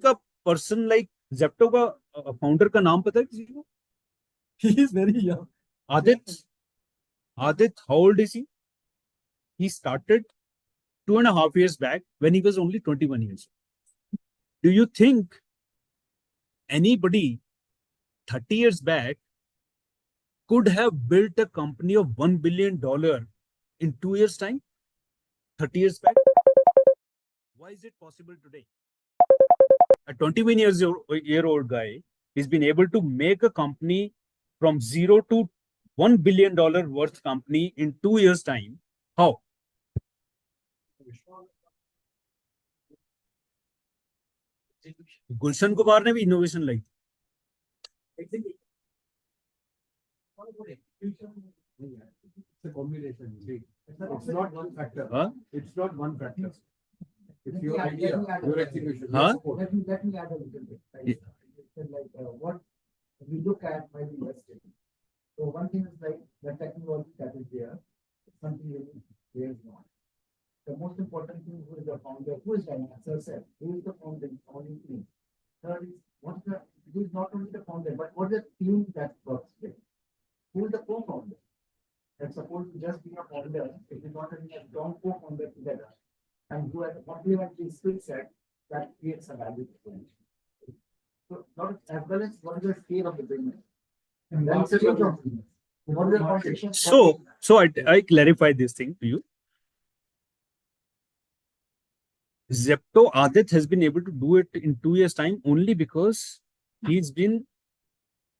a person like Zepto का founder का नाम पता है किसी को? He is very young. Adit, how old is he? He started 2.5 years back when he was only 21 years old. Do you think anybody 30 years back could have built a company of $1 billion in 2 years' time? 30 years back? Why is it possible today? A 21-year-old guy has been able to make a company from zero to $1 billion worth company in 2 years' time. How? Gulshan Kumar ने भी innovation lie. It's a combination. It's not one factor. Huh? It's not one factor. It's your idea, your execution. Huh? Let me add a little bit. Right? Yeah. Like what we look at while investing. So one thing is like the technology that is there, something there is not. The most important thing who is the founder, who is running, as I said, who is the founding team. Third is who is not only the founder, but what is the team that works with? Who is the co-founder? And suppose to just be a founder, if you not having a strong co-founder together, and who has a complementary skill set, that creates a value differential. So, not as well as what is the scale of the business, and then stage of business. What is the competition? So I clarify this thing to you. Zepto Adit has been able to do it in 2 years' time only because he's been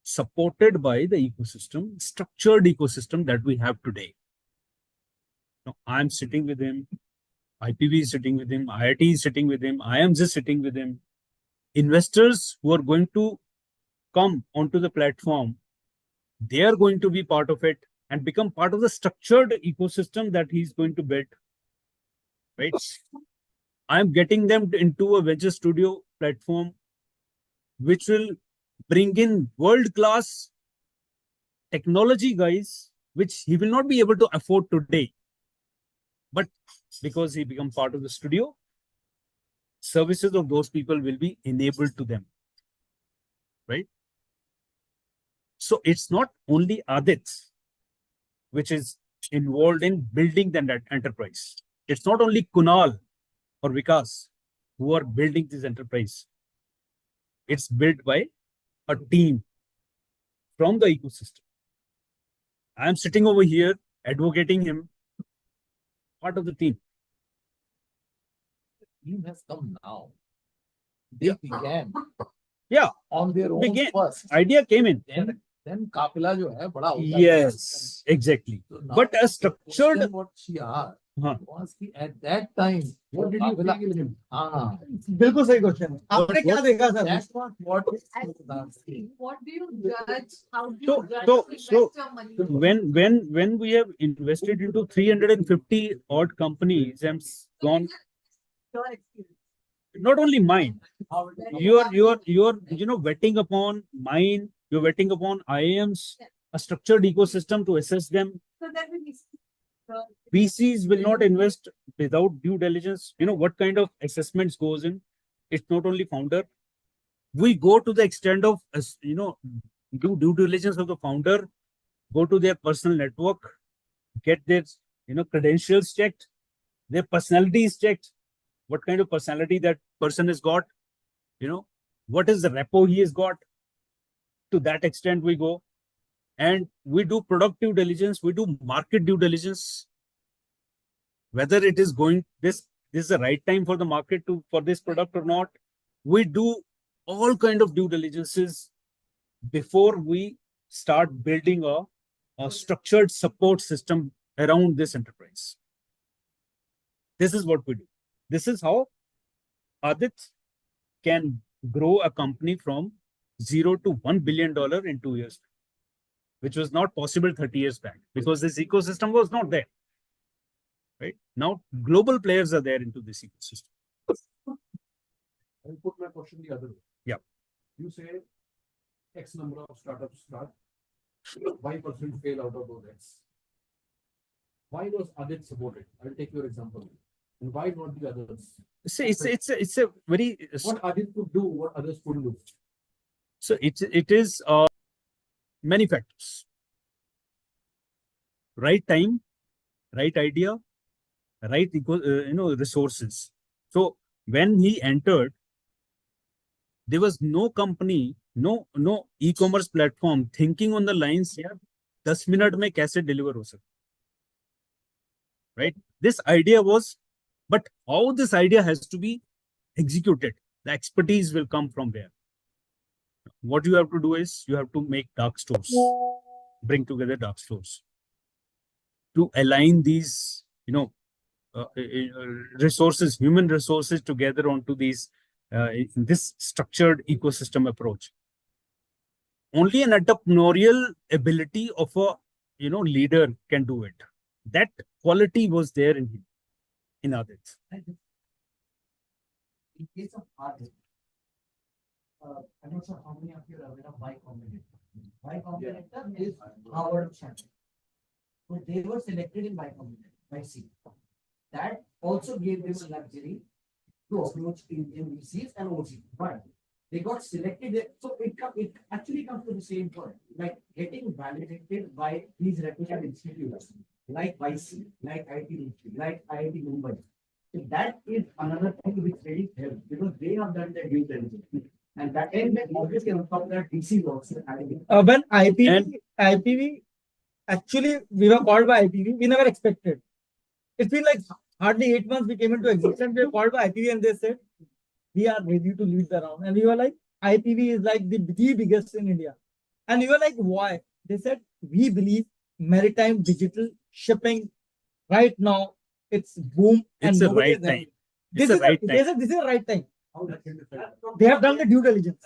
supported by the ecosystem, structured ecosystem that we have today. Now, I'm sitting with him, IPV is sitting with him, IIT is sitting with him, I am just sitting with him. Investors who are going to come onto the platform, they are going to be part of it and become part of the structured ecosystem that he's going to build. Right? I'm getting them into a venture studio platform which will bring in world-class technology guys, which he will not be able to afford today. But because he becomes part of the studio, services of those people will be enabled to them. Right? So it's not only Adit which is involved in building that enterprise. It's not only Kunal or Vikas who are building this enterprise. It's built by a team from the ecosystem. I'm sitting over here advocating him, part of the team. The team has come now. They began. Yeah. On their own first. Idea came in. Then Kapila jo hai, bada hota yes, exactly. So but a structured. What she asked was at that time. What did you feel in him? बिल्कुल सही question है आपने क्या देखा sir That's what What do you judge? How do you judge investor money? When we have invested into 350 odd companies and gone, Your experience. not only mine, you are vetting upon mine, you're vetting upon IIMs, a structured ecosystem to assess them. So that will be VCs will not invest without due diligence. You know what kind of assessments goes in. It's not only founder. We go to the extent of, do due diligence of the founder, go to their personal network, get their, credentials checked, their personality is checked. What kind of personality that person has got, what is the repo he has got. To that extent we go. And we do product due diligence, we do market due diligence. Whether it is going, this is the right time for the market for this product or not. We do all kind of due diligences before we start building a structured support system around this enterprise. This is what we do. This is how Adit can grow a company from 0 to $1 billion in 2 years, which was not possible 30 years back because this ecosystem was not there. Right now, global players are there into this ecosystem. I'll put my question the other way. Yeah. You say X number of startups start, Y% fail out of those X. Why was Adit supported? I'll take your example. And why not the others? See, it's a very what Adit could do, what others couldn't do. So it is many factors. Right time, right idea, right resources. So when he entered, there was no company, no e-commerce platform thinking on the lines, yeah, 10 minutes mein kaise deliver ho sakta. Right? This idea was, but how this idea has to be executed, the expertise will come from there. What you have to do is you have to make dark stores, bring together dark stores to align these, resources, human resources together onto these, this structured ecosystem approach. Only an entrepreneurial ability of a, leader can do it. That quality was there in him, in Adit. In case of Adit, I'm not sure how many of you are aware of Y Combinator. Y Combinator is our channel. So they were selected in Y Combinator, YC. That also gave them a luxury to approach Indian VCs and OCs. But they got selected. So it actually comes to the same point, like getting validated by these reputed institutes like YC, like IT, like IIT Mumbai. So that is another thing which really helps because they have done their due diligence. And that end, obviously, on top of that, DC works. When IPV, actually, we were called by IPV. We never expected. It's been like hardly 8 months we came into existence. We were called by IPV and they said, we are ready to lead the round. And we were like, IPV is like the biggest in India. And we were like, why? They said, we believe maritime digital shipping right now, it's boom. It's the right time. This is the right time. They have done the due diligence.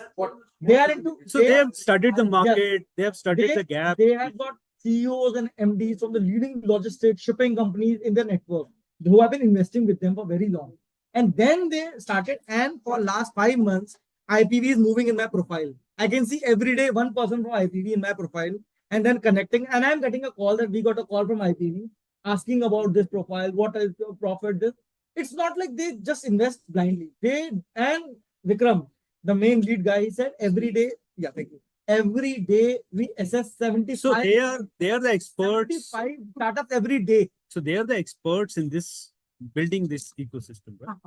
They are into. So they have studied the market. Yes. They have studied the gap. They have got CEOs and MDs from the leading logistics shipping companies in their network who have been investing with them for very long. And then they started, and for last 5 months, IPV is moving in my profile. I can see every day one person from IPV in my profile, and then connecting. And I'm getting a call that we got a call from IPV asking about this profile. What is your profit? This. It's not like they just invest blindly. They and Vikram, the main lead guy, he said every day. Yeah, thank you. Every day we assess 75. So they are the experts. 75 startups every day. So they are the experts in this building this ecosystem, right?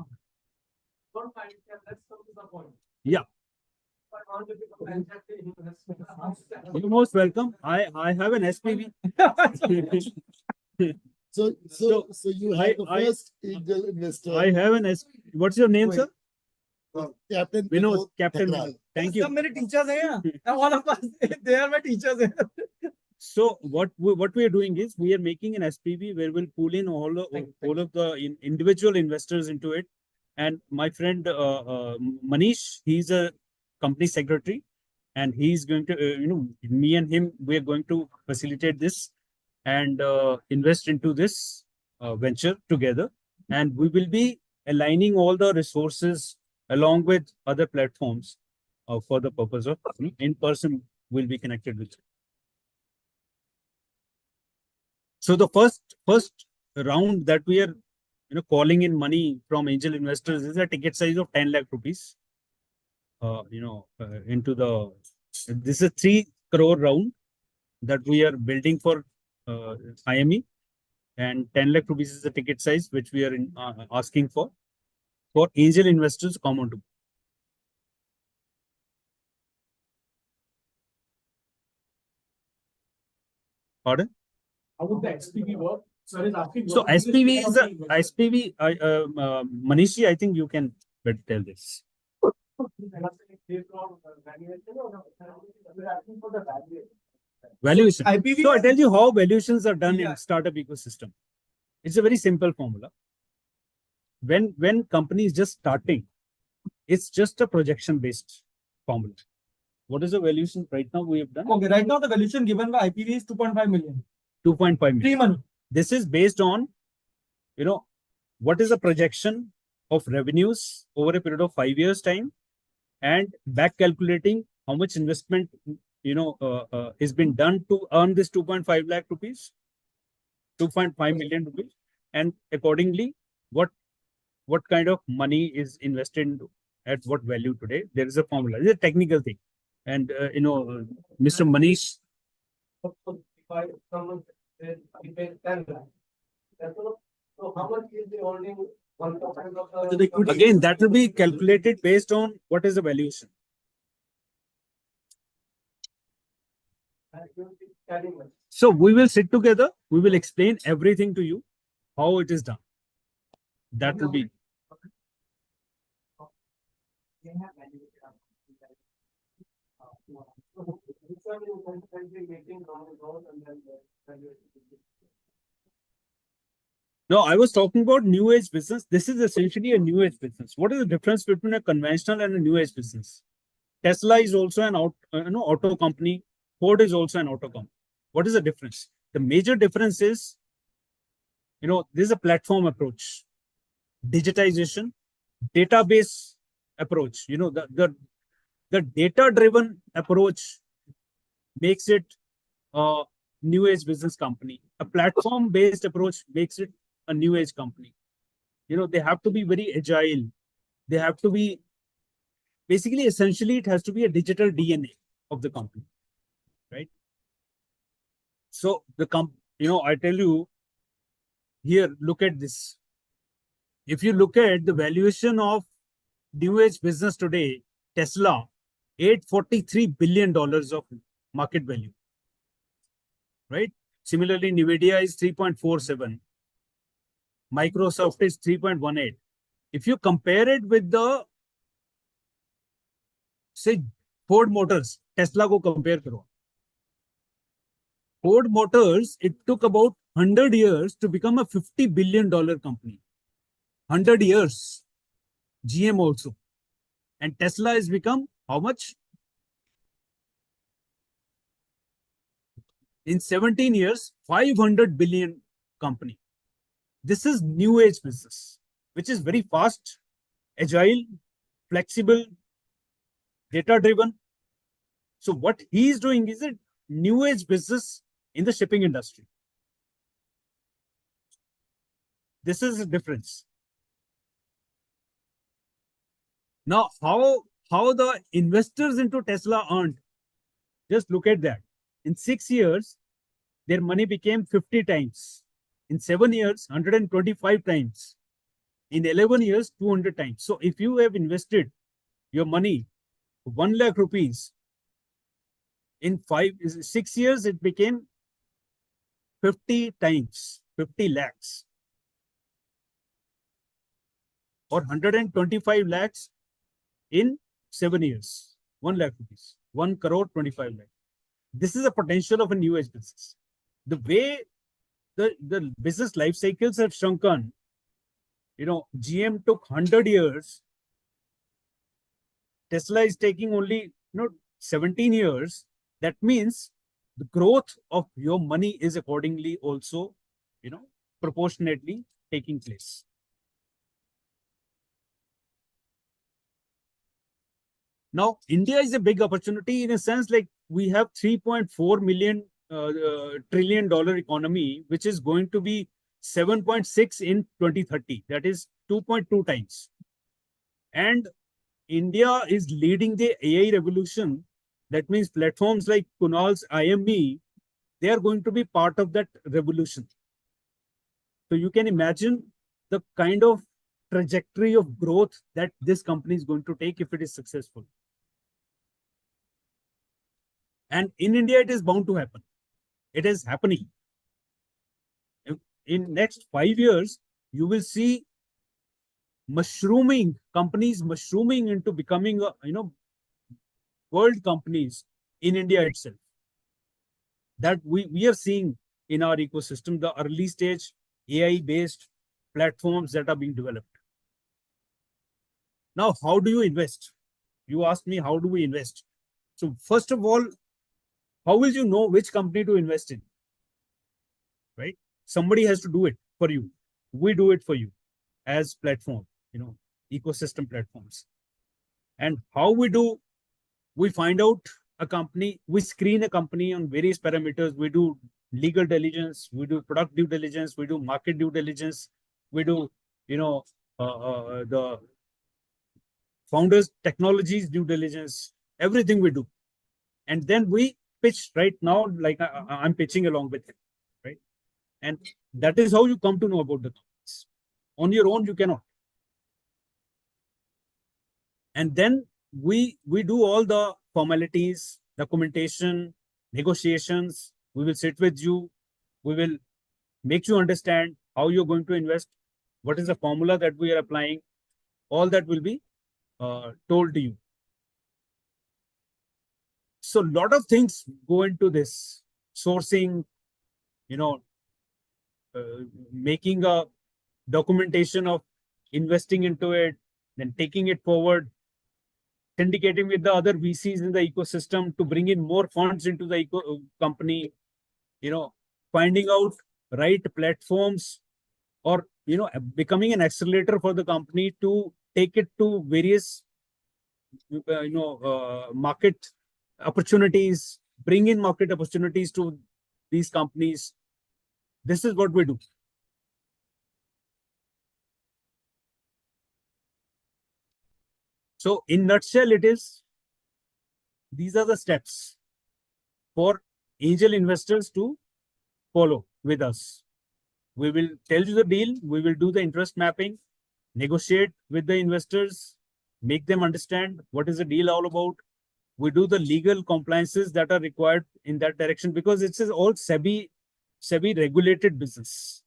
Don't mind, let's come to the point. Yeah. You're most welcome. I have an SPV. So you have the first angel investor. I have an SPV. What's your name, sir? Captain Vinod. Captain Vinod. Thank you. So many teachers here. All of us, they are my teachers here. So what we are doing is we are making an SPV where we'll pull in all of the individual investors into it. And my friend Manish, he's a company secretary, and he's going to me and him, we are going to facilitate this and invest into this venture together. And we will be aligning all the resources along with other platforms for the purpose of in person will be connected with. So the first round that we are calling in money from angel investors is a ticket size of 10 lakh rupees. Into the this is a 3 crore round that we are building for IME, and 10 lakh rupees is the ticket size which we are asking for angel investors to come on to. Pardon? How would the SPV work? So SPV is a SPV. Manishi, I think you can better tell this. Valuation. IPV. So I tell you how valuations are done in startup ecosystem. It's a very simple formula. When company is just starting, it's just a projection based formula. What is the valuation right now we have done? Okay, right now the valuation given by IPV is 2.5 million. 2.5 million. Pre-money. This is based on, what is the projection of revenues over a period of 5 years time, and back calculating how much investment, is been done to earn this 2.5 lakh rupees, 2.5 million rupees, and accordingly, what kind of money is invested at what value today. There is a formula. It's a technical thing. And, Mr. Manish. So how much is the holding 1% of the equity? Again, that will be calculated based on what is the valuation. So we will sit together. We will explain everything to you, how it is done. That will be. No, I was talking about new age business. This is essentially a new age business. What is the difference between a conventional and a new age business? Tesla is also an auto company. Ford is also an auto company. What is the difference? The major difference is, this is a platform approach, digitization, database approach. The data-driven approach makes it a new age business company. A platform-based approach makes it a new age company. They have to be very agile. They have to be, basically, essentially, it has to be a digital DNA of the company, right? So I tell you, here, look at this. If you look at the valuation of new age business today, Tesla, $843 billion of market value, right? Similarly, Nvidia is 3.47. Microsoft is 3.18. If you compare it with the, say, Ford Motors, Tesla ko compare karo. Ford Motors, it took about 100 years to become a $50 billion company. 100 years. GM also. And Tesla has become how much? In 17 years, 500 billion company. This is new age business, which is very fast, agile, flexible, data-driven. So what he is doing is a new age business in the shipping industry. This is the difference. Now, how the investors into Tesla earned? Just look at that. In 6 years, their money became 50 times. In 7 years, 125 times. In 11 years, 200 times. So if you have invested your money, 1 lakh rupees, in 6 years, it became 50 times, 50 lakhs. Or 125 lakhs in 7 years. 1 lakh rupees. 1 crore 25 lakh. This is the potential of a new age business. The way the business life cycles have shrunken, GM took 100 years. Tesla is taking only 17 years. That means the growth of your money is accordingly also, proportionately taking place. Now, India is a big opportunity in a sense, like we have 3.4 million trillion dollar economy, which is going to be 7.6 in 2030. That is 2.2 times. And India is leading the AI revolution. That means platforms like Kunal's IME, they are going to be part of that revolution. So you can imagine the kind of trajectory of growth that this company is going to take if it is successful. And in India, it is bound to happen. It is happening. In next 5 years, you will see companies mushrooming into becoming, world companies in India itself. That we are seeing in our ecosystem, the early stage AI-based platforms that are being developed. Now, how do you invest? You asked me, how do we invest? So first of all, how will you know which company to invest in? Right? Somebody has to do it for you. We do it for you as platform, ecosystem platforms. And how we do, we find out a company, we screen a company on various parameters. We do legal diligence, we do product due diligence, we do market due diligence, we do, the founders technologies due diligence, everything we do. And then we pitch right now, like I'm pitching along with him, right? And that is how you come to know about the companies. On your own, you cannot. And then we do all the formalities, documentation, negotiations. We will sit with you. We will make you understand how you're going to invest, what is the formula that we are applying. All that will be told to you. So a lot of things go into this sourcing, making a documentation of investing into it, then taking it forward, syndicating with the other VCs in the ecosystem to bring in more funds into the company, finding out right platforms, or becoming an accelerator for the company to take it to various market opportunities, bring in market opportunities to these companies. This is what we do. So in nutshell, these are the steps for angel investors to follow with us. We will tell you the deal, we will do the interest mapping, negotiate with the investors, make them understand what is the deal all about. We do the legal compliances that are required in that direction, because it's all SEBI regulated business.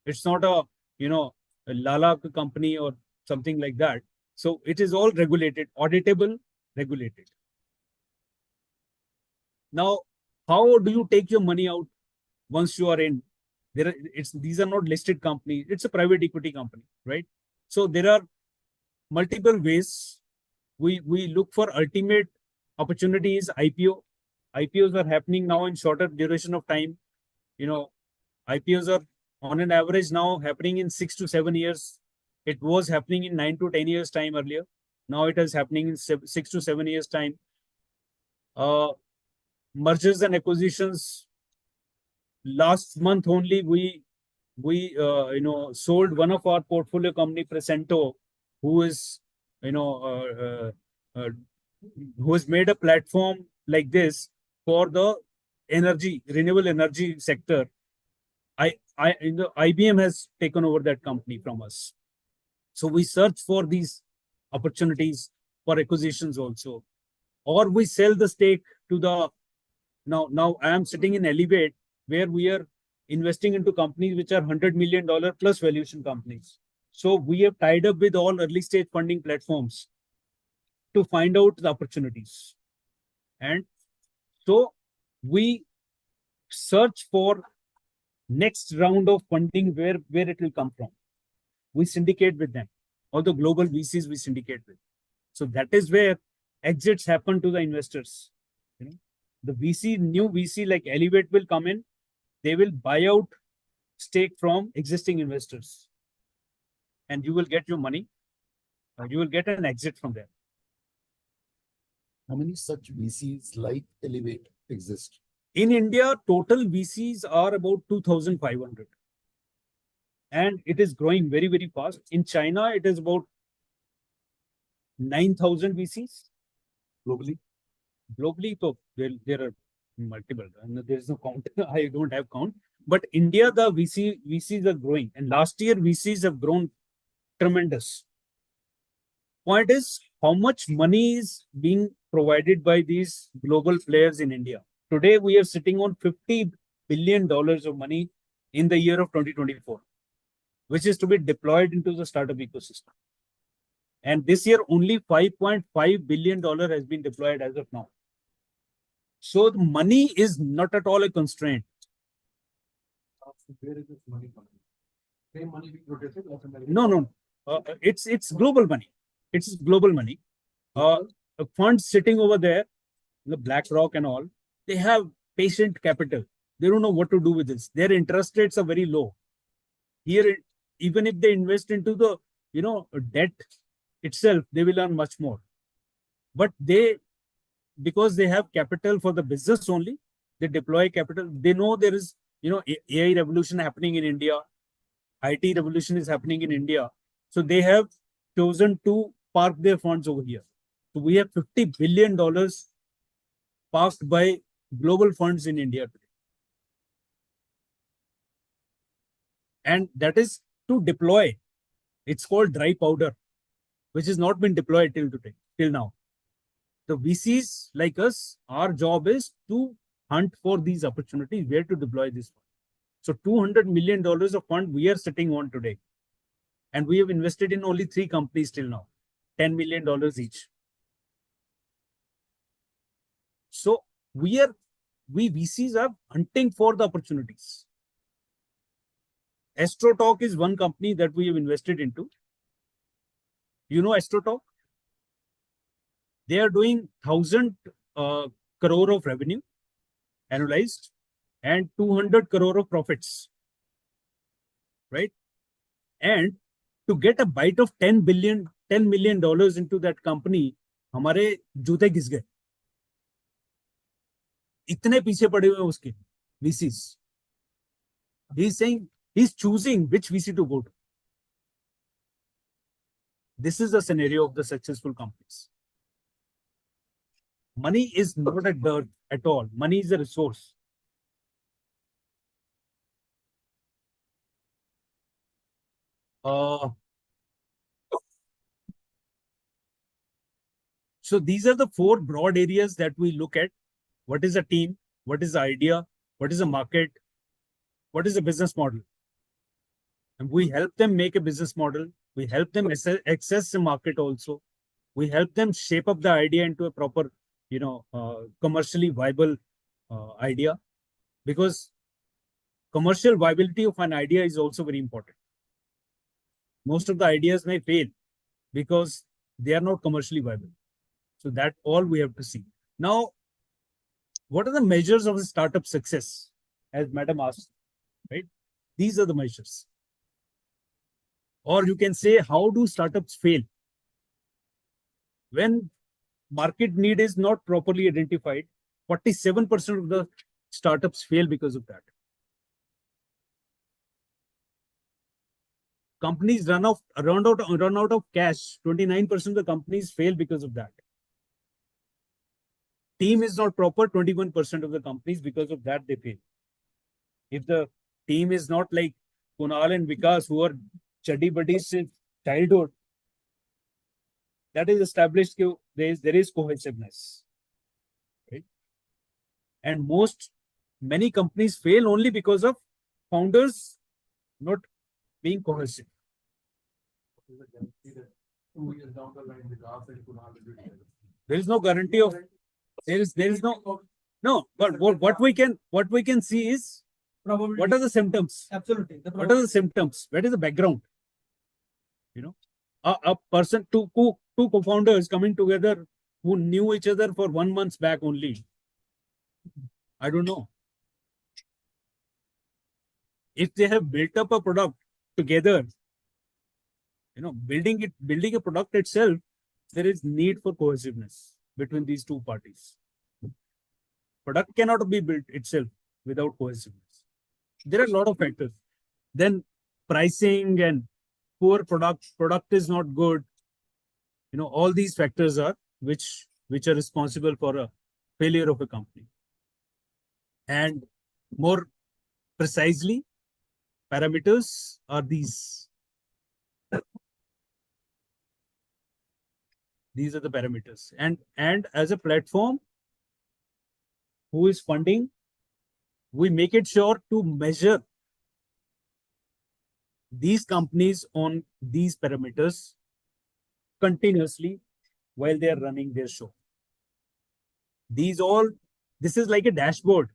It's not a Lala company or something like that. So it is all regulated, auditable, regulated. Now, how do you take your money out once you are in? These are not listed companies. It's a private equity company, right? So there are multiple ways. We look for ultimate opportunities. IPO. IPOs are happening now in shorter duration of time. IPOs are on an average now happening in 6 to 7 years. It was happening in 9 to 10 years time earlier. Now it is happening in 6 to 7 years time. Mergers and acquisitions. Last month only, we sold one of our portfolio company, Presento, who is who has made a platform like this for the renewable energy sector. IBM has taken over that company from us. So we search for these opportunities for acquisitions also, or we sell the stake to the. Now I am sitting in Elevate, where we are investing into companies which are $100 million plus valuation companies. So we have tied up with all early stage funding platforms to find out the opportunities. And so we search for next round of funding, where it will come from. We syndicate with them. All the global VCs we syndicate with. So that is where exits happen to the investors. The new VC like Elevate will come in. They will buy out stake from existing investors. And you will get your money. You will get an exit from there. How many such VCs like Elevate exist? In India, total VCs are about 2,500. And it is growing very, very fast. In China, it is about 9,000 VCs. Globally? Globally, so there are multiple. There is no count. I don't have count. But India, the VCs are growing. And last year, VCs have grown tremendous. Point is, how much money is being provided by these global players in India? Today, we are sitting on $50 billion of money in the year of 2024, which is to be deployed into the startup ecosystem. And this year, only $5.5 billion has been deployed as of now. So the money is not at all a constraint. Where is this money coming? Same money being rotated? No. It's global money. It's global money. Funds sitting over there, the BlackRock and all, they have patient capital. They don't know what to do with this. Their interest rates are very low. Here, even if they invest into the debt itself, they will earn much more. But because they have capital for the business only, they deploy capital. They know there is AI revolution happening in India, IT revolution is happening in India. So they have chosen to park their funds over here. So we have $50 billion parked by global funds in India today. And that is to deploy. It's called dry powder, which has not been deployed till now. The VCs like us, our job is to hunt for these opportunities, where to deploy this fund. So $200 million of fund we are sitting on today. And we have invested in only 3 companies till now, $10 million each. So we VCs are hunting for the opportunities. AstroTalk is one company that we have invested into. You know AstroTalk? They are doing 1,000 crore of revenue annualized and 200 crore of profits, right? And to get a bite of $10 million into that company, हमारे जूते घिस गए. इतने पीछे पड़े हुए उसके VCs. He's saying, he's choosing which VC to go to. This is the scenario of the successful companies. Money is not a dirt at all. Money is a resource. So these are the 4 broad areas that we look at. What is a team? What is the idea? What is a market? What is a business model? And we help them make a business model. We help them access the market also. We help them shape up the idea into a proper, commercially viable idea. Because commercial viability of an idea is also very important. Most of the ideas may fail because they are not commercially viable. So that all we have to see. Now, what are the measures of a startup success? As Madam asked, right? These are the measures. Or you can say, how do startups fail? When market need is not properly identified, 47% of the startups fail because of that. Companies run out of cash. 29% of the companies fail because of that. Team is not proper. 21% of the companies, because of that, they fail. If the team is not like Kunal and Vikas, who are chuddy buddies since childhood, that is established. There is cohesiveness, right? And many companies fail only because of founders not being cohesive. 2 years down the line, Vikas and Kunal will be together. There is no guarantee of there is no. But what we can see is Probably. What are the symptoms? Absolutely. What are the symptoms? What is the background? A person, two co-founders coming together who knew each other for 1 month back only. I don't know. If they have built up a product together, building a product itself, there is need for cohesiveness between these two parties. Product cannot be built itself without cohesiveness. There are a lot of factors. Then pricing and poor product is not good. All these factors are which are responsible for a failure of a company. And more precisely, parameters are these. These are the parameters. And as a platform who is funding, we make it sure to measure these companies on these parameters continuously while they are running their show. This is like a dashboard.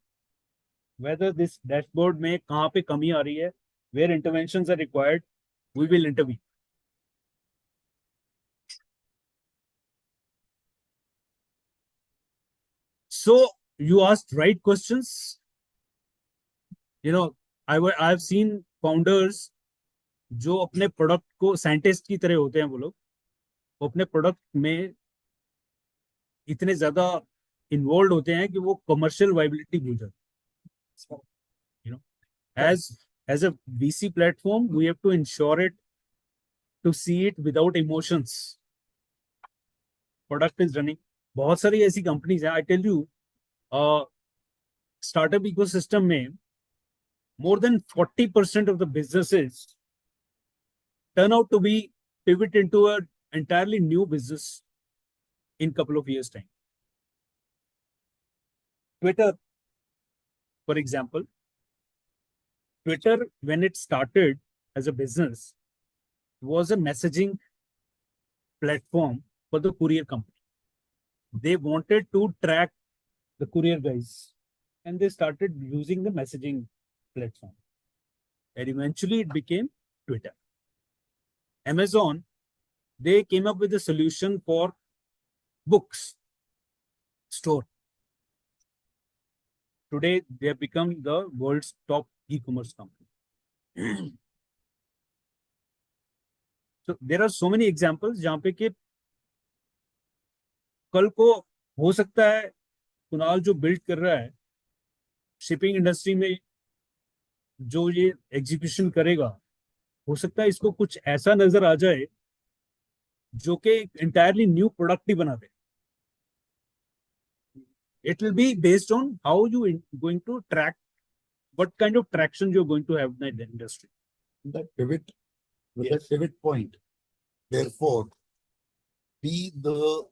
Whether this dashboard में कहाँ पे कमी आ रही है, where interventions are required, we will intervene. So you asked right questions. I've seen founders जो अपने product को scientist की तरह होते हैं, वो लोग वो अपने प्रोडक्ट में इतने ज्यादा इन्वॉल्व होते हैं कि वो कमर्शियल वाइबिलिटी भूल जाते हैं. As a VC platform, we have to ensure it to see it without emotions. Product is running. बहुत सारी ऐसी कंपनीज हैं. I tell you, startup ecosystem में more than 40% of the businesses turn out to be pivot into an entirely new business in couple of years' time. Twitter, for example, Twitter, when it started as a business, was a messaging platform for the courier company. They wanted to track the courier guys, and they started using the messaging platform. And eventually it became Twitter. Amazon, they came up with a solution for books store. Today, they have become the world's top e-commerce company. So there are so many examples जहाँ पे कि कल को हो सकता है कुणाल जो build कर रहा है शिपिंग इंडस्ट्री में जो ये एग्जीक्यूशन करेगा, हो सकता है इसको कुछ ऐसा नजर आ जाए जो कि entirely new प्रोडक्ट ही बना दे. It will be based on how you going to track, what kind of traction you're going to have in the industry. That pivot, with that pivot point, therefore, be the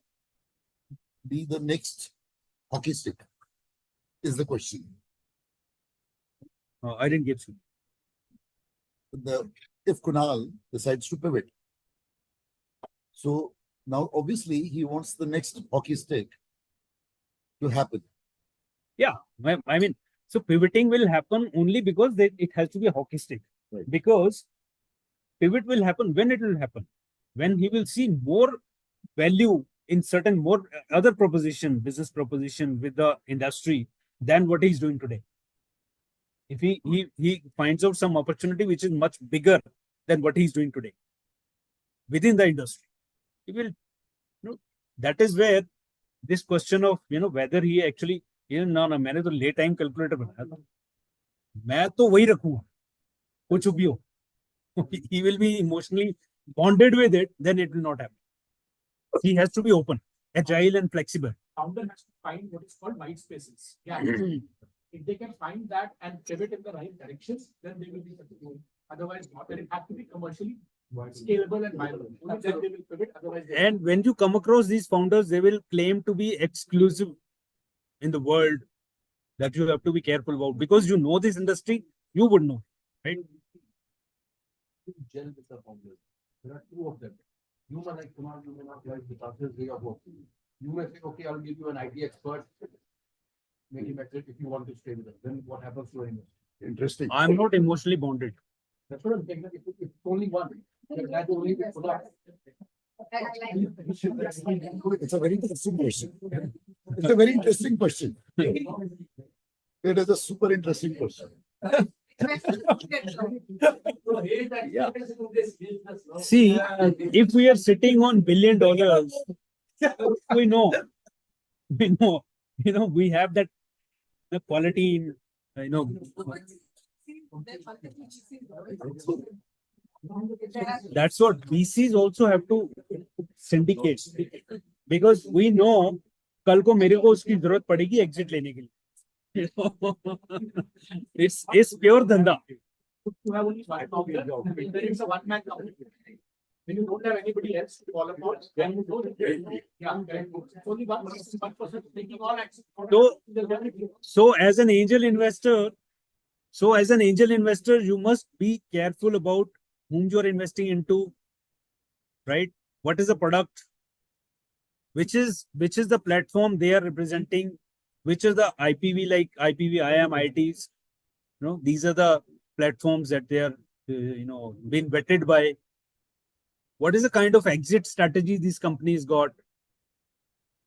next hockey stick is the question. I didn't get you. If Kunal decides to pivot, so now obviously he wants the next hockey stick to happen. Yeah, I mean, so pivoting will happen only because it has to be a hockey stick. Right. Because pivot will happen when it will happen. When he will see more value in certain more other business proposition with the industry than what he's doing today. If he finds out some opportunity which is much bigger than what he's doing today within the industry, he will, that is where this question of, whether he actually, no, मैंने तो late time calculator बनाया था, मैं तो वही रखूंगा, कुछ भी हो. He will be emotionally bonded with it, then it will not happen. He has to be open, agile and flexible. Founder has to find what is called white spaces. Yeah. If they can find that and pivot in the right directions, then they will be successful. Otherwise, not. And it has to be commercially scalable and viable. Only then they will pivot. Otherwise, And when you come across these founders, they will claim to be exclusive in the world that you have to be careful about because you know this industry, you would know, right? Gel with the founders. There are two of them. You may like Kumar, you may not like Vikas's way of working. You may say, okay, I'll give you an IT expert, make him exit if you want to stay with us. Then what happens to him? Interesting. I'm not emotionally bonded. That's what I'm saying. If only one. That's only Kumar. It's a very interesting question. It's a very interesting question. It is a super interesting question. See, if we are sitting on $1 billion, we know, we have that the quality in, that's what VCs also have to syndicate because we know कल को मेरे को उसकी जरूरत पड़ेगी exit लेने के लिए. It's pure dhanda. To have only one founder, then it's a one-man company. When you don't have anybody else to follow upon, then you don't. Yeah, only one person taking all action. So as an angel investor, you must be careful about whom you are investing into, right? What is the product? Which is the platform they are representing? Which is the IPV like IPV, IAM, ITs? These are the platforms that they are, being vetted by. What is the kind of exit strategy these companies got?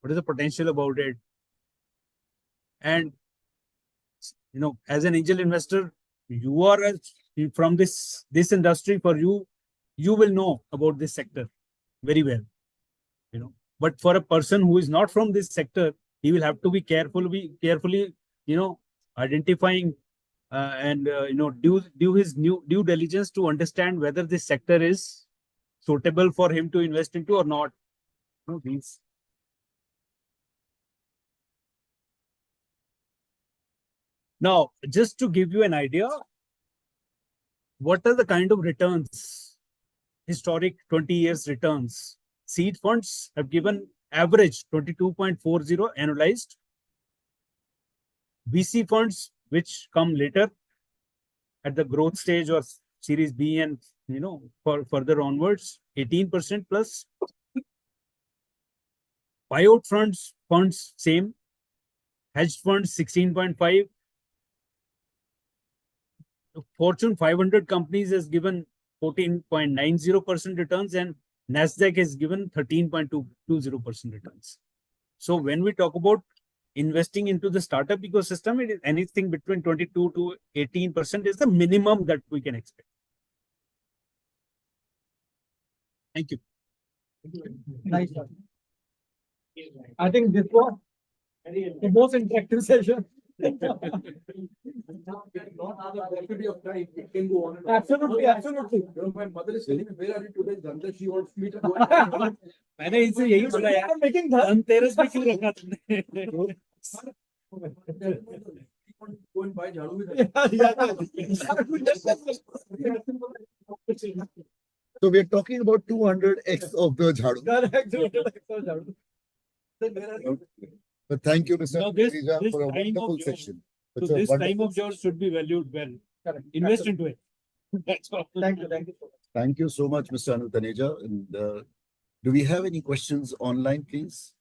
What is the potential about it? And as an angel investor, you are from this industry. For you, you will know about this sector very well. But for a person who is not from this sector, he will have to be carefully, identifying and do his due diligence to understand whether this sector is suitable for him to invest into or not. These. Now, just to give you an idea, what are the kind of returns, historic 20 years returns? Seed funds have given average 22.40 annualized. VC funds, which come later at the growth stage or series B and for further onwards, 18% plus. Buyout funds same. Hedge funds 16.5. Fortune 500 companies has given 14.90% returns, and Nasdaq has given 13.20% returns. So when we talk about investing into the startup ecosystem, it is anything between 22 to 18% is the minimum that we can expect. Thank you. Nice. I think this was the most interactive session. Absolutely, absolutely. My mother is telling me, where are you today? Dhanteras, she wants me to go. मैंने इनसे यही सुना यार, धनतेरस पे क्यों रखा तुमने? Go and buy jharu with So we are talking about 200x of the jharu. But thank you, Mr. Rija, for a wonderful session. So this time of yours should be valued well. Correct. Invest into it. That's all. Thank you. Thank you so much. Thank you so much, Mr. Anil Taneja. And do we have any questions online, please?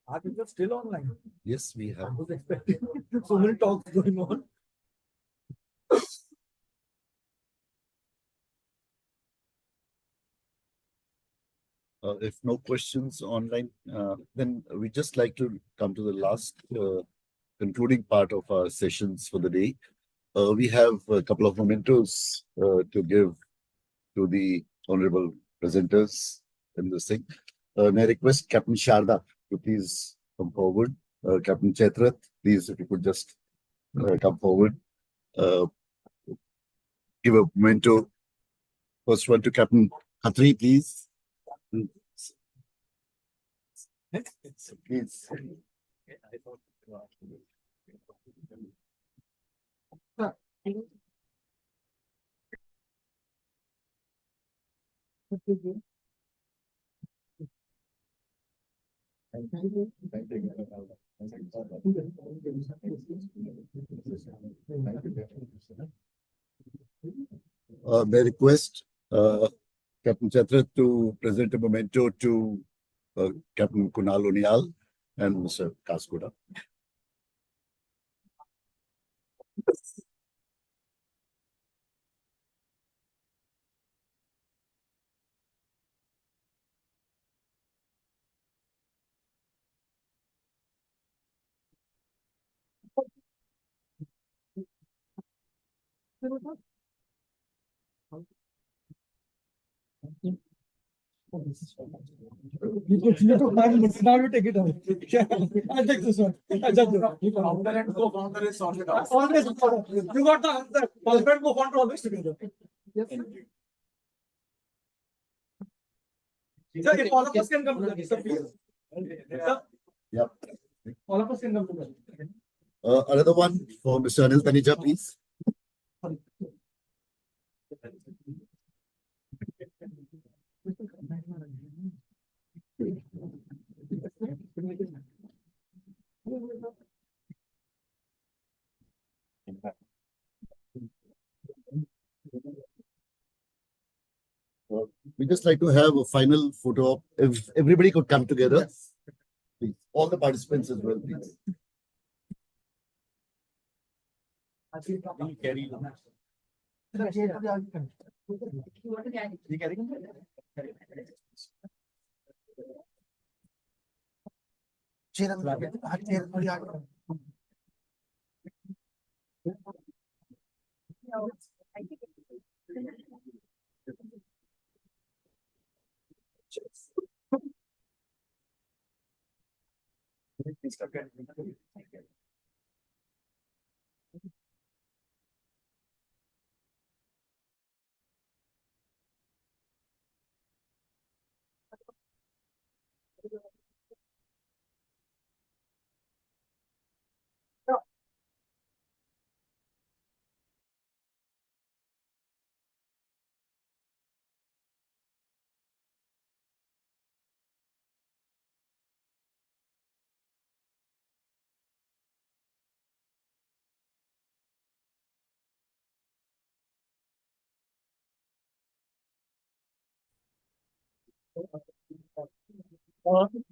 Are you still online? Yes, we have. I was expecting so many talks going on. If no questions online, then we just like to come to the last concluding part of our sessions for the day. We have a couple of mementos to give to the honorable presenters in this thing. May I request Captain Sharda to please come forward. Captain Chaitrat, please, if you could just come forward. Give a memento. First one to Captain Khatri, please. Please. May I request Captain Chatra to present a memento to Captain Kunal Unial and Mr. Kaskuda. You continue to find, but now you take it away. I'll take this one. I'll just do it. Founder and co-founder is sorted out. Always, you got the answer. Husband co-founder always together. Yes. Sir, if all of us can come together, sir, please. Sir, Yep. all of us can come together. Another one for Mr. Anil Taneja, please. We just like to have a final photo op. If everybody could come together, please. All the participants as well, please.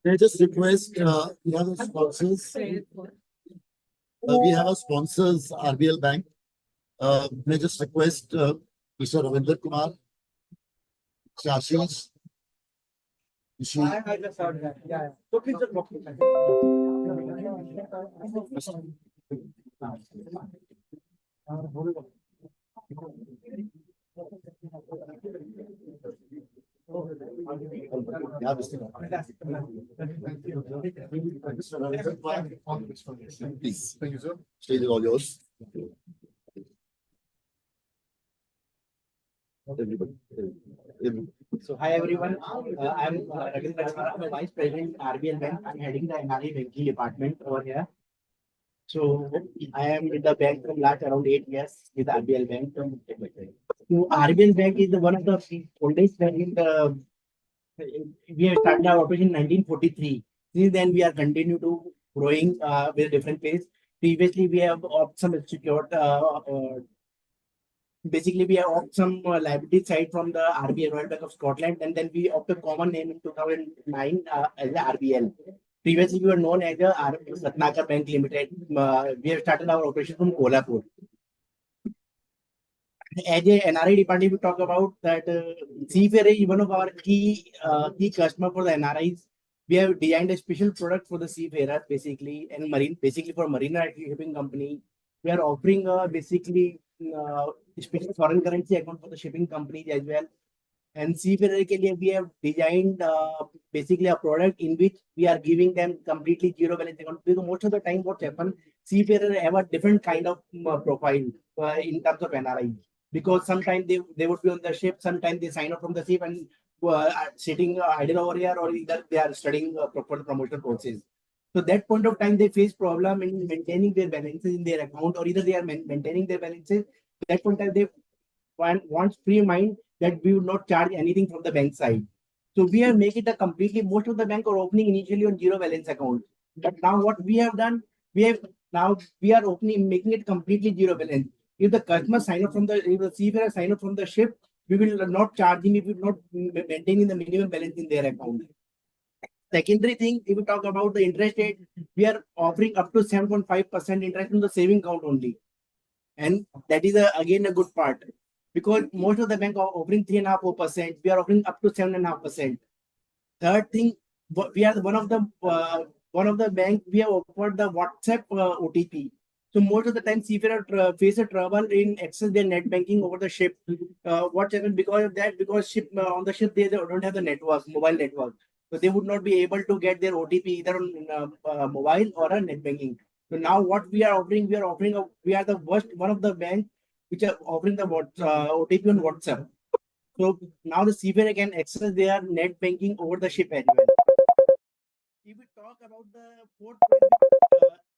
May I just request, we have a sponsors. We have a sponsors, RBL Bank. May I just request Mr. Ravinder Kumar, Shashish, Ishi. I just heard that. Yeah. So please just walk. Yeah, Mr. Ravinder Kumar, please. Thank you, sir. Stage is all yours. Everybody. So hi everyone, I'm Ravindra Kumar. I'm a Vice President RBL Bank. I'm heading the NRI banking department over here. So I am with the bank from last around 8 years with RBL Bank. So RBL Bank is one of the oldest bank in the. We have started our operation in 1943. Since then we are continue to growing with a different pace. Previously we have some secured basically we have some liability side from the RBL Royal Bank of Scotland, and then we opted common name in 2009 as the RBL. Previously, we were known as the Ratnakar Bank Limited. We have started our operation from Kolhapur. As a NRI department, we talk about that Seafarer is one of our key customer for the NRIs. We have designed a special product for the seafarer, basically, and basically for marine shipping company. We are offering basically special foreign currency account for the shipping companies as well. And seafarer ke liye we have designed basically a product in which we are giving them completely zero balance account. Because most of the time, what happens, seafarer have a different kind of profile in terms of NRI. Because sometimes they would be on the ship, sometimes they sign up from the ship and sitting idle over here, or either they are studying proper promotional courses. So that point of time, they face problem in maintaining their balances in their account, or either they are maintaining their balances. That point of time, they want free mind that we would not charge anything from the bank side. So we have make it a completely, most of the bank are opening initially on zero balance account. But now what we have done, we are opening, making it completely zero balance. If the customer sign up from if the seafarer sign up from the ship, we will not charge him if we not maintaining the minimum balance in their account. Secondary thing, if we talk about the interest rate, we are offering up to 7.5% interest on the saving account only. And that is again a good part, because most of the bank are offering 3.5%, 4%. We are offering up to 7.5%. Third thing, we are one of the bank, we have offered the WhatsApp OTP. So most of the time, seafarer face a trouble in access their net banking over the ship. What happened because of that? Because ship on the ship they don't have the network, mobile network, so they would not be able to get their OTP either on mobile or a net banking. So now what we are offering, we are the one of the bank which are offering the OTP on WhatsApp. So now the seafarer can access their net banking over the ship as well. If we talk about the fourth point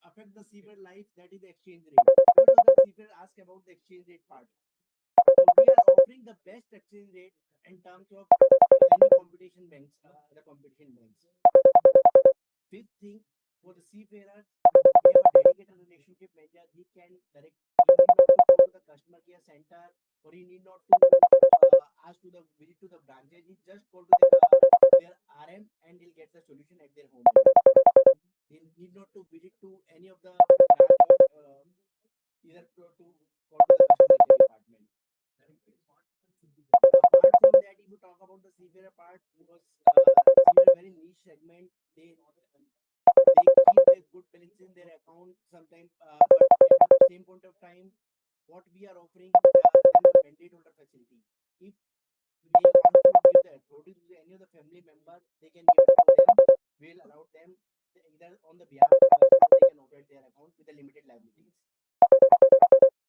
affect the seafarer life, that is the exchange rate. Most of the seafarer ask about the exchange rate part. So we are offering the best exchange rate in terms of any competition banks, the competition banks. Fifth thing, for the seafarer, we have a dedicated relationship manager. He can direct. He need not to go to the customer care center, or he need not to ask to the visit to the branches. He just go to their RM and he'll get the solution at their home. They need not to visit to any of the branch or either to go to the customer care department. Apart from that, if you talk about the seafarer part, because seafarer very niche segment, they keep their good balance in their account sometimes, but at the same point of time, what we are offering them the mandate holder facility. If they want to give the authority to any of the family member, they can give it to them. We'll allow them either on the behalf of the customer, they can operate their account with a limited liabilities.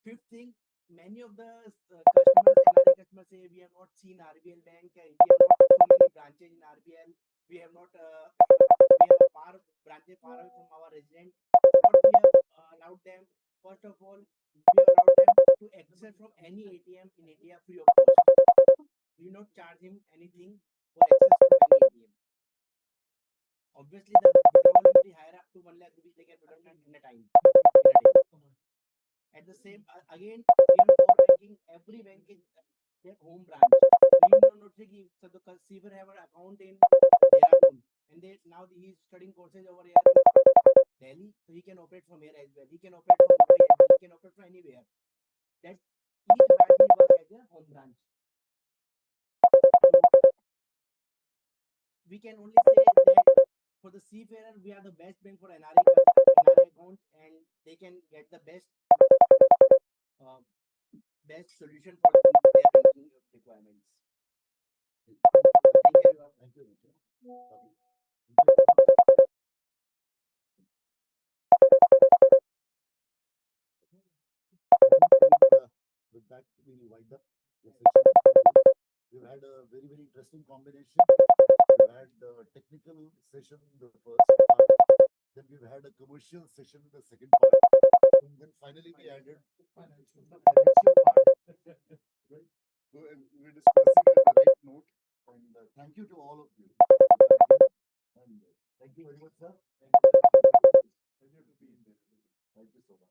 Fifth thing, many of the customers, NRI customers say we have not seen RBL bank, we have not so many branches in RBL, we have not, we have far branches far away from our resident. What we have allowed them, first of all, we have allowed them to access from any ATM in India free of cost. We do not charge him anything for access to any ATM. Obviously, the withdrawal limit is higher up to 1 lakh rupees they can withdraw in a time, in a day. At the same, again, we have core banking. Every bank is their home branch. We do not say so the receiver have an account in Dehradun, and they now he is studying courses over here in Delhi, so he can operate from here as well. He can operate from Mumbai as well. He can operate from anywhere. That each branch will work as a home branch. We can only say that for the seafarer, we are the best bank for NRI accounts, and they can get the best best solution for their banking requirements. Thank you. With that, we will wind up the session. We've had a very, very interesting combination. We've had the technical session in the first part, then we've had a commercial session in the second part, and then finally we added financial part. Right? We're discussing at the right note, and thank you to all of you. And thank you very much, sir. Pleasure to be in there. Thank you so much.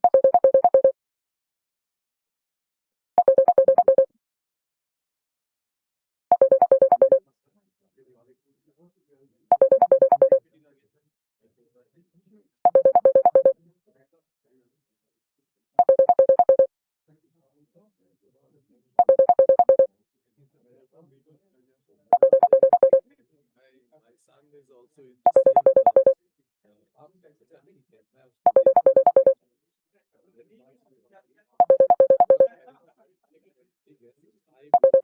My son is also in the same architecture. I